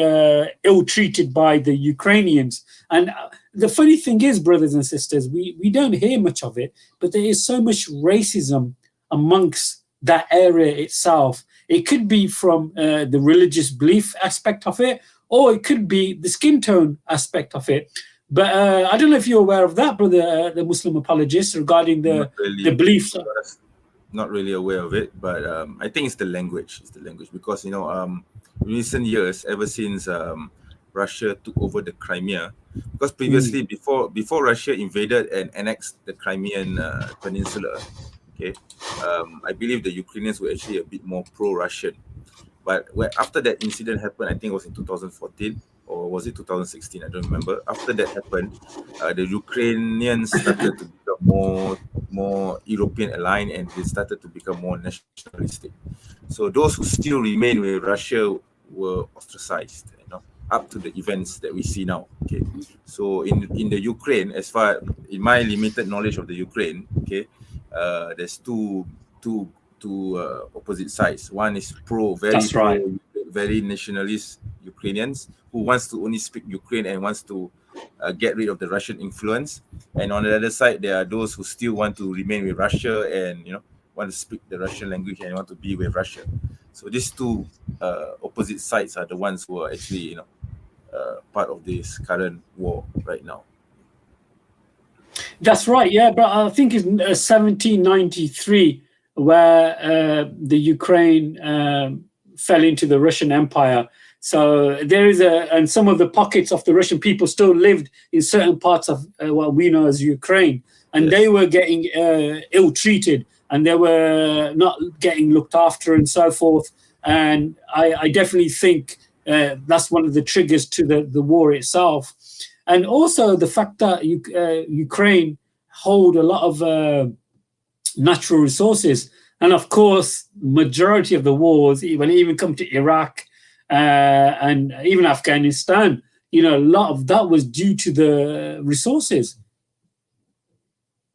ill-treated by the Ukrainians. And the funny thing is, brothers and sisters, we don't hear much of it, but there is so much racism amongst that area itself. It could be from the religious belief aspect of it, or it could be the skin tone aspect of it. But I don't know if you're aware of that, brother, the Muslim apologist, regarding the beliefs. Not really aware of it, but I think it's the language. Because in recent years, ever since Russia took over the Crimea, because previously before Russia invaded and annexed the Crimean peninsula, I believe the Ukrainians were actually a bit more pro-Russian. But after that incident happened, I think it was in 2014 or was it 2016? I don't remember. After that happened, the Ukrainians started to become more European aligned, and they started to become more nationalistic. So those who still remain with Russia were ostracized, up to the events that we see now. Okay, so in the Ukraine, as far in my limited knowledge of the Ukraine, there's two opposite sides. One is very nationalist Ukrainians who wants to only speak Ukraine and wants to get rid of the Russian influence. And on the other side, there are those who still want to remain with Russia and want to speak the Russian language and want to be with Russia. So these two opposite sides are the ones who are actually part of this current war right now. That's right, yeah. But I think it's 1793 where the Ukraine fell into the Russian Empire. So there is and some of the pockets of the Russian people still lived in certain parts of what we know as Ukraine, and they were getting ill-treated, and they were not getting looked after and so forth. And I definitely think that's one of the triggers to the war itself. And also the fact that Ukraine hold a lot of natural resources. And of course, majority of the wars, when it even come to Iraq and even Afghanistan, a lot of that was due to the resources.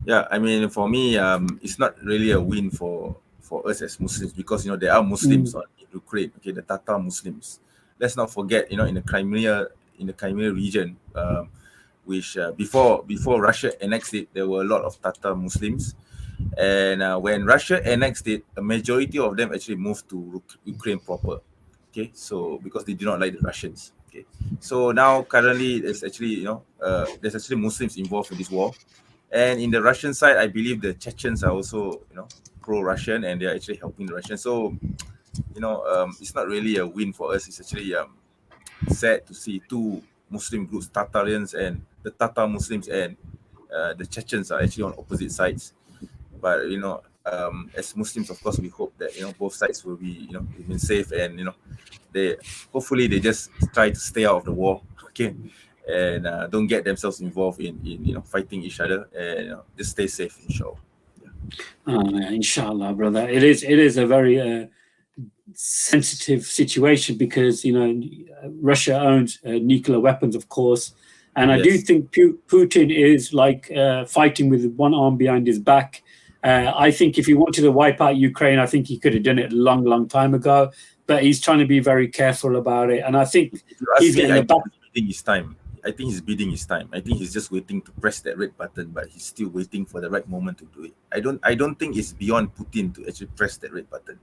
Yeah, I mean, for me, it's not really a win for us as Muslims, because there are Muslims in Ukraine, the Tatar Muslims. Let's not forget, in the Crimea region, which before Russia annexed it, there were a lot of Tatar Muslims. And when Russia annexed it, a majority of them actually moved to Ukraine proper. Okay, so because they do not like the Russians. Okay, so now currently there's actually Muslims involved in this war, and in the Russian side, I believe the Chechens are also pro-Russian, and they're actually helping the Russians. So it's not really a win for us. It's actually sad to see two Muslim groups, Tatarians and the Tatar Muslims and the Chechens are actually on opposite sides. But as Muslims, of course, we hope that both sides will be remain safe, and they hopefully they just try to stay out of the war, okay, and don't get themselves involved in fighting each other, and just stay safe, inshallah. Inshallah, brother. It is a very sensitive situation because Russia owns nuclear weapons, of course, and I do think Putin is like fighting with one arm behind his back. I think if he wanted to wipe out Ukraine, I think he could have done it a long time ago. But he's trying to be very careful about it, and I think he's getting biding his time. I think he's biding his time. I think he's just waiting to press that red button, but he's still waiting for the right moment to do it. I don't think it's beyond Putin to actually press that red button.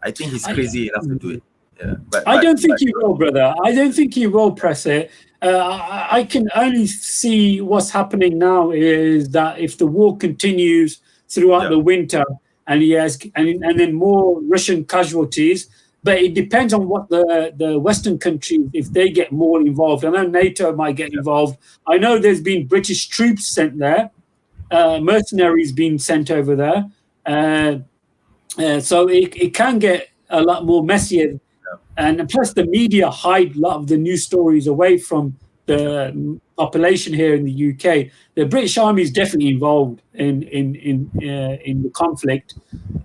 I think he's crazy enough to do it. Yeah, but I don't think he will, brother. I don't think he will press it. I can only see what's happening now is that if the war continues throughout the winter, and he has, and then more Russian casualties. But it depends on what the Western countries, if they get more involved. I know NATO might get involved. I know there's been British troops sent there, mercenaries being sent over there. So it can get a lot more messier. And plus the media hide a lot of the news stories away from the population here in the UK. The British Army is definitely involved in the conflict.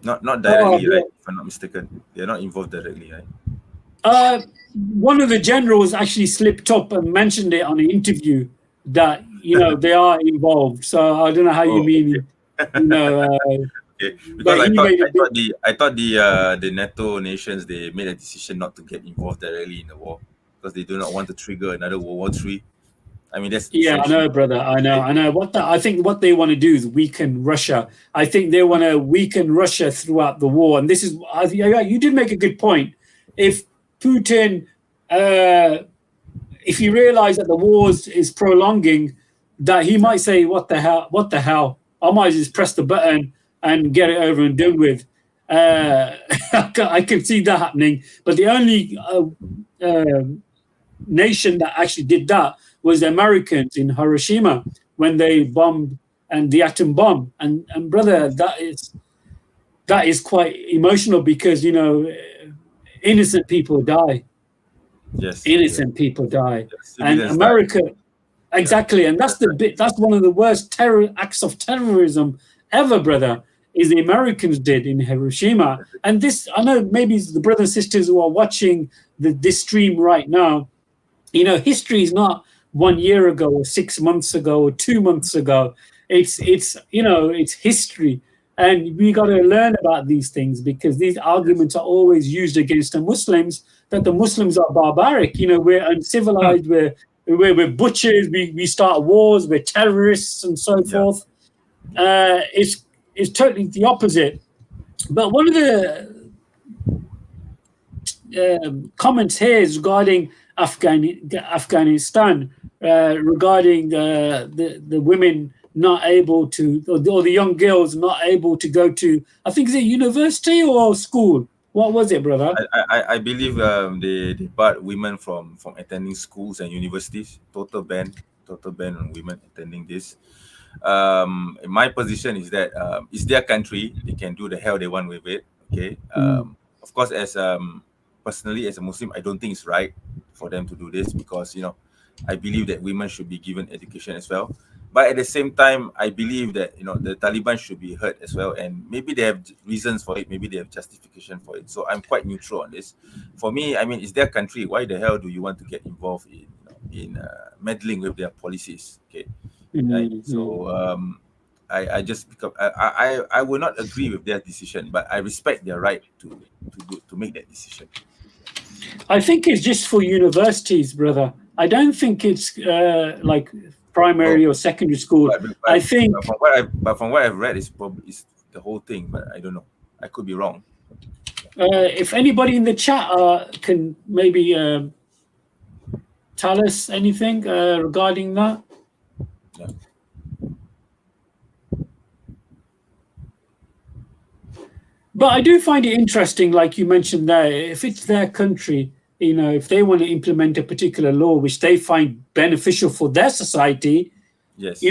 Not directly, right? If I'm not mistaken, they're not involved directly, right? One of the generals actually slipped up and mentioned it on an interview that they are involved. So I don't know how you mean. Okay. Because I thought the NATO nations, they made a decision not to get involved directly in the war because they do not want to trigger another World War III. I mean, that's I know, brother. I know. I think what they want to do is weaken Russia. I think they want to weaken Russia throughout the war. And this is, you did make a good point. If Putin, if he realized that the war is prolonging, that he might say, "What the hell? I might just press the button and get it over and done with." I can see that happening. But the only nation that actually did that was the Americans in Hiroshima when they bombed and the atom bomb. And brother, that is quite emotional because innocent people die. Yes, innocent people die, yes, and America, exactly. And that's that's one of the worst acts of terrorism ever, brother. Is the Americans did in Hiroshima. And this, I know maybe the brothers and sisters who are watching this stream right now, history is not 1 year ago or 6 months ago or 2 months ago. It's history. And we got to learn about these things because these arguments are always used against the Muslims, that the Muslims are barbaric. We're uncivilized, we're butchers, we start wars, we're terrorists and so forth. It's totally the opposite. But one of the comments here is regarding Afghanistan, regarding the women not able to, or the young girls not able to go to, I think, is it university or school? What was it, brother? I believe they barred women from attending schools and universities. Total ban on women attending this. My position is that it's their country. They can do the hell they want with it. Okay. Of course, as personally as a Muslim, I don't think it's right for them to do this because I believe that women should be given education as well. But at the same time, I believe that the Taliban should be heard as well, and maybe they have reasons for it, maybe they have justification for it. So I'm quite neutral on this. For me, I mean, it's their country. Why the hell do you want to get involved in meddling with their policies? Okay, right? So I just pick up. I will not agree with their decision, but I respect their right to make that decision. I think it's just for universities, brother. I don't think it's like primary or secondary school. But I think. But from what I've read, it's the whole thing. But I don't know. I could be wrong. If anybody in the chat can maybe tell us anything regarding that. But I do find it interesting, like you mentioned there, if it's their country, if they want to implement a particular law which they find beneficial for their society, Yes.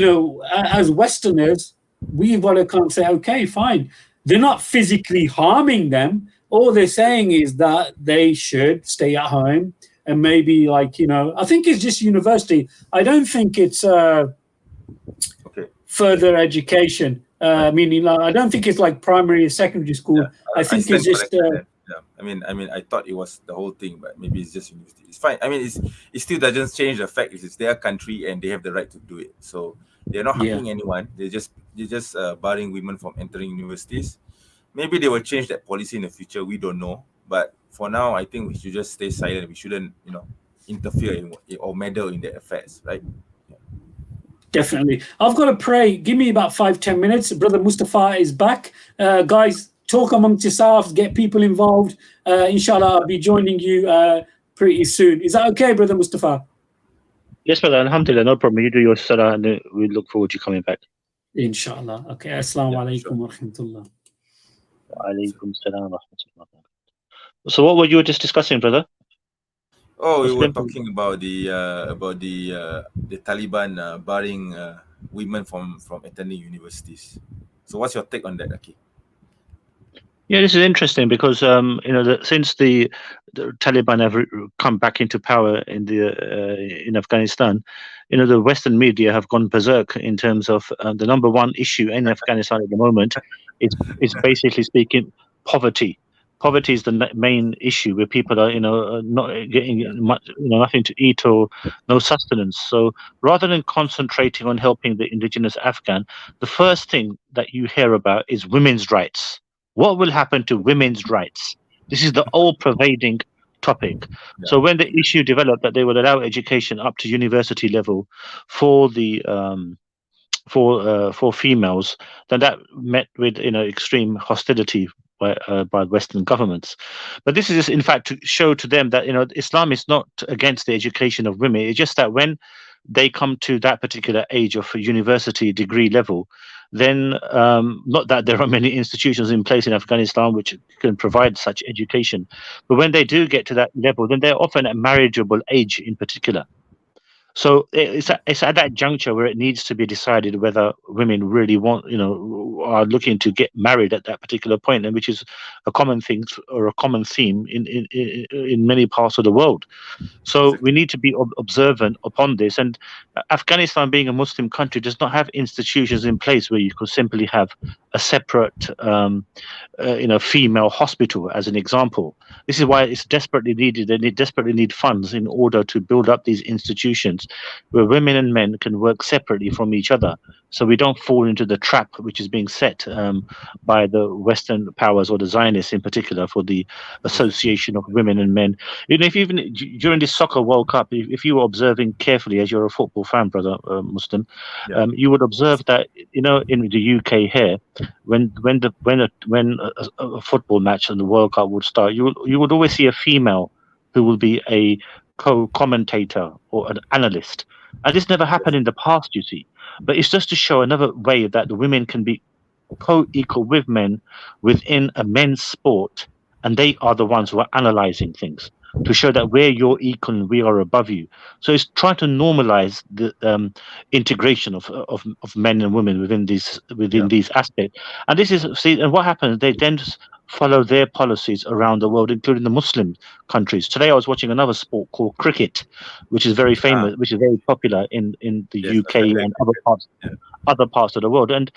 As Westerners, we've got to kind of say, okay, fine. They're not physically harming them. All they're saying is that they should stay at home and maybe I think it's just university. I don't think it's further education. Meaning, I don't think it's like primary or secondary school. I think it's just. I mean, I thought it was the whole thing, but maybe it's just university. It's fine. I mean, it still doesn't change the fact it's their country and they have the right to do it. So they're not harming anyone. They're just barring women from entering universities. Maybe they will change that policy in the future. We don't know. But for now, I think we should just stay silent. We shouldn't, interfere or meddle in their affairs, right? Definitely. I've got to pray. Give me about 5-10 minutes. Brother Mustafa is back. Guys, talk amongst yourselves, get people involved. Inshallah, I'll be joining you pretty soon. Is that okay, Brother Mustafa? Yes, brother. Alhamdulillah, no problem. You do your salah and we look forward to you coming back. Inshallah. Okay. Assalamu alaikum wa rahmatullah. Wa alaikum salam wa rahmatullah. So what were you just discussing, brother? Oh, we were talking about the Taliban barring women from attending universities. So, what's your take on that, Aki? Yeah, this is interesting because since the Taliban have come back into power in Afghanistan, the Western media have gone berserk in terms of the number one issue in Afghanistan at the moment is basically speaking poverty. Poverty is the main issue where people are, not getting much, nothing to eat or no sustenance. So rather than concentrating on helping the indigenous Afghan, the first thing that you hear about is women's rights. What will happen to women's rights? This is the all-pervading topic. Yeah. So when the issue developed that they would allow education up to university level for the for females, then that met with extreme hostility by Western governments. But this is in fact to show to them that Islam is not against the education of women. It's just that when they come to that particular age of a university degree level, then not that there are many institutions in place in Afghanistan which can provide such education, but when they do get to that level, then they're often at marriageable age in particular. So it's at that juncture where it needs to be decided whether women really are looking to get married at that particular point, and which is a common thing or a common theme in many parts of the world. So we need to be observant upon this. And Afghanistan, being a Muslim country, does not have institutions in place where you could simply have a separate, female hospital, as an example. This is why it's desperately needed. They desperately need funds in order to build up these institutions where women and men can work separately from each other, so we don't fall into the trap which is being set by the Western powers or the Zionists in particular for the association of women and men. Even during this soccer World Cup, if you were observing carefully, as you're a football fan, brother Muslim, you would observe that in the UK here, when a football match and the World Cup would start, you would always see a female who will be a co-commentator or an analyst. And this never happened in the past, you see. But it's just to show another way that the women can be co-equal with men within a men's sport, and they are the ones who are analyzing things to show that we're your equal and we are above you. So it's trying to normalize the integration of men and women within these aspects. And this is and what happens? They then just follow their policies around the world, including the Muslim countries. Today I was watching another sport called cricket, which is very famous, which is very popular in the UK and other parts of the world. And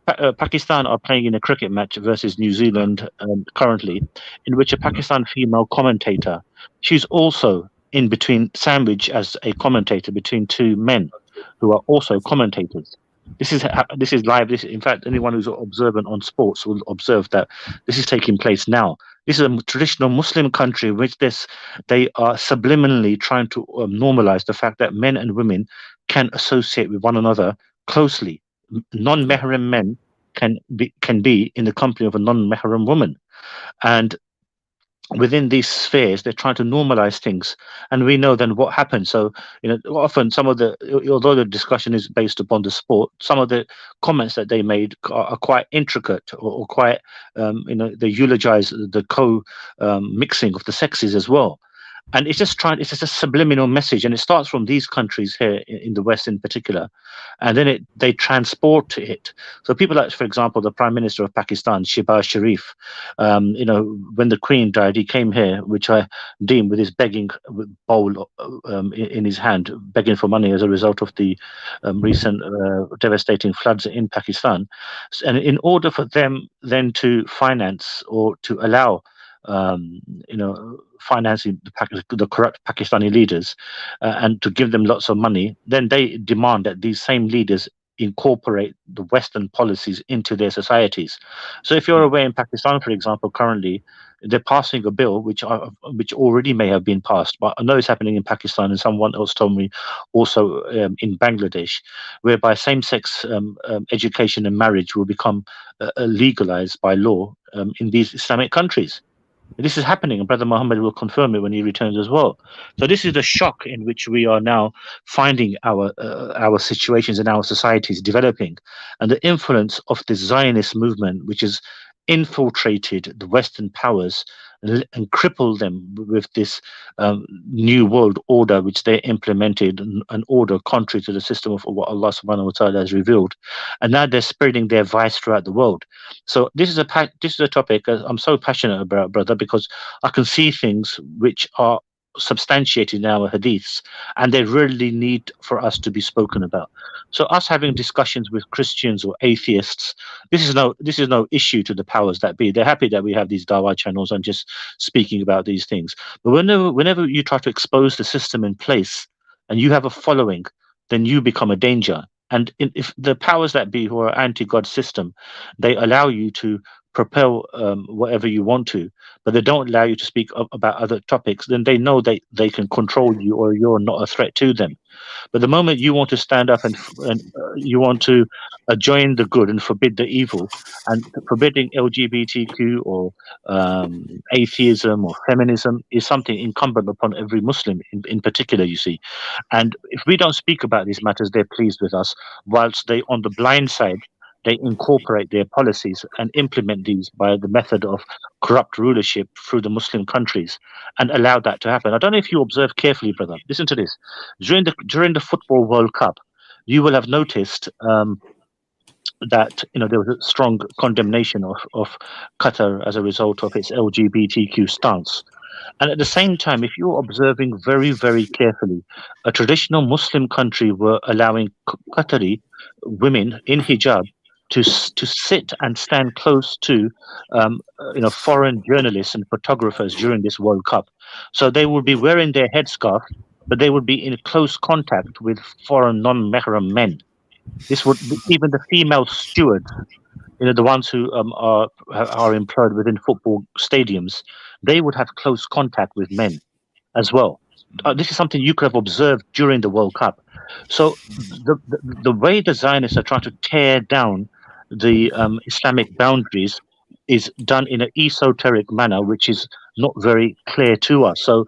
Pakistan are playing in a cricket match versus New Zealand currently, in which a Pakistan female commentator, she's also in between, sandwiched as a commentator between two men who are also commentators. This is live. In fact, anyone who's observant on sports will observe that this is taking place now. This is a traditional Muslim country in which they are subliminally trying to normalize the fact that men and women can associate with one another closely. Non-mahram men can be in the company of a non-mahram woman, and within these spheres, they're trying to normalize things, and we know then what happens. So, often some of the, although the discussion is based upon the sport, some of the comments that they made are quite intricate, or quite, they eulogize the mixing of the sexes as well. And it's just a subliminal message, and it starts from these countries here in the West in particular, and then they transport it. So people like, for example, the Prime Minister of Pakistan, Shehbaz Sharif, when the Queen died, he came here, which I deem, with his begging bowl in his hand, begging for money as a result of the recent devastating floods in Pakistan. And in order for them then to finance, or to allow, financing the corrupt Pakistani leaders, and to give them lots of money, then they demand that these same leaders incorporate the Western policies into their societies. So if you're aware, in Pakistan, for example, currently they're passing a bill which already may have been passed, but I know it's happening in Pakistan, and someone else told me also in Bangladesh, whereby same-sex education and marriage will become legalized by law in these Islamic countries. This is happening, and Brother Mohammed will confirm it when he returns as well. So this is the shock in which we are now finding our situations and our societies developing, and the influence of the Zionist movement, which has infiltrated the Western powers and crippled them with this new world order, which they implemented, an order contrary to the system of what Allah subhanahu wa ta'ala has revealed. And now they're spreading their vice throughout the world. So this is a topic I'm so passionate about, brother, because I can see things which are substantiated in our hadiths, and they really need for us to be spoken about. So us having discussions with Christians or atheists, this is no issue to the powers that be. They're happy that we have these dawah channels and just speaking about these things. But whenever you try to expose the system in place and you have a following, then you become a danger. And if the powers that be, who are anti-God system, they allow you to propel whatever you want to, but they don't allow you to speak about other topics, then they know they can control you, or you're not a threat to them. But the moment you want to stand up and you want to join the good and forbid the evil, and forbidding LGBTQ or atheism or feminism is something incumbent upon every Muslim in particular, you see. And if we don't speak about these matters, they're pleased with us, whilst they, on the blind side, they incorporate their policies and implement these by the method of corrupt rulership through the Muslim countries, and allow that to happen. I don't know if you observe carefully, brother. Listen to this. During the Football World Cup, you will have noticed that there was a strong condemnation of Qatar as a result of its LGBTQ stance. And at the same time, if you're observing very, very carefully, a traditional Muslim country were allowing Qatari women in hijab to sit and stand close to foreign journalists and photographers during this World Cup. So they would be wearing their headscarf, but they would be in close contact with foreign non-mahram men. This would even the female stewards, the ones who are employed within football stadiums, they would have close contact with men as well. This is something you could have observed during the World Cup. So the way the Zionists are trying to tear down the Islamic boundaries is done in an esoteric manner, which is not very clear to us. So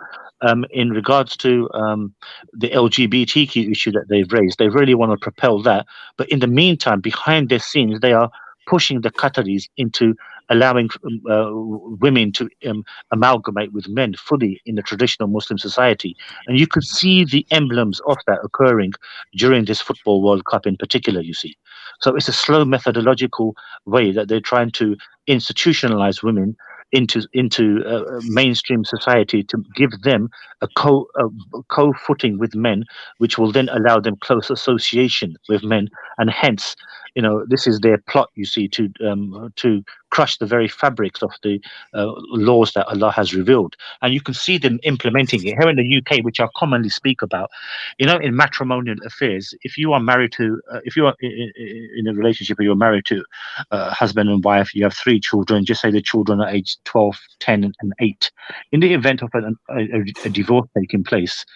in regards to the LGBTQ issue that they've raised, they really want to propel that. But in the meantime, behind the scenes, they are pushing the Qataris into allowing women to amalgamate with men fully in the traditional Muslim society. And you could see the emblems of that occurring during this Football World Cup in particular, you see. So it's a slow methodological way that they're trying to institutionalize women into mainstream society, to give them a co-footing with men, which will then allow them close association with men, and hence, this is their plot, you see, to crush the very fabrics of the laws that Allah has revealed. And you can see them implementing it here in the UK, which I commonly speak about. In matrimonial affairs, if you are married to, if you are in a relationship or you're married to husband and wife, you have 3 children, just say the children are aged 12, 10, and 8. In the event of a divorce taking place,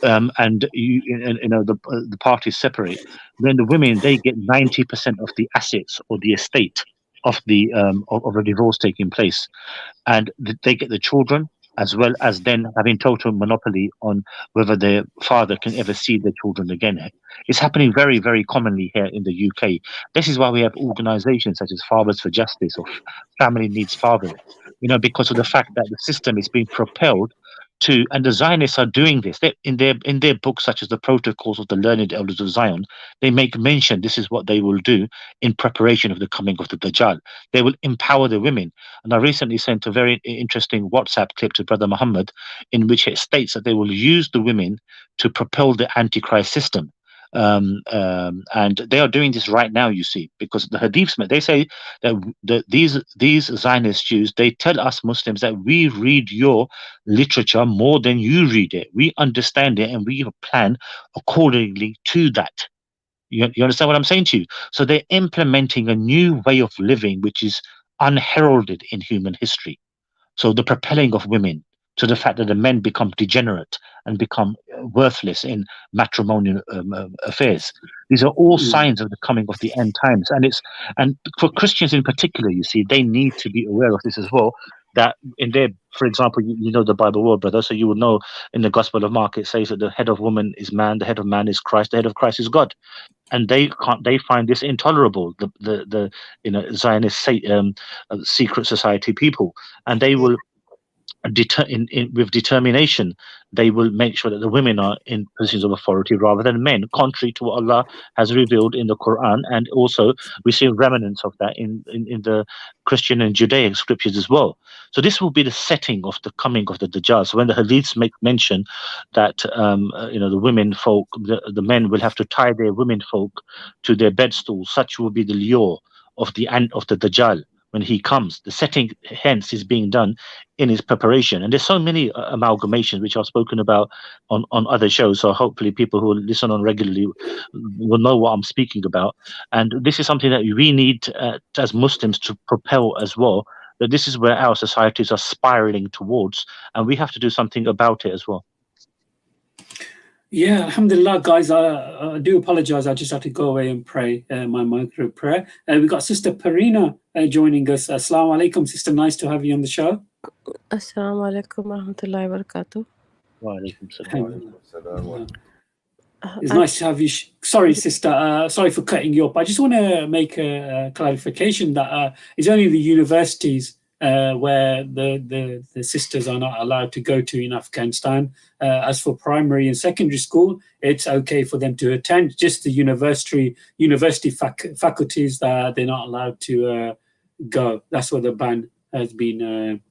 and the parties separate, then the women, they get 90% of the assets or the estate of the of a divorce taking place, and they get the children, as well as then having total monopoly on whether their father can ever see their children again. It's happening very, very commonly here in the UK. This is why we have organizations such as Fathers for Justice or Family Needs Fathers, because of the fact that the system is being propelled to, and the Zionists are doing this. In their books, such as the Protocols of the Learned Elders of Zion, they make mention this is what they will do in preparation of the coming of the Dajjal. They will empower the women. And I recently sent a very interesting WhatsApp clip to Brother Mohammed, in which it states that they will use the women to propel the Antichrist system. And they are doing this right now, you see, because the Hadiths, they say that these Zionist Jews, they tell us Muslims that we read your literature more than you read it. We understand it and we plan accordingly to that. You understand what I'm saying to you? So they're implementing a new way of living, which is unheralded in human history. So the propelling of women to the fact that the men become degenerate and become worthless in matrimonial affairs. These are all signs of the coming of the end times. And for Christians in particular, you see, they need to be aware of this as well. That in their, for example, you know the Bible well, brother, so you will know in the Gospel of Mark it says that the head of woman is man, the head of man is Christ, the head of Christ is God. And they find this intolerable, the Zionist secret society people, and they will with determination, they will make sure that the women are in positions of authority rather than men, contrary to what Allah has revealed in the Quran. And also we see remnants of that in the Christian and Judaic scriptures as well. So this will be the setting of the coming of the Dajjal. So when the hadiths make mention that the women folk, the men will have to tie their women folk to their bedstools, such will be the lure of the Dajjal when he comes. The setting hence is being done in his preparation, and there's so many amalgamations which are spoken about on other shows, so hopefully people who listen on regularly will know what I'm speaking about. And this is something that we need as Muslims to propel as well, that this is where our societies are spiraling towards, and we have to do something about it as well. Yeah, alhamdulillah, guys. I do apologize. I just had to go away and pray my Maghrib prayer. We've got Sister Parina joining us. Assalamu alaikum, Sister. Nice to have you on the show. Assalamu alaikum warahmatullahi wabarakatuh. Wa alaikum salam. It's nice to have you. Sorry, Sister. Sorry for cutting you up. I just want to make a clarification that it's only the universities where the sisters are not allowed to go to in Afghanistan. As for primary and secondary school, it's okay for them to attend. Just the university faculties that they're not allowed to go. That's where the ban has been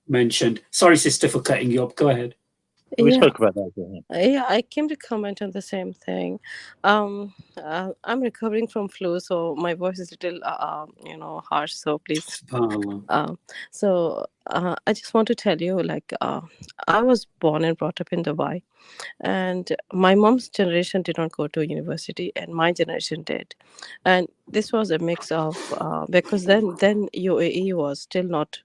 mentioned. Sorry, Sister, for cutting you up. Go ahead. We spoke about that. Yeah, I came to comment on the same thing. I'm recovering from flu, so my voice is a little, harsh. So please. So I just want to tell you, I was born and brought up in Dubai, and my mom's generation did not go to university, and my generation did, and this was a mix of because then UAE was still not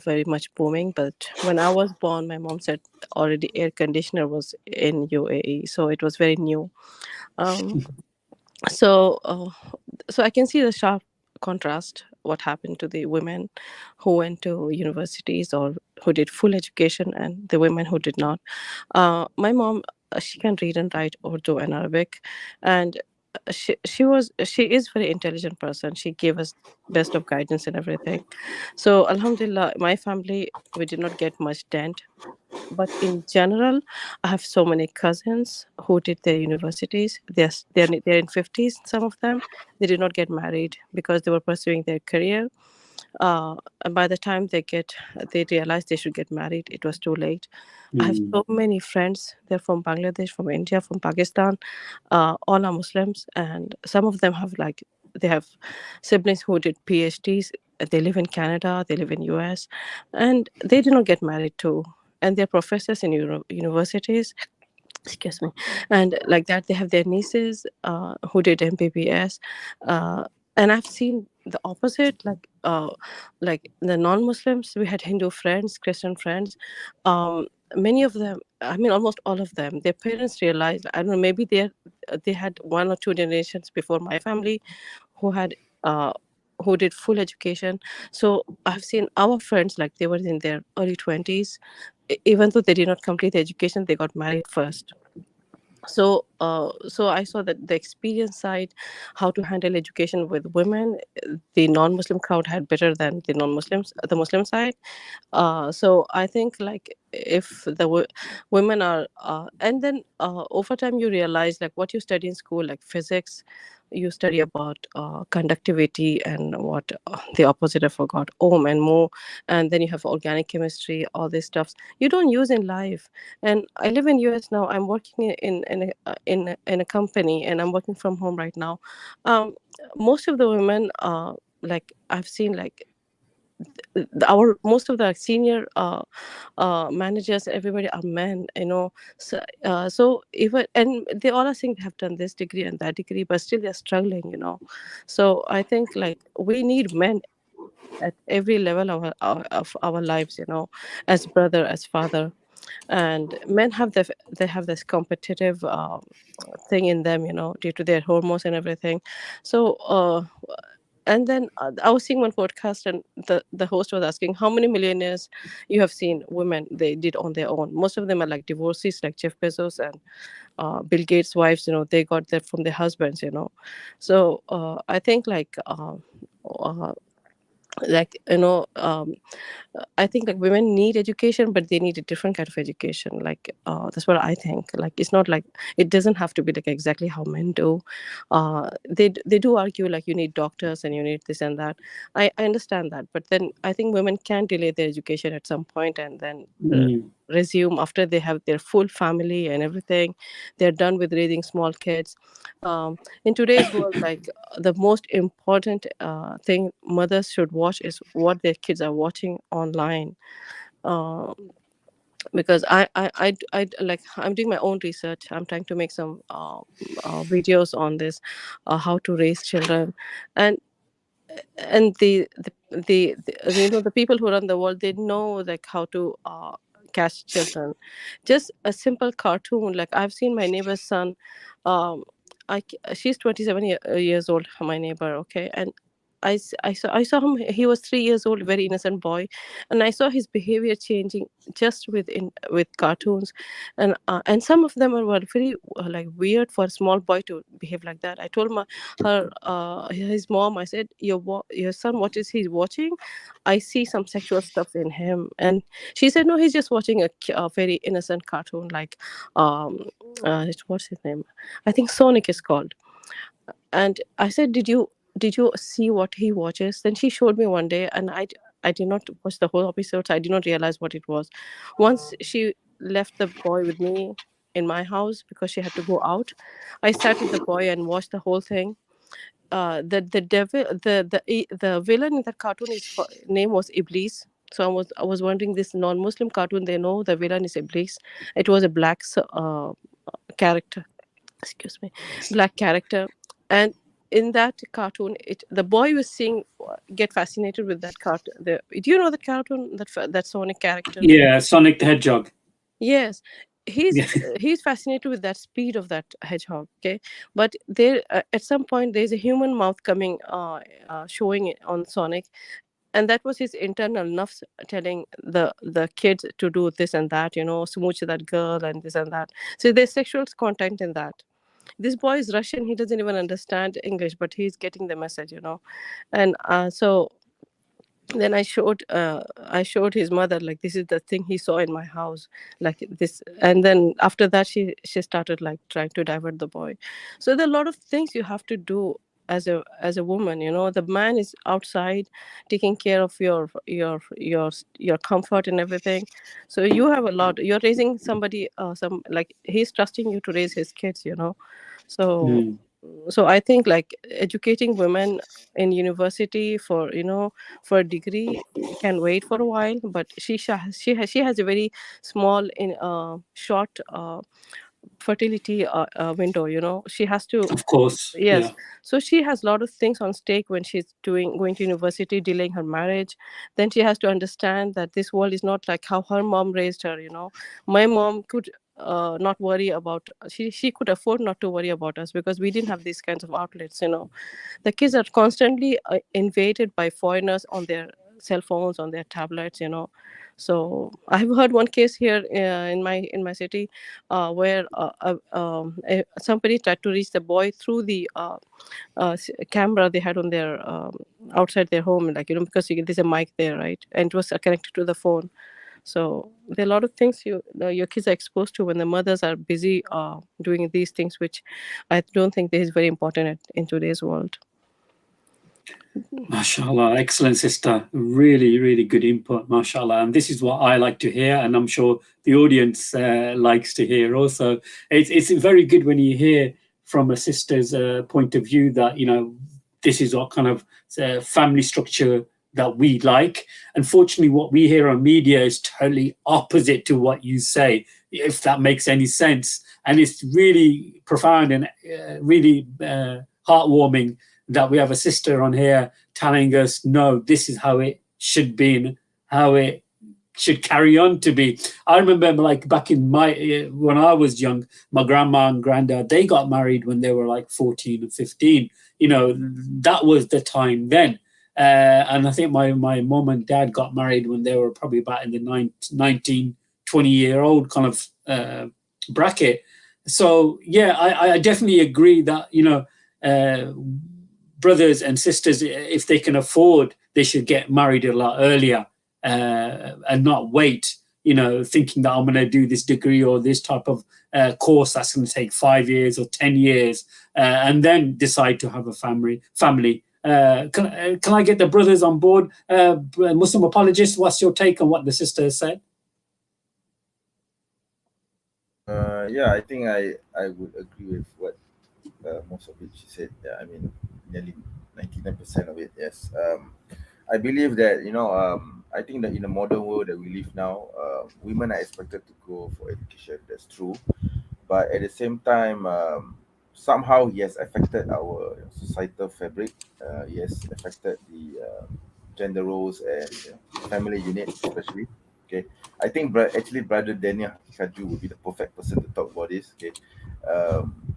very much booming, but when I was born, my mom said already air conditioner was in UAE, so it was very new. So I can see the sharp contrast what happened to the women who went to universities or who did full education and the women who did not. My mom, she can read and write Urdu and Arabic, and she is very intelligent person. She gave us best of guidance and everything. So alhamdulillah, my family, we did not get much dent, but in general I have so many cousins who did their universities. They're in 50s. Some of them, they did not get married because they were pursuing their career, and by the time they realized they should get married, it was too late. I have so many friends. They're from Bangladesh, from India, from Pakistan. All are Muslims, and some of them they have siblings who did PhDs. They live in Canada, they live in US, and they did not get married too. And they're professors in universities. Excuse me. And like that, they have their nieces who did MBBS. And I've seen the opposite, like the non-Muslims. We had Hindu friends, Christian friends. Many of them, almost all of them, their parents realized, I don't know, maybe they had one or two generations before my family who who did full education. So I've seen our friends, like they were in their early 20s. Even though they did not complete the education, they got married first. So I saw that the experience side, how to handle education with women, the non-Muslim crowd had better than the Muslim side. So I think like if the women are and then over time you realize like what you study in school, like physics, you study about conductivity and what the opposite, I forgot, ohm and mho, and then you have organic chemistry, all these stuffs you don't use in life. And I live in US now. I'm working in a company, and I'm working from home right now. Most of the women, like I've seen, like our most of the senior managers, everybody are men, you know. So even, and they all are saying they have done this degree and that degree, but still they're struggling, you know. So I think like we need men at every level of our lives, you know, as brother, as father. And men have they have this competitive thing in them, you know, due to their hormones and everything. So and then I was seeing one podcast, and the host was asking how many millionaires you have seen women they did on their own. Most of them are like divorcees, like Jeff Bezos and Bill Gates' wives. You know, they got that from their husbands. You know, so I think like you know I think like women need education, but they need a different kind of education. Like that's what I think. Like it's not like it doesn't have to be like exactly how men do. They do argue like you need doctors and you need this and that. I understand that, but then I think women can delay their education at some point and then resume after they have their full family and everything. They're done with raising small kids. In today's world, like the most important thing mothers should watch is what their kids are watching online. Because I like I'm doing my own research. I'm trying to make some videos on this, how to raise children. And the you know, the people who run the world, they know like how to catch children. Just a simple cartoon, like I've seen my neighbor's son. um she's 27 years old, my neighbor, okay. And I saw him. He was 3 years old, very innocent boy, and I saw his behavior changing just with cartoons. And some of them were very like weird for a small boy to behave like that. I told his mom, I said, your son, what is he watching? I see some sexual stuff in him. And she said, no, he's just watching a very innocent cartoon, like what's his name? I think Sonic is called. And I said, did you see what he watches? Then she showed me one day, and I did not watch the whole episode, so I did not realize what it was. Once she left the boy with me in my house because she had to go out, I sat with the boy and watched the whole thing. The devil, the villain in that cartoon, name was Iblis. So I was wondering, this non-Muslim cartoon, they know the villain is Iblis. It was a black character, excuse me, black character. And in that cartoon, the boy was seeing, get fascinated with that cartoon. Do you know the cartoon, that Sonic character? Yeah, Sonic the Hedgehog. Yes, he's fascinated with that speed of that hedgehog. Okay, but there at some point there's a human mouth coming, showing it on Sonic, and that was his internal nafs telling the kid to do this and that, you know, smooch that girl and this and that. So there's sexual content in that. This boy is Russian. He doesn't even understand English, but he's getting the message, you know. And so then I showed his mother, like, this is the thing he saw in my house, like this. And then after that, she started like trying to divert the boy. So there are a lot of things you have to do as a woman, you know. The man is outside taking care of your comfort and everything. So you have a lot. You're raising somebody, some, like, he's trusting you to raise his kids, you know. So I think like educating women in university for, you know, for a degree can wait for a while, but she has a very small in short fertility window, you know. She has to, Of course. yes. Yeah. So she has a lot of things on stake when she's going to university, delaying her marriage. Then she has to understand that this world is not like how her mom raised her, you know. My mom could not worry about, she could afford not to worry about us, because we didn't have these kinds of outlets. The kids are constantly invaded by foreigners on their cell phones, on their tablets. So I've heard one case here in my city, where somebody tried to reach the boy through the camera they had on their outside their home, because there's a mic there, right, and it was connected to the phone. So there are a lot of things your kids are exposed to when the mothers are busy doing these things, which I don't think is very important in today's world. MashaAllah, excellent, sister. Really, really good input, MashaAllah. And this is what I like to hear, and I'm sure the audience likes to hear also. It's very good when you hear from a sister's point of view that, this is what kind of family structure that we like. Unfortunately, what we hear on media is totally opposite to what you say, if that makes any sense. And it's really profound and really heartwarming that we have a sister on here telling us, no, this is how it should be and how it should carry on to be. I remember back in when I was young, my grandma and granddad, they got married when they were 14 and 15. That was the time then. And I think my mom and dad got married when they were probably about in the 19, 20-year-old kind of bracket. So, yeah, I definitely agree that, brothers and sisters, if they can afford, they should get married a lot earlier and not wait, thinking that I'm going to do this degree or this type of course that's going to take 5 years or 10 years and then decide to have a family. Can I get the brothers on board? Muslim apologists, what's your take on what the sister has said? Yeah, I think I would agree with what most of it she said. Yeah, I mean, nearly 99% of it, yes. I believe that, I think that in the modern world that we live now, women are expected to go for education. That's true. But at the same time, somehow he has affected our societal fabric. He has affected the gender roles and family unit, especially. Okay, I think actually Brother Daniel Kaju would be the perfect person to talk about this. Okay,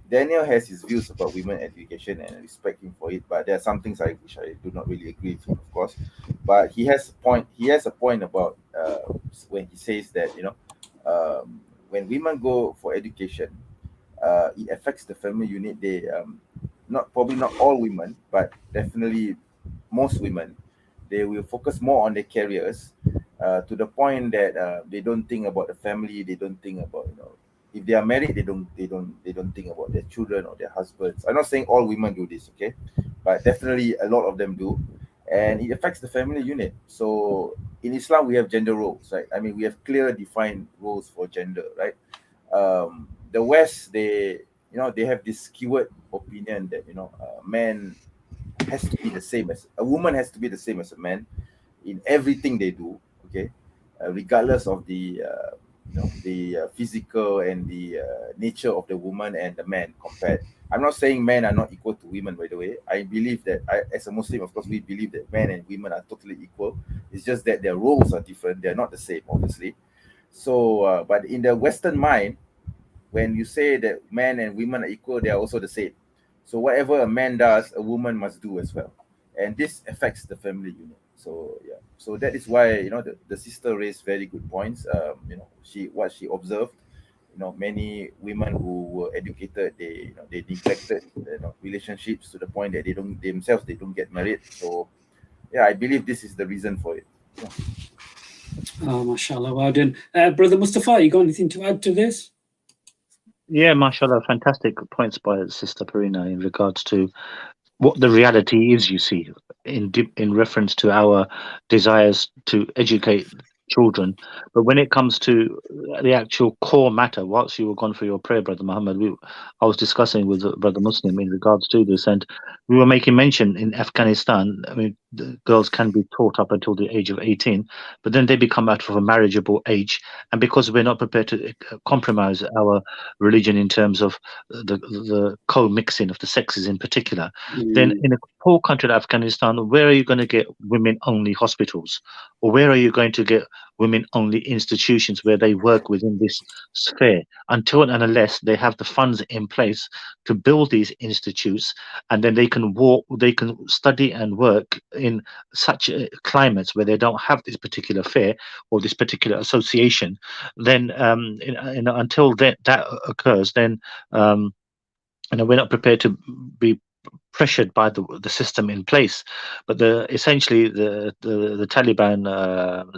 Daniel has his views about women education, and I respect him for it. But there are some things which I do not really agree with him, of course. But he has a point. He has a point about when he says that when women go for education, it affects the family unit. They probably not all women, but definitely most women, they will focus more on their careers to the point that they don't think about the family. They don't think about if they are married, they don't think about their children or their husbands. I'm not saying all women do this, okay, but definitely a lot of them do, and it affects the family unit. So in Islam, we have gender roles, right? I mean, we have clear defined roles for gender, right? The West, they have this keyword opinion that man has to be the same as a woman, has to be the same as a man in everything they do, okay, regardless of the physical and the nature of the woman and the man compared. I'm not saying men are not equal to women, by the way. I believe that as a Muslim, of course, we believe that men and women are totally equal. It's just that their roles are different. They're not the same, obviously. So, but in the Western mind, when you say that men and women are equal, they are also the same. So whatever a man does, a woman must do as well. And this affects the family unit. So yeah, so that is why the sister raised very good points. What she observed, many women who were educated, they neglected relationships to the point that they don't get married. So yeah, I believe this is the reason for it. Yeah. Oh, mashallah, well done. Brother Mustafa, you got anything to add to this? Yeah, mashallah, fantastic points by Sister Perina in regards to what the reality is, you see, in reference to our desires to educate children. But when it comes to the actual core matter, whilst you were gone for your prayer, Brother Mohammed, I was discussing with Brother Muslim in regards to this, and we were making mention in Afghanistan, I mean, the girls can be taught up until the age of 18, but then they become out of a marriageable age. And because we're not prepared to compromise our religion in terms of the co-mixing of the sexes in particular, then in a poor country like Afghanistan, where are you going to get women-only hospitals? Or where are you going to get women-only institutions where they work within this sphere, until and unless they have the funds in place to build these institutes, and then they can study and work in such climates where they don't have this particular fair or this particular association. Then until that occurs, then we're not prepared to be pressured by the system in place. But essentially the Taliban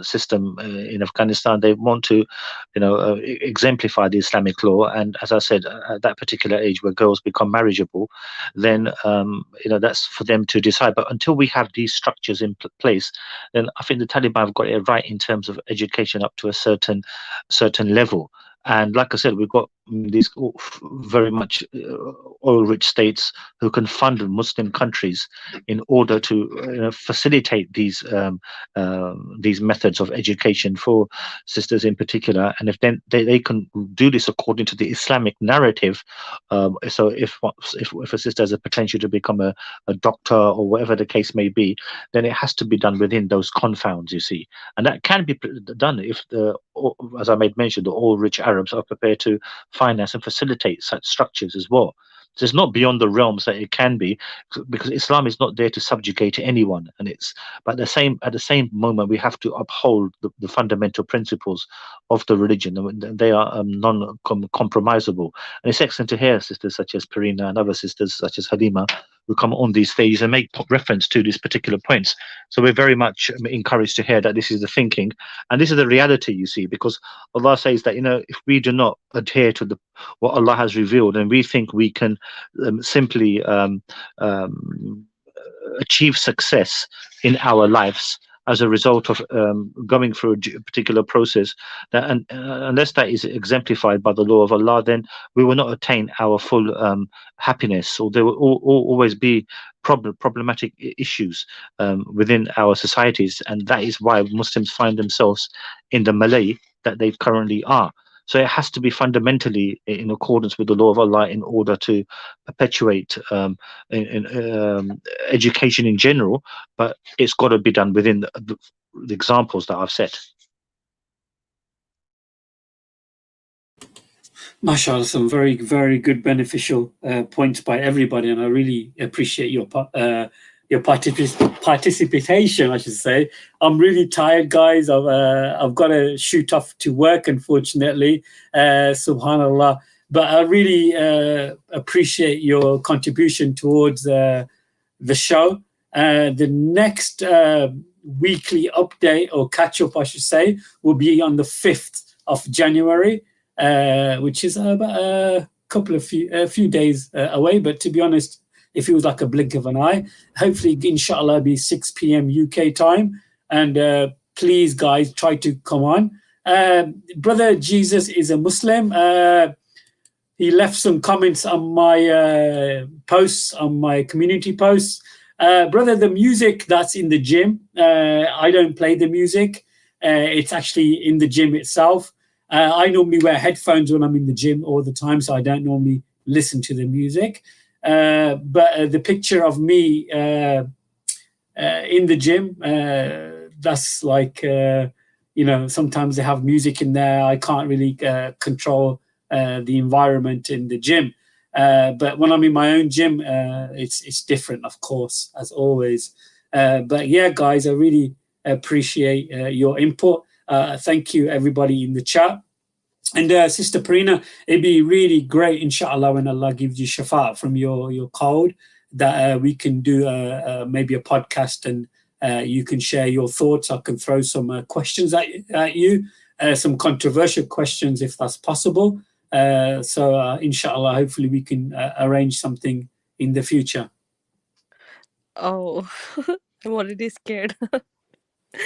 system in Afghanistan, they want to exemplify the Islamic law, and as I said, at that particular age where girls become marriageable, then that's for them to decide. But until we have these structures in place, then I think the Taliban have got it right in terms of education up to a certain level. And like I said, we've got these very much oil-rich states who can fund Muslim countries in order to facilitate these methods of education for sisters in particular. And if then they can do this according to the Islamic narrative, so if a sister has a potential to become a doctor or whatever the case may be, then it has to be done within those confounds, you see. And that can be done if as I made mention, the oil-rich Arabs are prepared to finance and facilitate such structures as well. So it's not beyond the realms that it can be, because Islam is not there to subjugate anyone, but at the same moment we have to uphold the fundamental principles of the religion, and they are non-compromisable. And it's excellent to hear sisters such as Perina and other sisters such as Halima who come on these stages and make reference to these particular points. So we're very much encouraged to hear that this is the thinking and this is the reality, you see, because Allah says that if we do not adhere to what Allah has revealed, and we think we can simply achieve success in our lives as a result of going through a particular process, and unless that is exemplified by the law of Allah, then we will not attain our full happiness, or there will always be problematic issues within our societies. And that is why Muslims find themselves in the melee that they currently are. So it has to be fundamentally in accordance with the law of Allah in order to perpetuate education in general, but it's got to be done within the examples that I've set. MashaAllah, some very, very good beneficial points by everybody, and I really appreciate your participation, I should say. I'm really tired, guys. I've got to shoot off to work, unfortunately. Subhanallah. But I really appreciate your contribution towards the show. The next weekly update or catch up, I should say, will be on the 5th of January, which is about a few days away. But to be honest, it feels like a blink of an eye. Hopefully, inshallah, be 6 p.m. UK time. And please, guys, try to come on. Brother Jesus is a Muslim. He left some comments on my posts, on my community posts. Brother, the music that's in the gym, I don't play the music. It's actually in the gym itself. I normally wear headphones when I'm in the gym all the time, so I don't normally listen to the music. But the picture of me in the gym, that's like, sometimes they have music in there. I can't really control the environment in the gym. But when I'm in my own gym, it's different, of course, as always. But yeah, guys, I really appreciate your input. Thank you, everybody in the chat. And Sister Perina, it'd be really great, inshallah, when Allah gives you shafaat from your code, that we can do maybe a podcast, and you can share your thoughts. I can throw some questions at you, some controversial questions if that's possible. So inshallah, hopefully we can arrange something in the future. Oh, I'm already scared.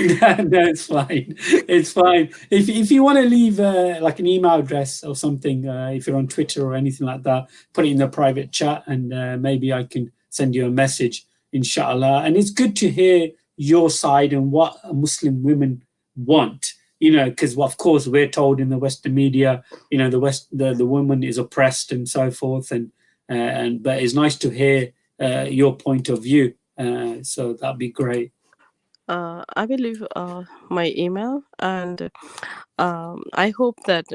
No, it's fine. It's fine. If you want to leave like an email address or something, if you're on Twitter or anything like that, put it in the private chat, and maybe I can send you a message, inshallah. And it's good to hear your side and what Muslim women want, because of course we're told in the Western media, the woman is oppressed and so forth, and but it's nice to hear your point of view. So that'd be great. I will leave my email, and I hope that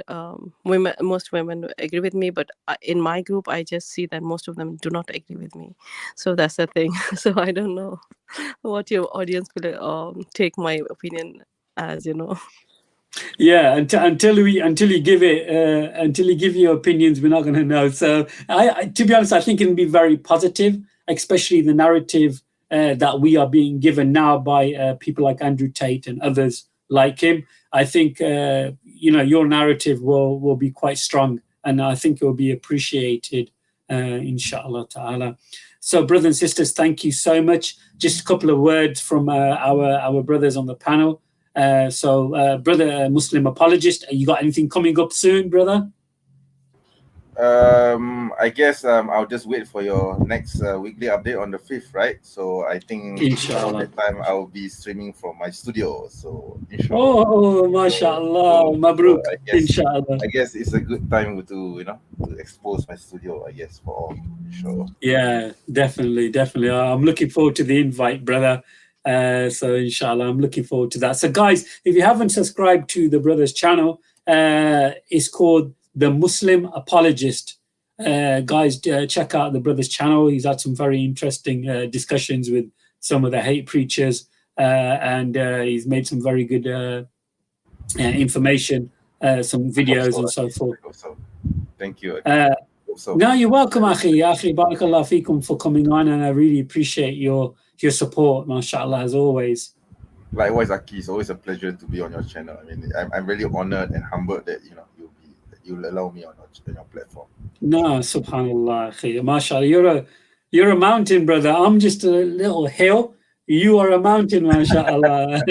most women agree with me. But in my group, I just see that most of them do not agree with me. So that's the thing. So I don't know what your audience will take my opinion as. Yeah, until you give your opinions, we're not going to know. So to be honest, I think it'll be very positive, especially the narrative that we are being given now by people like Andrew Tate and others like him. I think your narrative will be quite strong, and I think it will be appreciated, inshallah ta'ala. So, brothers and sisters, thank you so much. Just a couple of words from our brothers on the panel. Brother Muslim apologist, you got anything coming up soon, brother? I guess I'll just wait for your next weekly update on the 5th, right? So I think around that time I'll be streaming from my studio. So inshallah. Oh, mashallah, mabruk. Inshallah. I guess it's a good time to expose my studio, I guess, for all. Inshallah. Yeah, definitely. I'm looking forward to the invite, brother. So inshallah, I'm looking forward to that. So guys, if you haven't subscribed to the brother's channel, it's called The Muslim Apologist. Guys, check out the brother's channel. He's had some very interesting discussions with some of the hate preachers, and he's made some very good information, some videos and so forth. Thank you. No, you're welcome, Akhi. Barakallah feekum for coming on, and I really appreciate your support, mashallah, as always. Likewise, Aki, it's always a pleasure to be on your channel. I mean, I'm really honored and humbled that you'll allow me on your platform. No, subhanallah, Akhi. Mashallah, you're a mountain, brother. I'm just a little hill. You are a mountain, mashallah.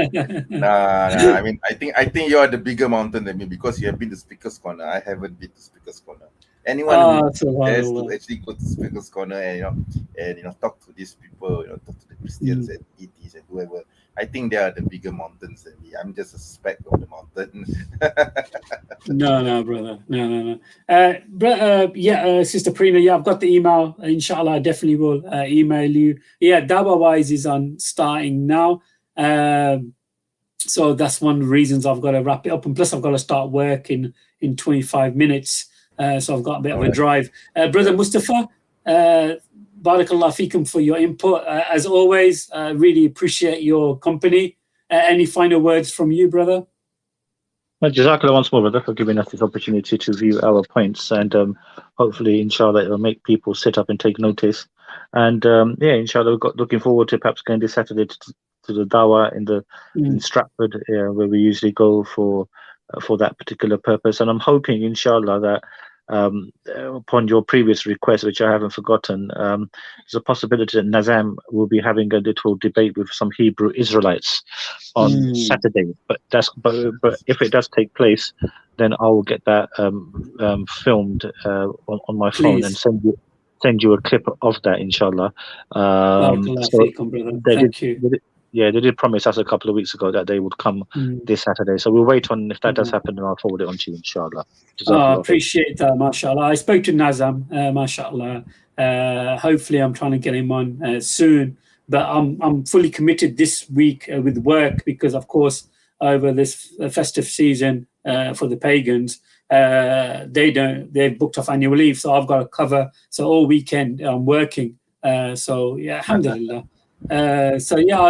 Nah. I mean, I think you are the bigger mountain than me because you have been to Speaker's Corner. I haven't been to Speaker's Corner. Anyone who has to actually go to Speaker's Corner and talk to these people, talk to the Christians and atheists and whoever. I think they are the bigger mountains than me. I'm just a speck of the mountain. No, brother. No. Sister Prina, I've got the email. Inshallah, I definitely will email you. Yeah, Dawa Wise is on starting now. So that's one of the reasons I've got to wrap it up. And plus, I've got to start work in 25 minutes. So I've got a bit of a drive. Brother Mustafa, Barakallah feekum for your input. As always, really appreciate your company. Any final words from you, brother? Well, Jazakallah once more, brother, for giving us this opportunity to view our points, and hopefully, inshallah, it will make people sit up and take notice. And inshallah, we're looking forward to perhaps going this Saturday to the Dawah in Stratford, where we usually go for that particular purpose. And I'm hoping, inshallah, that upon your previous request, which I haven't forgotten, there's a possibility that Nazam will be having a little debate with some Hebrew Israelites on Saturday. But if it does take place, then I will get that filmed on my phone and send you a clip of that, inshallah. They did promise us a couple of weeks ago that they would come this Saturday. So we'll wait on if that does happen, and I'll forward it on to you, inshallah. Appreciate that, mashallah. I spoke to Nazam, mashallah. Hopefully, I'm trying to get him on soon. But I'm fully committed this week with work because, of course, over this festive season for the pagans, they've booked off annual leave, so I've got to cover. So all weekend I'm working. Alhamdulillah. I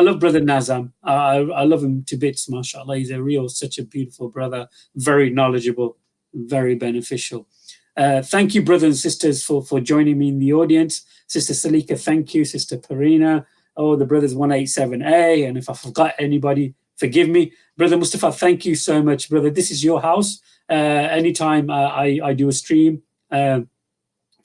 love brother Nazam. I love him to bits, mashallah. He's such a beautiful brother, very knowledgeable, very beneficial. Thank you, brothers and sisters, for joining me in the audience. Sister Salika, thank you. Sister Parina, the brothers 187A, and if I forgot anybody, forgive me. Brother Mustafa, thank you so much, brother. This is your house. Anytime I do a stream,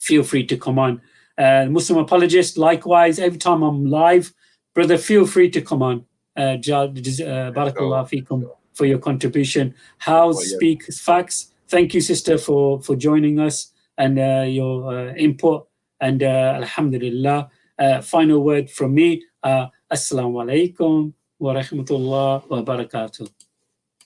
feel free to come on. Muslim apologist, likewise, every time I'm live, brother, feel free to come on. Barakallah feekum for your contribution. House speaks facts. Thank you, sister, for joining us and your input. And alhamdulillah, final word from me. Assalamu alaikum wa rahmatullah wa barakatuh.